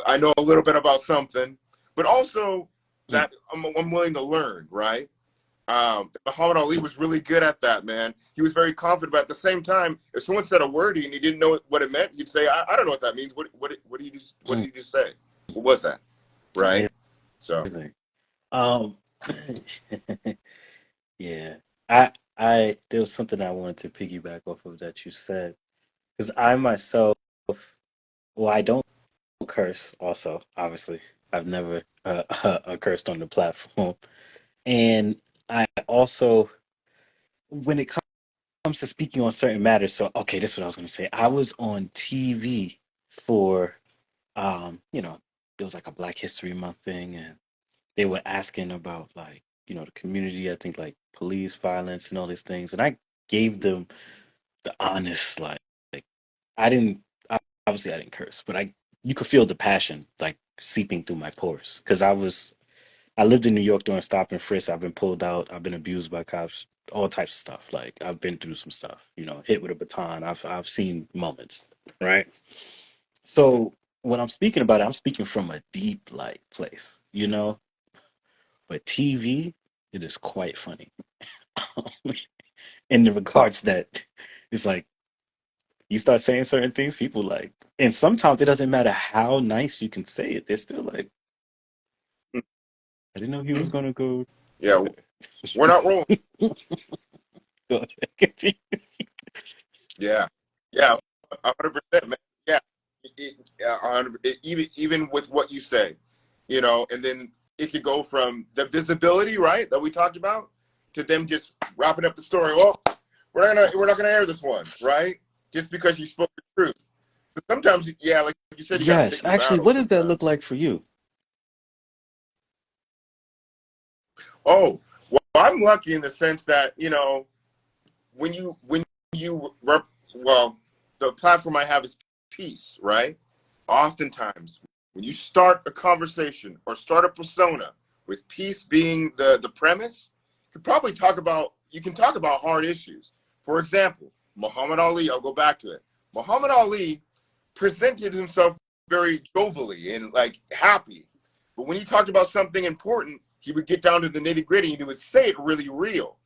I know a little bit about something, but also mhm, that I'm willing to learn, right? Muhammad Ali was really good at that, man. He was very confident, but at the same time, if someone said a word and he didn't know what it meant, he'd say, "I don't know what that means. What mhm. did you just say? What was that?" Right? Amazing. So, Um, yeah. I there was something I wanted to piggyback off of that you said. Because I myself, well, I don't curse also, obviously. I've never cursed on the platform. And I also, when it comes to speaking on certain matters, so okay, this is what I was going to say. I was on TV for, there was like a Black History Month thing, and they were asking about like, the community, I think like police violence and all these things. And I gave them the honest, like I didn't, obviously I didn't curse, but you could feel the passion like seeping through my pores because I lived in New York during stop and frisk. I've been pulled out. I've been abused by cops, all types of stuff. Like I've been through some stuff, hit with a baton. I've seen moments, right? So when I'm speaking about it, I'm speaking from a deep like place. But TV, it is quite funny in the regards that it's like You start saying certain things, people like, and sometimes it doesn't matter how nice you can say it. They're still like, I didn't know he was Mhm. gonna go. Yeah, we're not rolling. Go ahead. Yeah, yeah, 100%, man. Yeah, yeah, 100. Even with what you say, and then it could go from the visibility, right, that we talked about, to them just wrapping up the story. Well, we're not gonna air this one, right? Just because you spoke the truth. But sometimes, yeah, like you said, you got to Yes, pick your actually, battles what does that look sometimes. like for you? Oh, well, I'm lucky in the sense that when you well, the platform I have is peace, right? Oftentimes, when you start a conversation or start a persona with peace being the premise, you can talk about hard issues. For example, Muhammad Ali, I'll go back to it. Muhammad Ali presented himself very jovially and like happy. But when he talked about something important, he would get down to the nitty gritty and he would say it really real.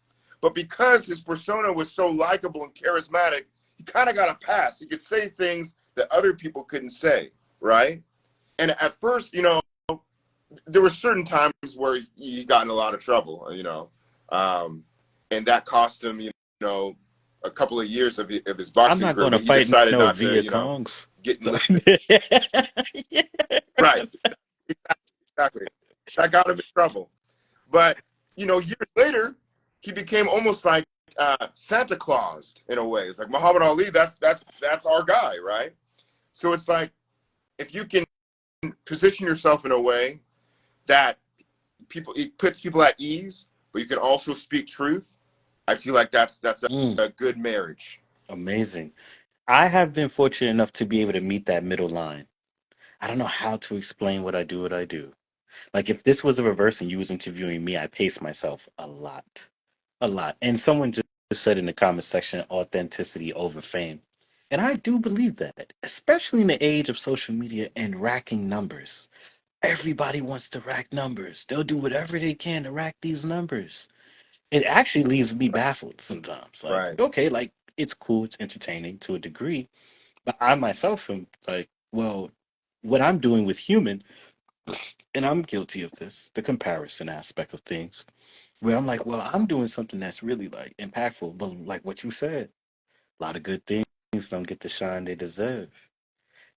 But because his persona was so likable and charismatic, he kind of got a pass. He could say things that other people couldn't say, right? And at first, there were certain times where he got in a lot of trouble, um, and that cost him, know, a couple of years of his I'm boxing not career. going to But he fight decided no not to, Viet Congs. get So, enlisted. yeah. Right, exactly. That got him in trouble. But years later, he became almost like Santa Claus in a way. It's like Muhammad Ali. That's our guy, right? So it's like if you can position yourself in a way that it puts people at ease, but you can also speak truth. I feel like that's Mm, a good marriage. amazing. I have been fortunate enough to be able to meet that middle line. I don't know how to explain what I do. Like if this was a reverse and you was interviewing me, I pace myself a lot. A lot. And someone just said in the comment section, authenticity over fame. And I do believe that, especially in the age of social media and racking numbers. Everybody wants to rack numbers. They'll do whatever they can to rack these numbers. It actually leaves me baffled sometimes. Like, Right. okay, like it's cool, it's entertaining to a degree, but I myself am like, well, what I'm doing with human, and I'm guilty of this, the comparison aspect of things, where I'm like, well, I'm doing something that's really like impactful, but like what you said, a lot of good things don't get the shine they deserve.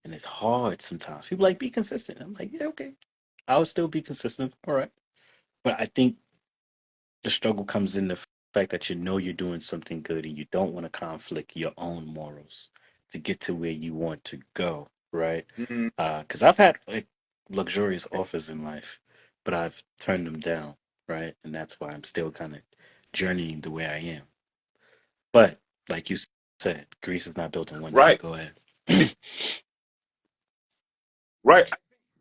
And it's hard sometimes. People like be consistent. I'm like, yeah, okay. I'll still be consistent. All right. But I think the struggle comes in the fact that you know you're doing something good and you don't want to conflict your own morals to get to where you want to go, right? Mhm. Because I've had like luxurious offers in life, but I've turned them down, right? And that's why I'm still kind of journeying the way I am. But like you said, Greece is not built in one day. Right. Go ahead. Right.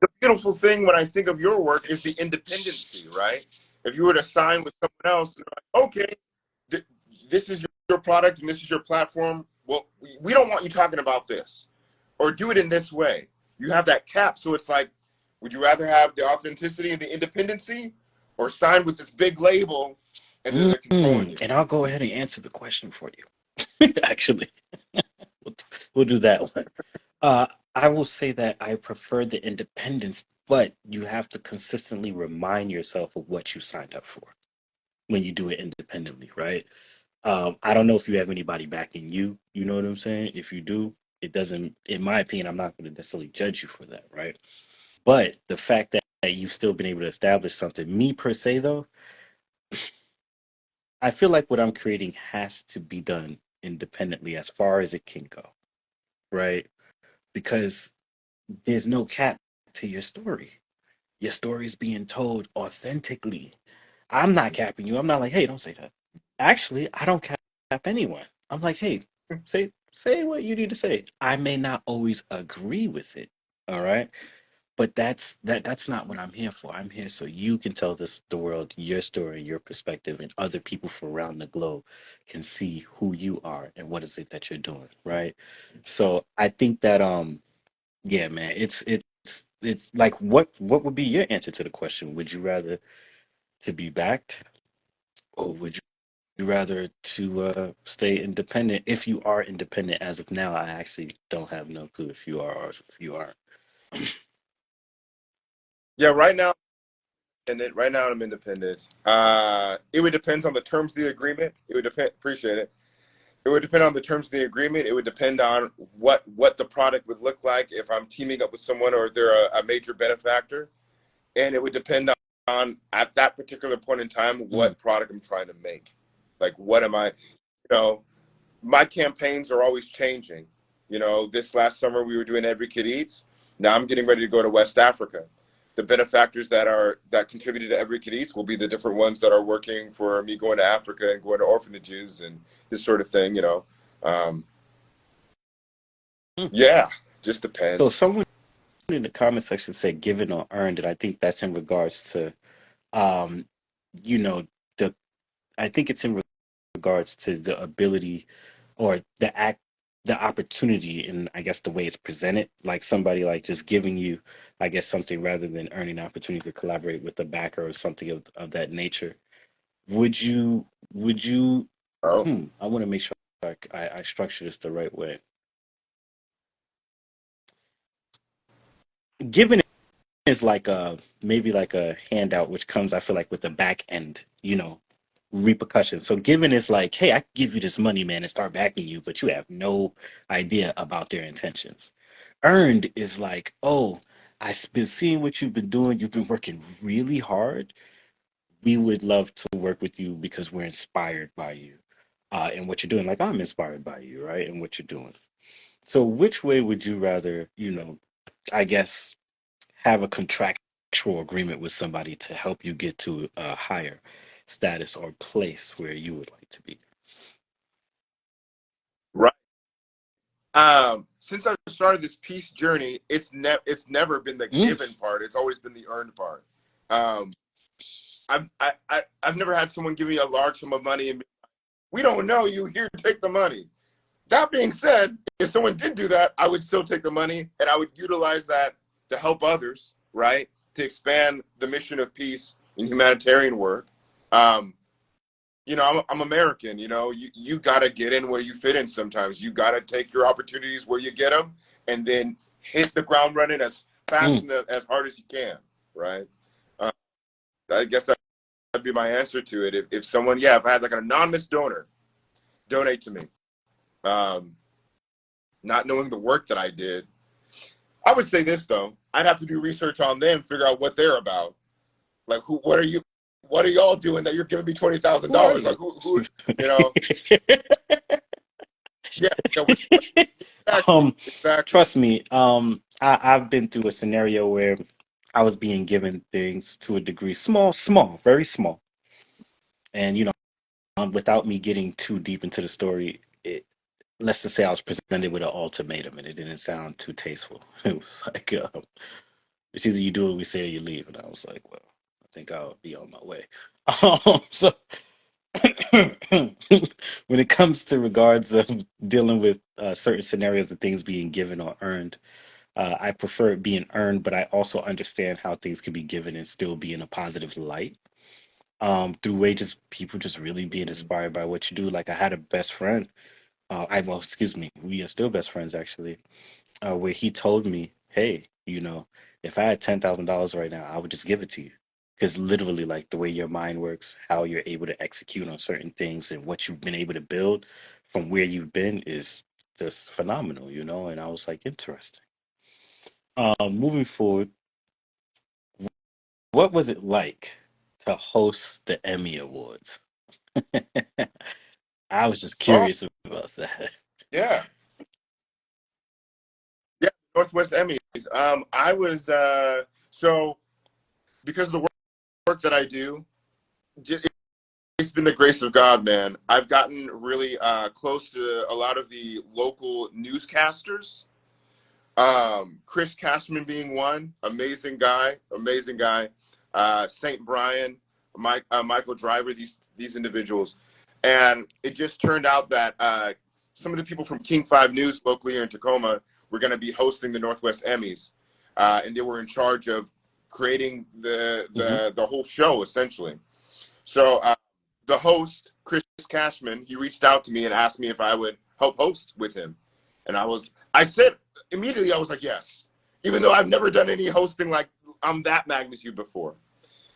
The beautiful thing when I think of your work is the independency, right? If you were to sign with someone else, they're like, okay, th- this is your product and this is your platform. Well, we don't want you talking about this or do it in this way. You have that cap. So it's like, would you rather have the authenticity and the independency or sign with this big label and then they're controlling you? And I'll go ahead and answer the question for you. Actually, we'll, we'll do that one. Uh, I will say that I prefer the independence, but you have to consistently remind yourself of what you signed up for when you do it independently, right? I don't know if you have anybody backing you, you know what I'm saying? If you do, it doesn't, in my opinion, I'm not going to necessarily judge you for that, right? But the fact that you've still been able to establish something, me per se, though, I feel like what I'm creating has to be done independently as far as it can go, right? Because there's no cap to your story. Your story is being told authentically. I'm not capping you. I'm not like, hey, don't say that. Actually, I don't cap anyone. I'm like, hey, say what you need to say. I may not always agree with it. All right. But that's not what I'm here for. I'm here so you can tell the world your story, your perspective, and other people from around the globe can see who you are and what is it that you're doing, right? So I think that yeah, man, it's like what would be your answer to the question? Would you rather to be backed or would you? you rather to stay independent if you are independent as of now? I actually don't have no clue if you are or if you aren't. Yeah, right now I'm independent. It would depend on the terms of the agreement. It would depend. Appreciate it. It would depend on the terms of the agreement. It would depend on what the product would look like if I'm teaming up with someone or if they're a major benefactor, and it would depend on at that particular point in time Mm, what product I'm trying to make. Like, what am I? You know, my campaigns are always changing. You know, this last summer we were doing Every Kid Eats. Now I'm getting ready to go to West Africa. The benefactors that contributed to Every Kid Eats will be the different ones that are working for me going to Africa and going to orphanages and this sort of thing. Um, mm. yeah, just So depends. someone in the comment section said given or earned, and I think that's in regards to um, you know, the I think it's in regards to the ability or the opportunity and I guess the way it's presented, like somebody like just giving you, I guess, something rather than earning an opportunity to collaborate with a backer or something of that nature. Would you Oh, I want to make sure I structure this the right way. Given is like a maybe like a handout which comes I feel like with the back end, repercussion. So given is like, hey, I can give you this money, man, and start backing you, but you have no idea about their intentions. Earned is like, oh, I've been seeing what you've been doing. You've been working really hard. We would love to work with you because we're inspired by you and what you're doing. Like I'm inspired by you, right? And what you're doing. So which way would you rather, I guess have a contractual agreement with somebody to help you get to a higher status or place where you would like to be? right. Since I started this peace journey, it's never been the Mm, given part. It's always been the earned part. Um, I've never had someone give me a large sum of money and be, we don't know you. Here, take the money. That being said, if someone did do that, I would still take the money and I would utilize that to help others, right? To expand the mission of peace and humanitarian work. Um, I'm American. You got to get in where you fit in sometimes. You got to take your opportunities where you get them and then hit the ground running as fast mm. and as hard as you can, right? Uh, I guess that'd be my answer to it. If someone, yeah, if I had like an anonymous donor donate to me, um, not knowing the work that I did, I would say this though. I'd have to do research on them, figure out what they're about. Like, what are y'all doing that you're giving me Who are $20,000? Like, you? you know, yeah, yeah, exactly, um, exactly. Trust me, I've been through a scenario where I was being given things to a degree, small, small, very small, and without me getting too deep into the story, let's just say I was presented with an ultimatum, and it didn't sound too tasteful. It was like, it's either you do what we say or you leave, and I was like, well, I think I'll be on my way. So when it comes to regards of dealing with certain scenarios of things being given or earned, I prefer it being earned, but I also understand how things can be given and still be in a positive light. Through wages, people just really being Mhm. inspired by what you do. Like I had a best friend. Well, excuse me, we are still best friends actually. Where he told me, "Hey, if I had $10,000 right now, I would just give it to you." Because literally, like the way your mind works, how you're able to execute on certain things, and what you've been able to build from where you've been is just phenomenal. And I was like, interesting. Moving forward, what was it like to host the Emmy Awards? I was just Oh, curious about that. yeah, yeah. Northwest Emmys. I was so because of the work that I do, it's been the grace of God, man. I've gotten really close to a lot of the local newscasters. Chris Cashman being one, amazing guy, amazing guy. Saint Brian, Michael Driver, these individuals, and it just turned out that some of the people from King 5 News locally here in Tacoma were going to be hosting the Northwest Emmys, and they were in charge of creating the Hmm. the the whole show essentially. So the host, Chris Cashman, he reached out to me and asked me if I would help host with him. And I said immediately, I was like, yes, even though I've never done any hosting like on that magnitude before.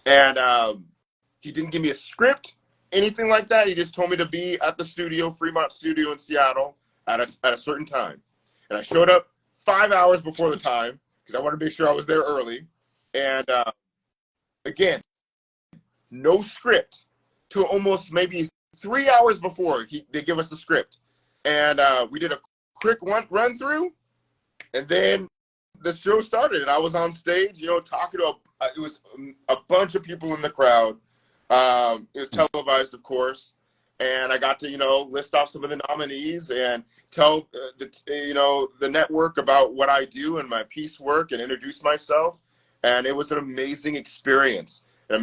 And he didn't give me a script, anything like that. He just told me to be at the studio, Fremont Studio in Seattle at a certain time. And I showed up 5 hours before the time because I wanted to make sure I was there early. And again, no script till almost maybe 3 hours before they give us the script. And we did a quick run through, and then the show started, and I was on stage, talking to it was a bunch of people in the crowd. It was televised, of course, and I got to, list off some of the nominees and tell the network about what I do and my piecework and introduce myself. And it was an amazing experience. I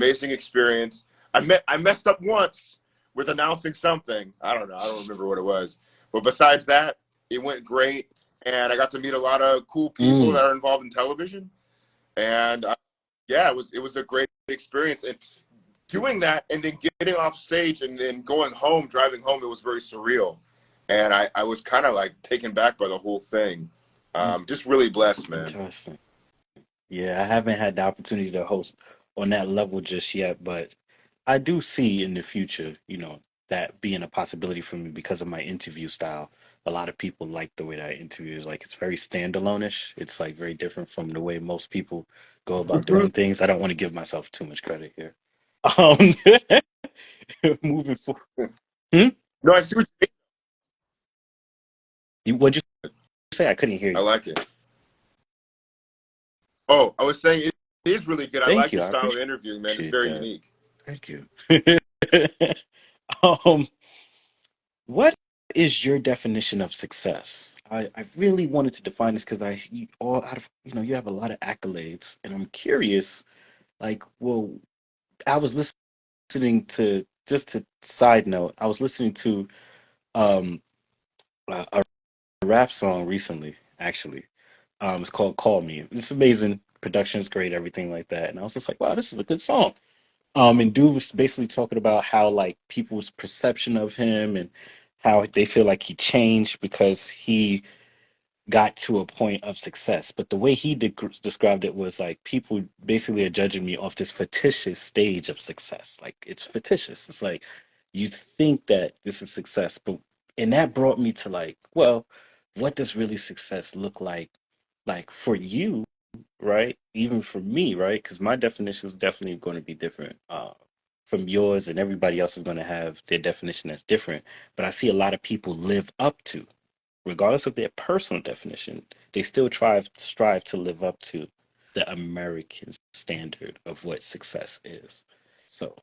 messed up once with announcing something. I don't know. I don't remember what it was. But besides that, it went great. And I got to meet a lot of cool people that are involved in television. And it was a great experience. And doing that and then getting off stage and then going home, driving home, it was very surreal. And I was kind of like taken back by the whole thing. Just really blessed, man. Interesting. Yeah, I haven't had the opportunity to host on that level just yet, but I do see in the future, that being a possibility for me because of my interview style. A lot of people like the way that I interview is like it's very standalone-ish. It's like very different from the way most people go about doing things. I don't want to give myself too much credit here. Um, moving forward. Hmm? No, I see what you What'd you say? I couldn't hear mean. I you. like it. Oh, I was saying it is really good. I Thank like you. your I style of interviewing, man. It's appreciate very that. unique. Thank you. Um, what is your definition of success? I really wanted to define this because you all out of you have a lot of accolades, and I'm curious. Like, well, I was listening to just to side note, I was listening to um a rap song recently, actually. It's called "Call Me." It's amazing. Production is great, everything like that. And I was just like, wow, this is a good song. And dude was basically talking about how like people's perception of him and how they feel like he changed because he got to a point of success. But the way he described it was like people basically are judging me off this fictitious stage of success. Like it's fictitious. It's like you think that this is success, but and that brought me to like, well, what does really success look like for you, right? Even for me, right? Because my definition is definitely going to be different from yours, and everybody else is going to have their definition that's different. But I see a lot of people live up to, regardless of their personal definition, they still strive to live up to the American standard of what success is. So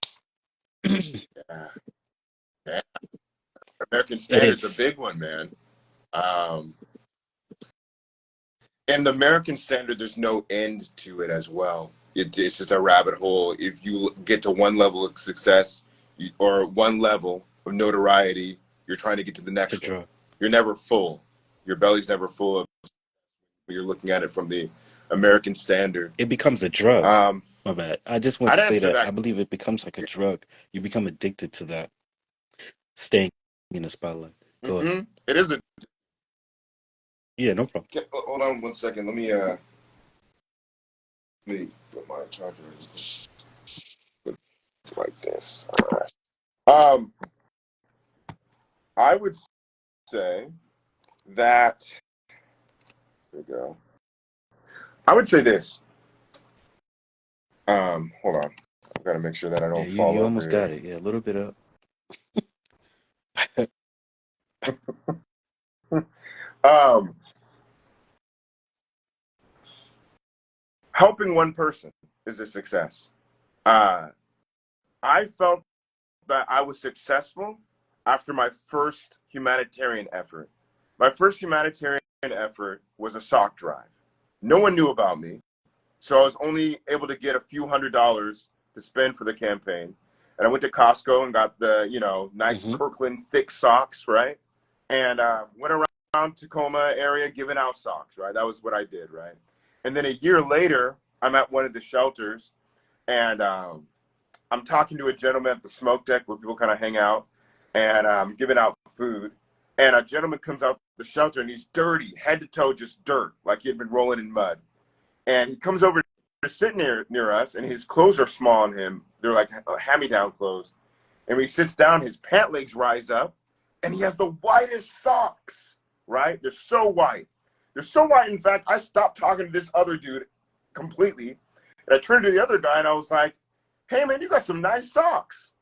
it Yeah. Yeah. American standard's a is. big one, man. Um, and the American standard, there's no end to it as well. It's just a rabbit hole. If you get to one level of success or one level of notoriety, you're trying to get to the It's a next one. drug. You're never full. Your belly's never full of. You're looking at it from the American standard. It becomes a drug. Um, My bad. I just want I'd to say answer that I that. believe it becomes like a drug. You become addicted to that, staying in the spotlight. Go ahead. It is a. Yeah, no problem. Hold on 1 second. Let me put my charger like this. All right. I would say that. There we go. I would say this. Hold on. I've got to make sure that I Yeah, don't fall you over almost got here. it. Yeah, a little bit up. Um, Helping one person is a success. Uh, I felt that I was successful after my first humanitarian effort. My first humanitarian effort was a sock drive. No one knew about me, so I was only able to get a few $100s to spend for the campaign. And I went to Costco and got the, nice Hmm. Kirkland thick socks, right? And went around Tacoma area giving out socks, right? That was what I did, right? And then a year later, I'm at one of the shelters, and I'm talking to a gentleman at the smoke deck where people kind of hang out. and giving out food. And a gentleman comes out the shelter and he's dirty, head to toe, just dirt, like he had been rolling in mud. And he comes over to sit near us, and his clothes are small on him. They're like hand-me-down clothes. And when he sits down, his pant legs rise up, and he has the whitest socks, right? They're so white. They're so white, in fact, I stopped talking to this other dude completely. And I turned to the other guy, and I was like, hey, man, you got some nice socks.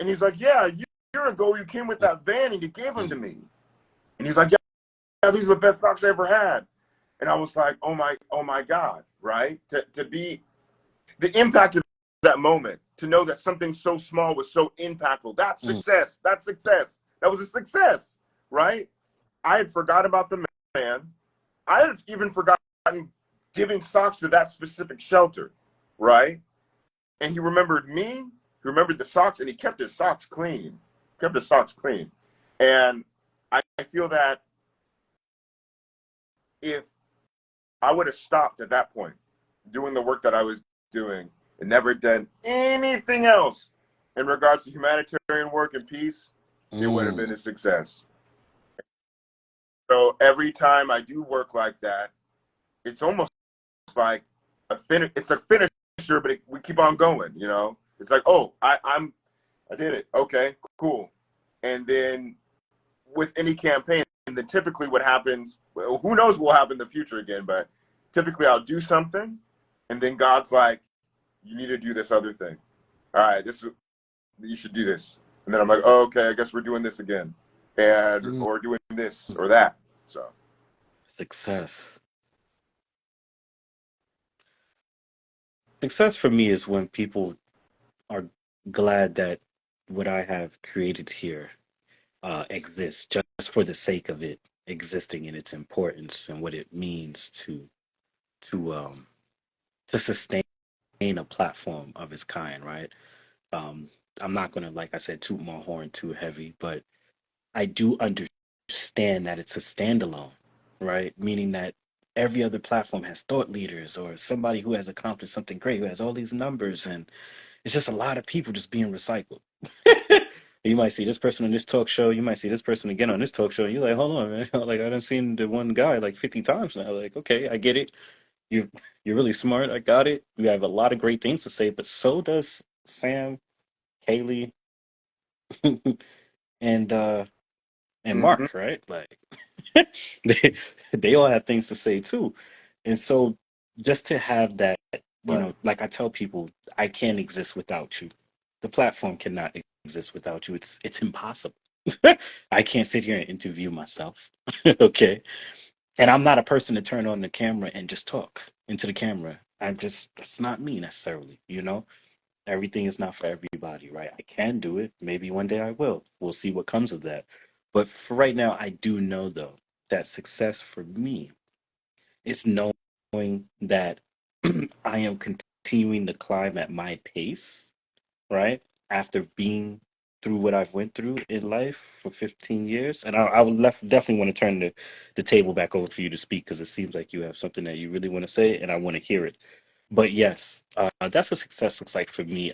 And he's like, yeah, a year ago you came with that van, and you gave them to me. And he's like, yeah, these are the best socks I ever had. And I was like, oh my God, right? To be the impact of that moment, to know that something so small was so impactful. That's Mm, success. That's success. That was a success, right? I had forgot about the man. I had even forgotten giving socks to that specific shelter, right? And he remembered me, he remembered the socks, and he kept his socks clean. Kept his socks clean. And I feel that if I would have stopped at that point doing the work that I was doing and never done anything else in regards to humanitarian work and peace, it would have been mm, a success. So every time I do work like that, it's almost like it's a finisher, but we keep on going, you know? It's like, oh, I did it. Okay, cool. And then with any campaign, and then typically what happens, well, who knows what will happen in the future again, but typically I'll do something, and then God's like, you need to do this other thing. All right, you should do this. And then I'm like, oh, okay, I guess we're doing this again. And mm. or doing this or that. So Success. Success for me is when people are glad that what I have created here exists just for the sake of it existing and its importance and what it means to um to sustain a platform of its kind, right? Um, I'm not gonna, like I said, toot my horn too heavy, but I do understand that it's a standalone, right? Meaning that every other platform has thought leaders or somebody who has accomplished something great, who has all these numbers, and it's just a lot of people just being recycled. You might see this person on this talk show, you might see this person again on this talk show, and you're like, hold on, man. Like I done seen the one guy like 50 times now. Like, okay, I get it. You you're really smart. I got it. You have a lot of great things to say, but so does Sam, Kaylee, and uh and mm-hmm. Mark, right? Like they they all have things to say too. And so just to have that, Right. like I tell people, I can't exist without you. The platform cannot exist without you. It's impossible. I can't sit here and interview myself. Okay. And I'm not a person to turn on the camera and just talk into the camera. That's not me necessarily. Everything is not for everybody, right? I can do it. Maybe one day I will. We'll see what comes of that. But for right now, I do know though that success for me is knowing that I am continuing to climb at my pace, right? After being through what I've went through in life for 15 years. And I would definitely want to turn the table back over for you to speak because it seems like you have something that you really want to say and I want to hear it. But yes, that's what success looks like for me.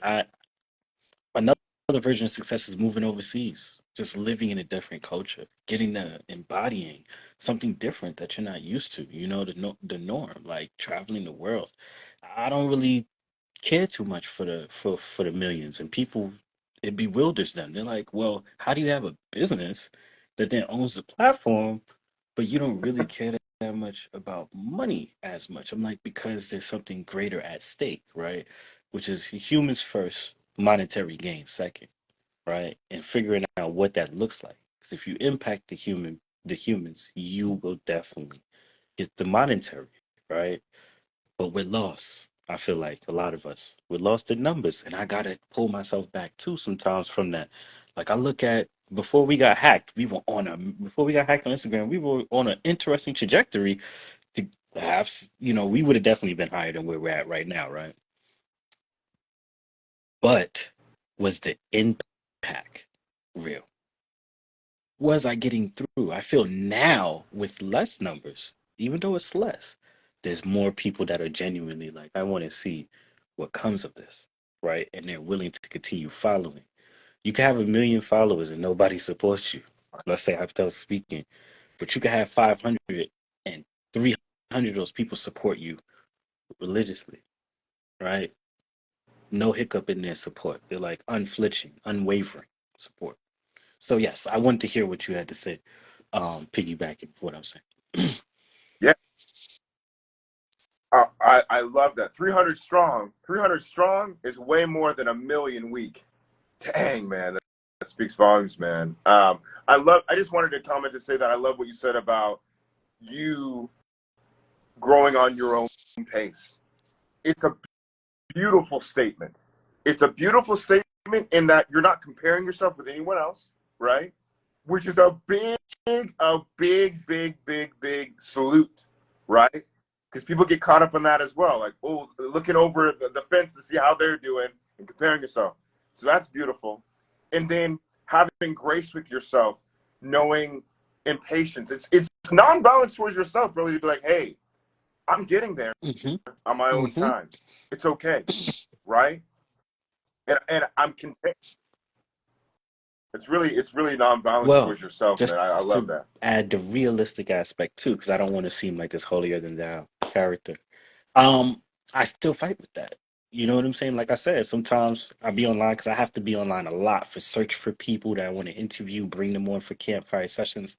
Another version of success is moving overseas, just living in a different culture, getting to embodying something different that you're not used to, the norm, like traveling the world. I don't really care too much for the millions, and people, it bewilders them. They're like, well, how do you have a business that then owns the platform, but you don't really care that much about money as much? I'm like, because there's something greater at stake, right? Which is humans first, monetary gain second, right? And figuring out what that looks like. Because if you impact the humans, you will definitely get the monetary, right? But we're lost. I feel like a lot of us, we're lost in numbers. And I gotta pull myself back too sometimes from that. Like I look at before we got hacked, before we got hacked on Instagram, we were on an interesting trajectory to have, we would have definitely been higher than where we're at right now, right? But was the impact real? Was I getting through? I feel now with less numbers, even though it's less, there's more people that are genuinely like, I want to see what comes of this, right? And they're willing to continue following. You can have 1 million followers and nobody supports you. Let's say hypothetically speaking, but you can have 500 and 300 of those people support you religiously, right? No hiccup in their support. They're like unflinching, unwavering support. So yes, I wanted to hear what you had to say, piggybacking what I'm saying. Yeah, I love that. 300 strong. 300 strong is way more than a million weak. Dang, man, that speaks volumes, man. I just wanted to comment to say that I love what you said about you growing on your own pace. It's a beautiful statement. It's a beautiful statement in that you're not comparing yourself with anyone else, right? Which is a big salute, right? Because people get caught up in that as well, like, oh, looking over the fence to see how they're doing and comparing yourself. So that's beautiful. And then having grace with yourself, knowing and patience. It's nonviolence towards yourself, really, to be like, hey, I'm getting there Hmm. on my own Hmm. time. It's okay, right? And I'm content. It's really nonviolence Well, towards yourself, just man. I love to that. add the realistic aspect too, because I don't want to seem like this holier than thou character. I still fight with that. You know what I'm saying? Like I said, sometimes I be online because I have to be online a lot for search for people that I want to interview, bring them on for campfire sessions.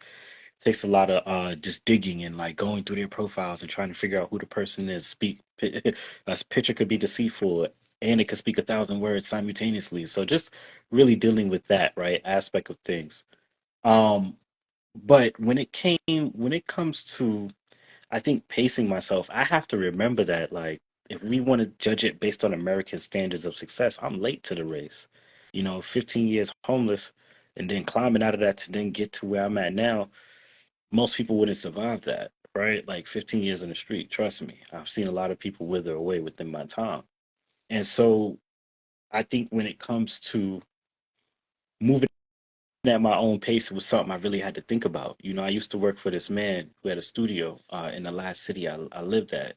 Takes a lot of just digging and like going through their profiles and trying to figure out who the person is. A picture could be deceitful and it could speak 1,000 words simultaneously. So just really dealing with that right aspect of things. Um, but when it comes to I think pacing myself, I have to remember that like if we want to judge it based on American standards of success, I'm late to the race. 15 years homeless and then climbing out of that to then get to where I'm at now, most people wouldn't survive that, right? Like 15 years in the street, trust me. I've seen a lot of people wither away within my time. And so I think when it comes to moving at my own pace, it was something I really had to think about. I used to work for this man who had a studio in the last city I lived at.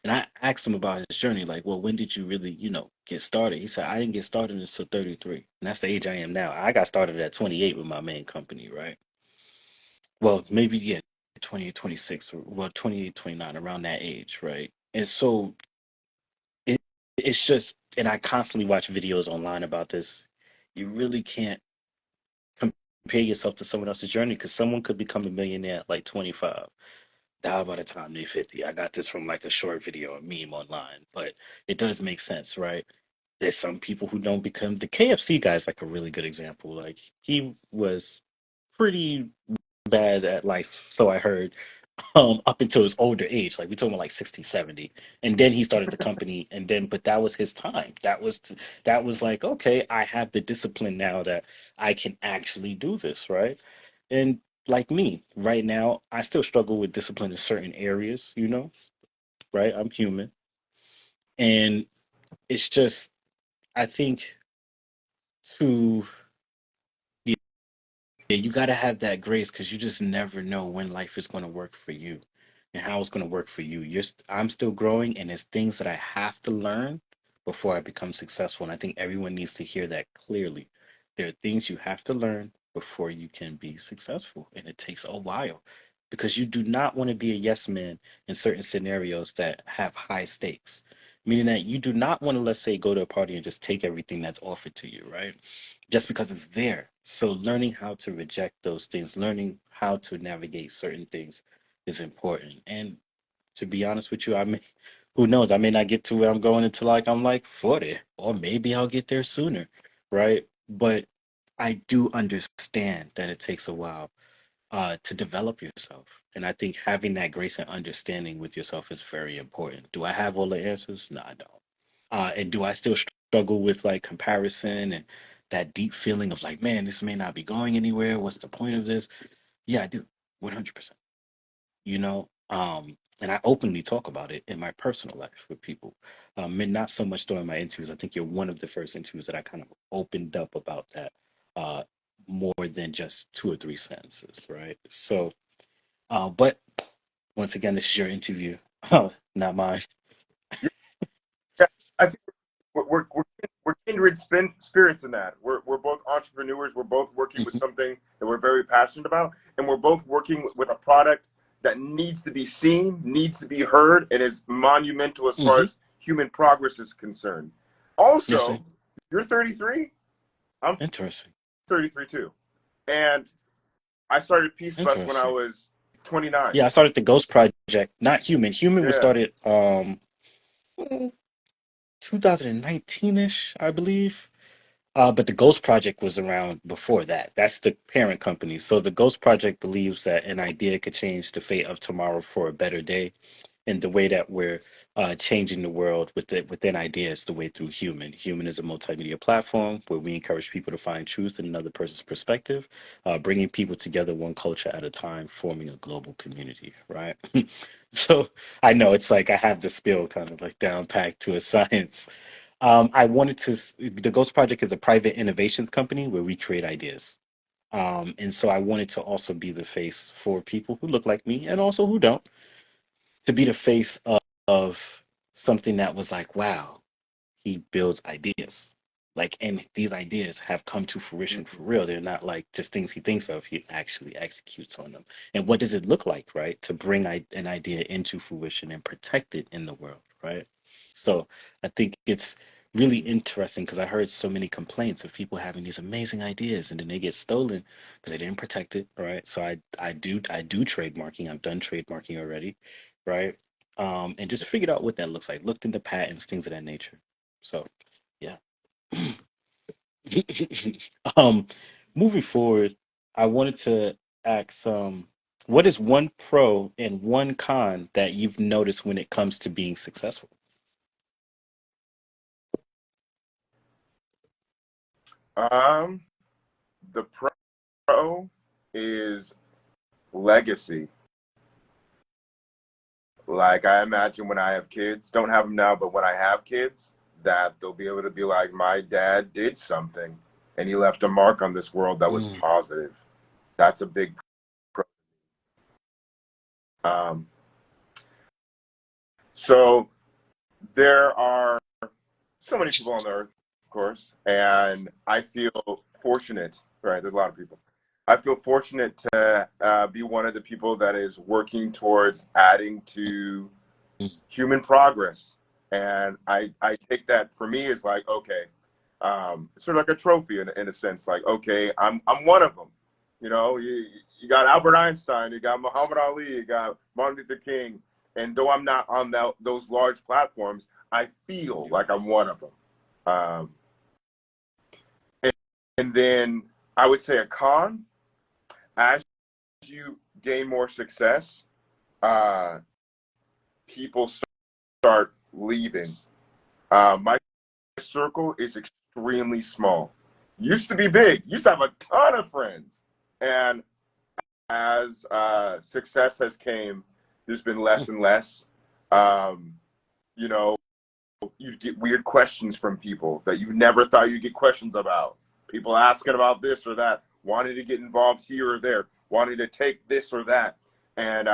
And I asked him about his journey, like, well, when did you really, get started? He said, I didn't get started until 33. And that's the age I am now. I got started at 28 with my main company, right? Well, maybe, yeah, 28, 26, or well, 28, 29, around that age, right? And so it, it's just, and I constantly watch videos online about this. You really can't compare yourself to someone else's journey because someone could become a millionaire at like 25, die by the time they're 50. I got this from like a short video, a meme online, but it does make sense, right? There's some people who don't become the KFC guy is like a really good example. Like he was pretty bad at life, so I heard, up until his older age, like we talking about like 60, 70. And then he started the company and then but that was his time. That was like, okay, I have the discipline now that I can actually do this, right? And like me, right now, I still struggle with discipline in certain areas, right? I'm human. And it's just I think to yeah, you got to have that grace because you just never know when life is going to work for you and how it's going to work for you. I'm still growing, and there's things that I have to learn before I become successful. And I think everyone needs to hear that clearly. There are things you have to learn before you can be successful, and it takes a while because you do not want to be a yes man in certain scenarios that have high stakes. Meaning that you do not want to, let's say, go to a party and just take everything that's offered to you, right? Just because it's there. So learning how to reject those things, learning how to navigate certain things is important. And to be honest with you, who knows, I may not get to where I'm going until like I'm like 40, or maybe I'll get there sooner, right? But I do understand that it takes a while to develop yourself. And I think having that grace and understanding with yourself is very important. Do I have all the answers? No, I don't. And do I still struggle with like comparison and that deep feeling of like, man, this may not be going anywhere. What's the point of this? Yeah, I do, 100%. And I openly talk about it in my personal life with people, and not so much during my interviews. I think you're one of the first interviews that I kind of opened up about that, uh, more than just two or three sentences, right? So, but once again, this is your interview, not mine. Yeah, I think we're we're kindred spirits in that. We're both entrepreneurs. We're both working with Hmm. something that we're very passionate about, and we're both working with a product that needs to be seen, needs to be heard, and is monumental as far Hmm. as human progress is concerned. Yes, sir. Also, you're 33. I'm Interesting. 33 too, and I started Peace Bus when I Interesting. was 29. Yeah, I started the Ghost Project, not Human. Human was Yeah. started 2019-ish, I believe. But the Ghost Project was around before that. That's the parent company. So the Ghost Project believes that an idea could change the fate of tomorrow for a better day. And the way that we're changing the world within ideas, the way through Human. Human is a multimedia platform where we encourage people to find truth in another person's perspective, bringing people together one culture at a time, forming a global community, right? So I know it's like I have the spill kind of like down packed to a science. I wanted to, the Ghost Project is a private innovations company where we create ideas. And so I wanted to also be the face for people who look like me and also who don't, to be the face of something that was like, wow, he builds ideas. Like, and these ideas have come to fruition for real. They're not like just things he thinks of. He actually executes on them. And what does it look like, right? To bring an idea into fruition and protect it in the world, right? So I think it's really interesting because I heard so many complaints of people having these amazing ideas and then they get stolen because they didn't protect it, right? So I do trademarking. I've done trademarking already, right? And just figured out what that looks like. Looked into patents, things of that nature. So yeah. Um, moving forward, I wanted to ask, what is one pro and one con that you've noticed when it comes to being successful? Um, the pro is legacy. Like I imagine when I have kids, don't have them now, but when I have kids, that they'll be able to be like, my dad did something and he left a mark on this world that was Mm, positive. That's a big pro. Um, so there are so many people on the earth, of course, and I feel fortunate, right? There's a lot of people. I feel fortunate to be one of the people that is working towards adding to mm, human progress. And I take that for me as like, okay, sort of like a trophy in a sense, like, okay, I'm one of them. You know, you got Albert Einstein, you got Muhammad Ali, you got Martin Luther King. And though I'm not on those large platforms, I feel you like are. I'm one of them. Um, and, and then I would say a con, as you gain more success, uh, people start leaving. My circle is extremely small. Used to be big. Used to have a ton of friends, and as success has came, there's been Mm, less and less. Um, you know, you get weird questions from people that you never thought you'd get questions about. People asking about this or that, wanting to get involved here or there, wanting to take this or that, and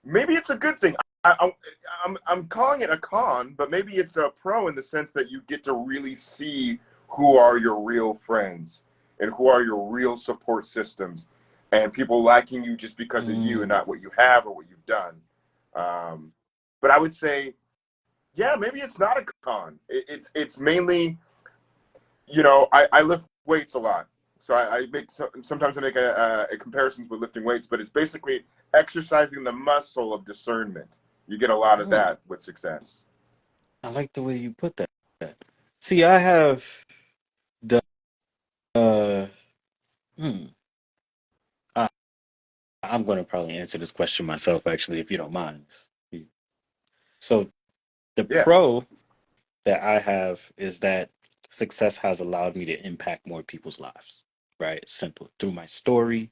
maybe it's a good thing. I'm calling it a con, but maybe it's a pro in the sense that you get to really see who are your real friends and who are your real support systems, and people liking you just because of you and mm, not what you have or what you've done. Um, but I would say, yeah, maybe it's not a con. It's mainly, I lift weights a lot. So I make sometimes I make a comparisons with lifting weights, but it's basically exercising the muscle of discernment. You get a lot of mm. that with success. I like the way you put that. See, I have the uh, hmm, I, I'm going to probably answer this question myself, actually, if you don't mind. So the Yeah. pro that I have is that success has allowed me to impact more people's lives, right? Simple. Through my story,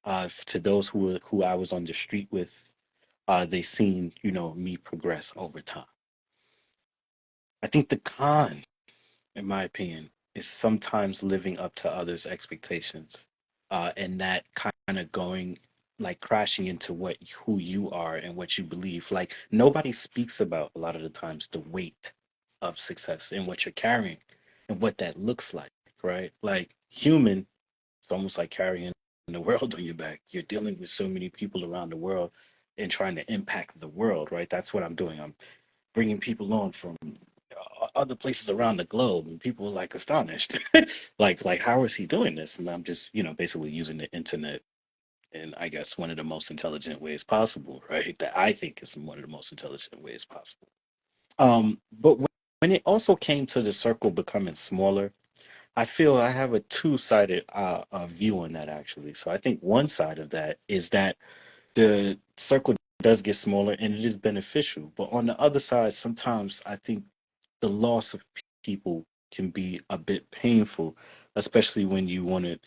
to those who I was on the street with, they seen, me progress over time. I think the con, in my opinion, is sometimes living up to others' expectations, and that kind of going like crashing into who you are and what you believe. Like nobody speaks about a lot of the times the weight of success and what you're carrying. and what that looks like, right? Like human, it's almost like carrying the world on your back. You're dealing with so many people around the world and trying to impact the world, right? That's what I'm doing. I'm bringing people on from other places around the globe, and people are like astonished, like how is he doing this? And I'm just, basically using the internet in, I guess, one of the most intelligent ways possible, right? That I think is one of the most intelligent ways possible. But when it also came to the circle becoming smaller, I feel I have a two-sided view on that actually. So I think one side of that is that the circle does get smaller and it is beneficial. But on the other side, sometimes I think the loss of people can be a bit painful, especially when you want to,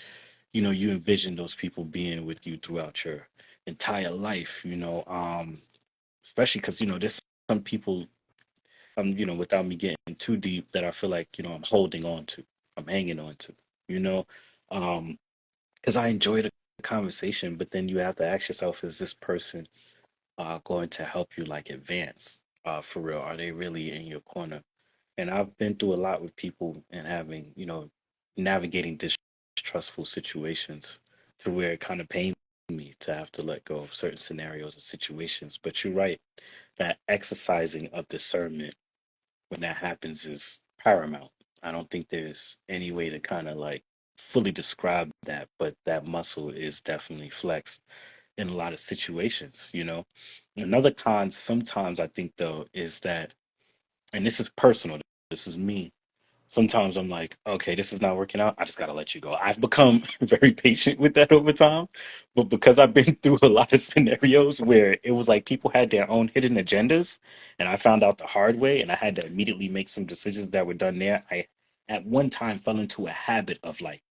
you envision those people being with you throughout your entire life, especially because, there's some people, without me getting too deep, that I feel like, I'm holding on to, I'm hanging on to, you know, um, because I enjoy the conversation, but then you have to ask yourself, is this person going to help you like advance for real? Are they really in your corner? And I've been through a lot with people and having, navigating distrustful situations to where it kind of pained me to have to let go of certain scenarios and situations. But you're right, that exercising of discernment when that happens is paramount. I don't think there's any way to kind of like fully describe that, but that muscle is definitely flexed in a lot of situations. Another con sometimes I think though is that, and this is personal, this is me. Sometimes I'm like, okay, this is not working out. I just gotta let you go. I've become very patient with that over time, but because I've been through a lot of scenarios where it was like people had their own hidden agendas, and I found out the hard way, and I had to immediately make some decisions that were done there. I at one time fell into a habit of like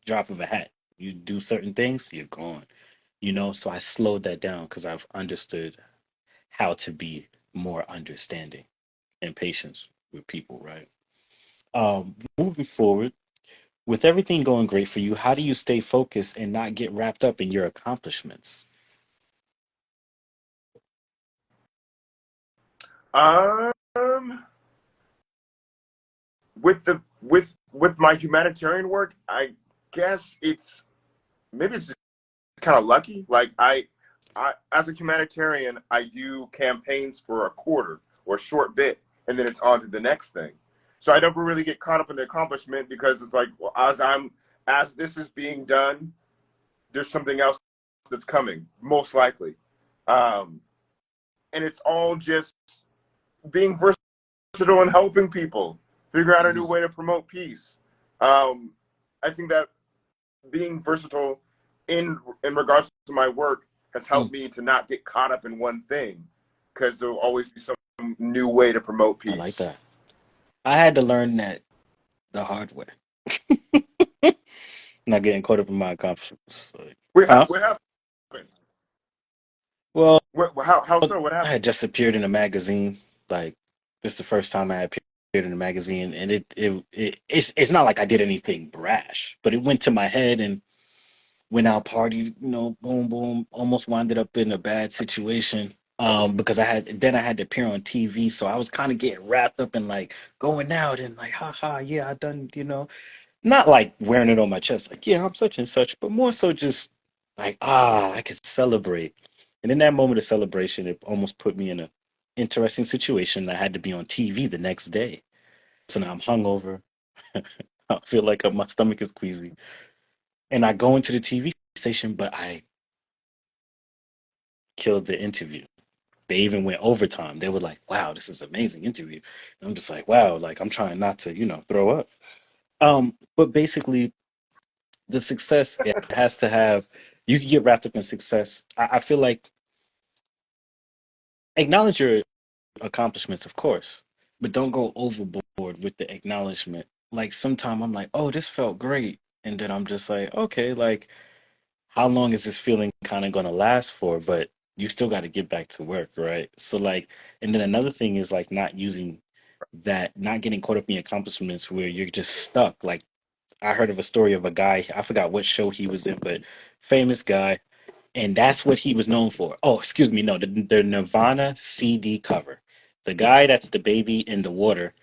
drop of a hat. You do certain things, you're gone. So I slowed that down because I've understood how to be more understanding and patience with people, right? Moving forward, with everything going great for you, how do you stay focused and not get wrapped up in your accomplishments? Um, with my humanitarian work, I guess maybe it's kind of lucky. Like I as a humanitarian, I do campaigns for a quarter or a short bit, and then it's on to the next thing. So I never really get caught up in the accomplishment because it's like, well, as this is being done, there's something else that's coming, most likely, um, and it's all just being versatile and helping people figure out a new Mhm. way to promote peace. Um, I think that being versatile in regards to my work has Mm, helped me to not get caught up in one thing because there will always be some new way to promote I like peace. that. I had to learn that the hard way, not getting caught up in my accomplishments. Like, huh? What happened? Well, How so? What I had happened? just appeared in a magazine. Like, this is the first time I had appeared in a magazine, and it's not like I did anything brash, but it went to my head and went out party, boom, boom, almost winded up in a bad situation. Because I had to appear on TV, so I was kind of getting wrapped up in like going out and like, haha, yeah, I done, not like wearing it on my chest, like, yeah, I'm such and such, but more so just like, I could celebrate. And in that moment of celebration, it almost put me in a interesting situation. I had to be on TV the next day. So now I'm hungover. I feel like my stomach is queasy. And I go into the TV station, but I killed the interview. They even went overtime. They were like, wow, this is an amazing interview. And I'm just like, wow, like I'm trying not to, throw up. But basically the success, it has to have, you can get wrapped up in success. I feel like acknowledge your accomplishments, of course, but don't go overboard with the acknowledgement. Like sometimes I'm like, oh, this felt great. And then I'm just like, okay, like how long is this feeling kind of going to last for? But you still got to get back to work, right? So like, and then another thing is like not using that, not getting caught up in your accomplishments where you're just stuck. Like I heard of a story of a guy, I forgot what show he was in, but famous guy, and that's what he was known for. Oh, excuse me, no, the Nirvana CD cover. The guy that's the baby in the water,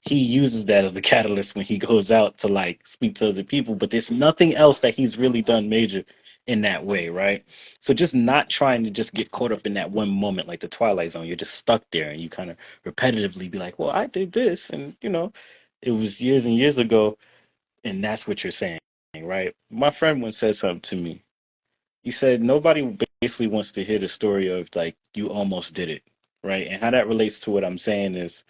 he uses that as the catalyst when he goes out to like speak to other people, but there's nothing else that he's really done major in that way, right? So just not trying to just get caught up in that one moment like the Twilight Zone. You're just stuck there and you kind of repetitively be like, well, I did this and it was years and years ago, and that's what you're saying, right? My friend once said something to me. He said nobody basically wants to hear the story of like you almost did it, right? And how that relates to what I'm saying is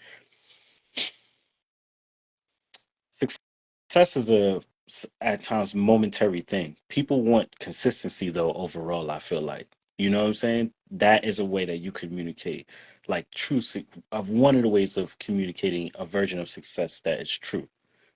success is a at times momentary thing. People want consistency though overall, I feel like. You know what I'm saying? That is a way that you communicate like of one of the ways of communicating a version of success that is true,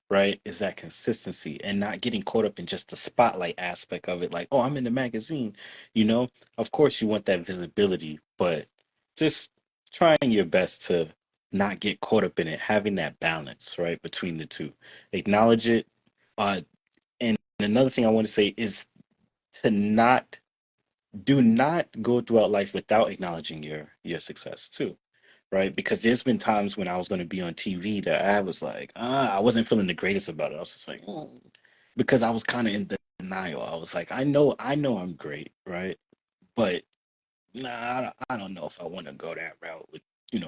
right? Is that consistency and not getting caught up in just the spotlight aspect of it. Like, oh, I'm in the magazine, you know? Of course, you want that visibility, but just trying your best to not get caught up in it, having that balance, right, between the two. Acknowledge it. And another thing I want to say is to not do not go throughout life without acknowledging your success too, right? Because there's been times when I was going to be on TV that I was like, I wasn't feeling the greatest about it. I was just like, because I was kind of in denial. I was like, I know I'm great, right? But nah, I don't know if I want to go that route with,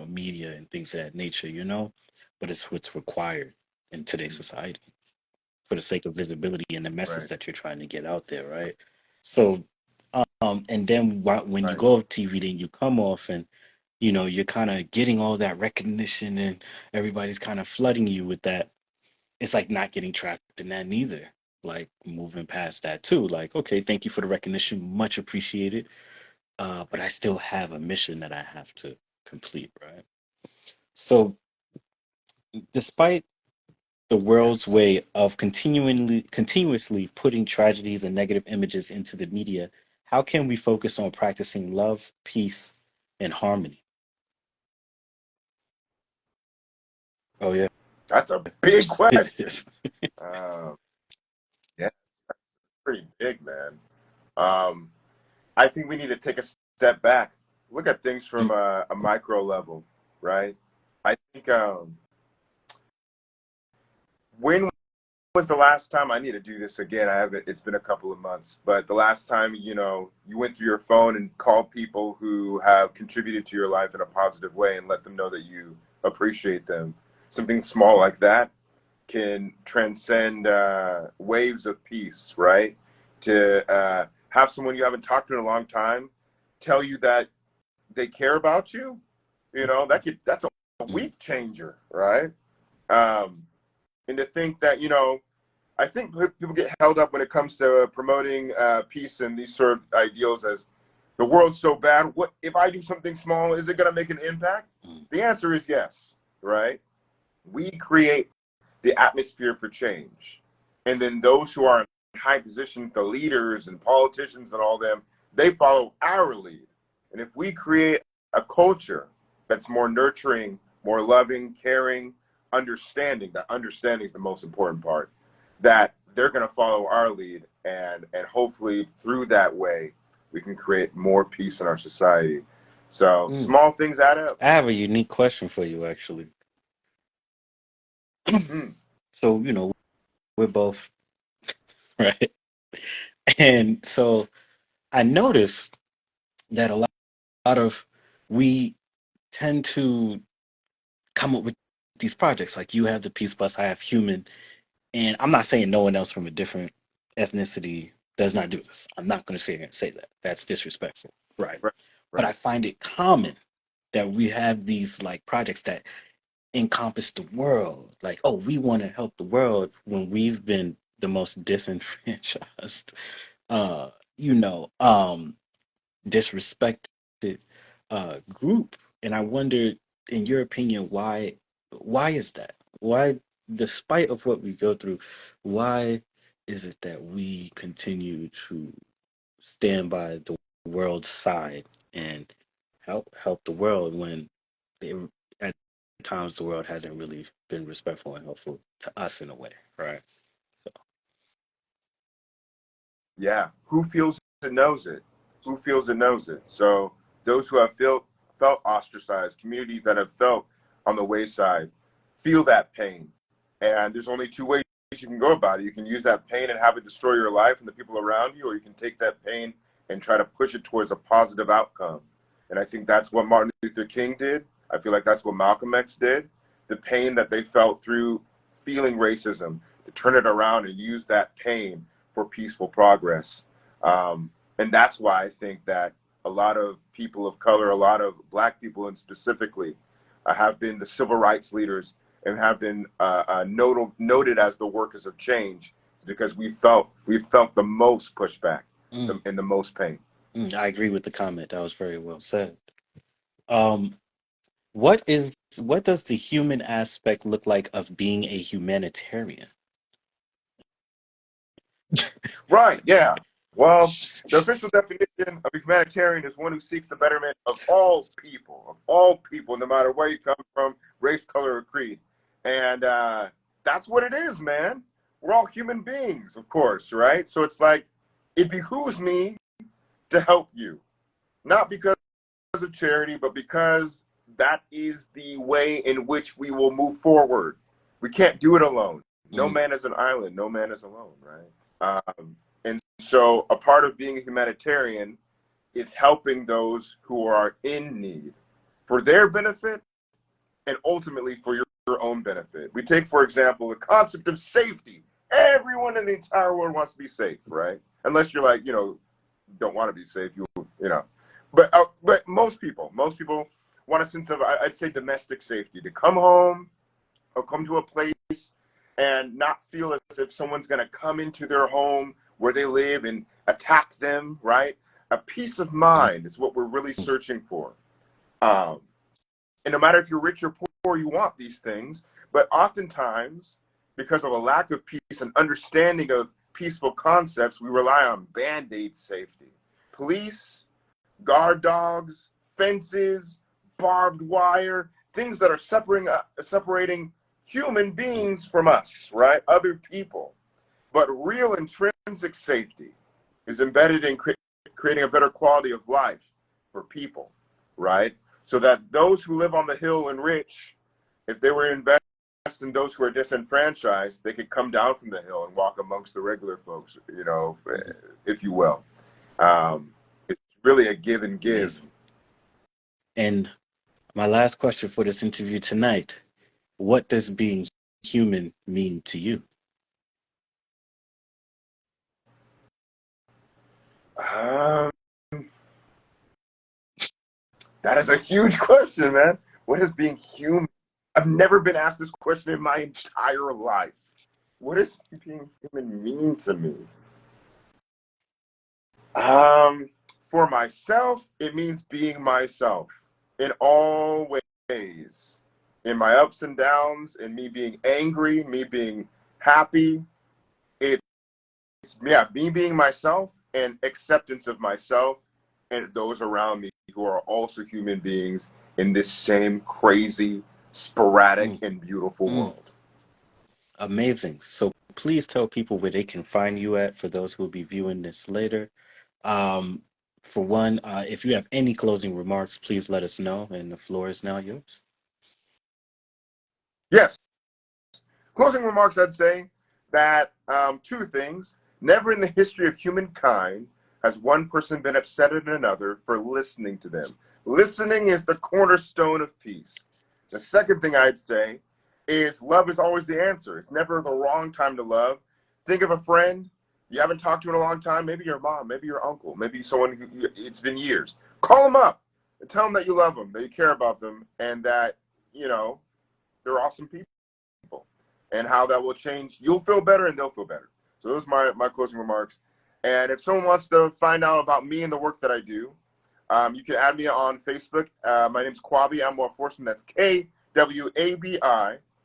media and things of that nature, you know? But it's what's required in today's society for the sake of visibility and the message Right. that you're trying to get out there, right? So, and then when you Right. go off TV, then you come off and you're kind of getting all that recognition and everybody's kind of flooding you with that. It's like not getting trapped in that neither. Like moving past that too. Like, okay, thank you for the recognition, much appreciated. But I still have a mission that I have to complete, right? So, despite the world's Yes. way of continuously putting tragedies and negative images into the media, how can we focus on practicing love, peace, and harmony? Oh yeah. That's a big question. Yes. Um, yeah, pretty big, man. Um, I think we need to take a step back, look at things from a micro level, right? I think when was the last time I need to do this again? I haven't. It's been a couple of months, but the last time you went through your phone and called people who have contributed to your life in a positive way and let them know that you appreciate them. Something small like that can transcend waves of peace, right? To have someone you haven't talked to in a long time tell you that they care about you, that's a week changer, right? Um, and to think that I think people get held up when it comes to promoting peace and these sort of ideals as the world's so bad. What if I do something small? Is it going to make an impact? The answer is yes, right? We create the atmosphere for change. And then those who are in high positions, the leaders and politicians and all them, they follow our lead. And if we create a culture that's more nurturing, more loving, caring, understanding, that understanding is the most important part, that they're going to follow our lead. And hopefully through that way, we can create more peace in our society. So Mm. small things add up. I have a unique question for you, actually. Mm, So, we're both, right? And so I noticed that lot of we tend to come up with these projects. Like you have the Peace Bus, I have Human, and I'm not saying no one else from a different ethnicity does not do this. I'm not going to sit here and say that. That's disrespectful, right? right, But I right. find it common that we have these like projects that encompass the world. Like, oh, we want to help the world when we've been the most disenfranchised, uh, you know, um, disrespected group. And I wondered, in your opinion, why is that? Why, despite of what we go through, why is it that we continue to stand by the world's side and help the world when they, at times the world hasn't really been respectful and helpful to us in a way, right? So, Yeah. Who feels it knows it? Who feels it knows it? So those who have felt ostracized, communities that have felt on the wayside, feel that pain. And there's only two ways you can go about it. You can use that pain and have it destroy your life and the people around you, or you can take that pain and try to push it towards a positive outcome. And I think that's what Martin Luther King did. I feel like that's what Malcolm X did. The pain that they felt through feeling racism, to turn it around and use that pain for peaceful progress. And that's why I think that a lot of people of color, a lot of Black people, and specifically, have been the civil rights leaders and have been noted as the workers of change. It's because we felt the most pushback Mm, and the most pain. I agree with the comment. That was very well said. Um, what does the human aspect look like of being a humanitarian? Right, yeah. Well, the official definition of a humanitarian is one who seeks the betterment of all people, no matter where you come from, race, color, or creed. And that's what it is, man. We're all human beings, of course, right? So it's like, it behooves me to help you, not because of charity, but because that is the way in which we will move forward. We can't do it alone. No Mm, man is an island. No man is alone, right? And so a part of being a humanitarian is helping those who are in need for their benefit and ultimately for your own benefit. We take, for example, the concept of safety. Everyone in the entire world wants to be safe, right? Unless you're like, don't want to be safe, you know. But most people want a sense of, I'd say, domestic safety, to come home or come to a place and not feel as if someone's going to come into their home where they live and attack them, right? A peace of mm, mind is what we're really searching for. Um, and no matter if you're rich or poor, you want these things. But oftentimes, because of a lack of peace and understanding of peaceful concepts, we rely on band-aid safety. Police, guard dogs, fences, barbed wire, things that are separating human mm, beings from us, right? Other people. But real intrinsic safety is embedded in creating a better quality of life for people, right? So that those who live on the hill and rich, if they were invested in those who are disenfranchised, they could come down from the hill and walk amongst the regular folks, mm. if you will. It's really a give and give. Amazing. And my last question for this interview tonight, what does being human mean to you? Um, that is a huge question, man. What is being human? I've never been asked this question in my entire life. What does being human mean to me? Um, for myself, it means being myself in all ways, in my ups and downs, in me being angry, me being happy. It's, yeah, me being myself and acceptance of myself and those around me who are also human beings in this same crazy, sporadic, Mm, and beautiful mm. world. Amazing. So please tell people where they can find you at for those who will be viewing this later. Um, for one, if you have any closing remarks, please let us know, and the floor is now yours. Yes, closing remarks, I'd say that two things. Never in the history of humankind has one person been upset at another for listening to them. Listening is the cornerstone of peace. The second thing I'd say is love is always the answer. It's never the wrong time to love. Think of a friend you haven't talked to in a long time, maybe your mom, maybe your uncle, maybe someone who it's been years. Call them up and tell them that you love them, that you care about them, and that, you know, they're awesome people and how that will change. You'll feel better and they'll feel better. So those are my closing remarks. And if someone wants to find out about me and the work that I do, you can add me on Facebook. My name's Kwabi Amoah Forson. That's Kwabi.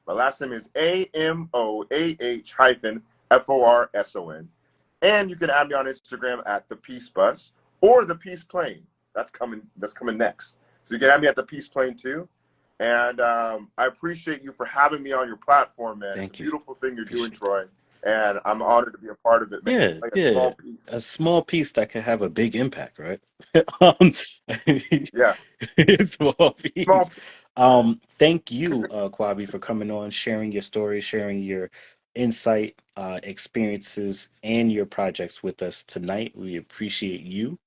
My last name is Amoah hyphen Forson. And you can add me on Instagram at the Peace Bus or the Peace Plane. That's coming. That's coming next. So you can add me at the Peace Plane too. And I appreciate you for having me on your platform, man. It's a Thank you. beautiful thing you're doing, Appreciate that. Troy. And I'm honored to be a part of it, man. Yeah, Like a yeah. small A piece. small piece that could have a big impact, right? Um, Yes. a small Small piece. piece. Thank you, Kwabi, for coming on, sharing your story, sharing your insight, experiences, and your projects with us tonight. We appreciate you.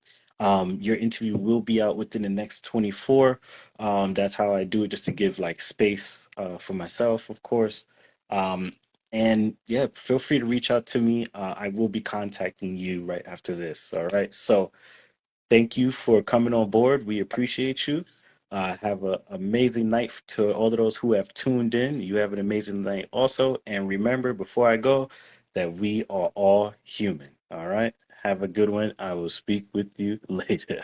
Your interview will be out within the next 24. That's how I do it, just to give like space for myself, of course. Um, and yeah, feel free to reach out to me. I will be contacting you right after this. All right. So thank you for coming on board. We appreciate you. Have an amazing night to all of those who have tuned in. You have an amazing night also. And remember, before I go, that we are all human. All right. Have a good one. I will speak with you later.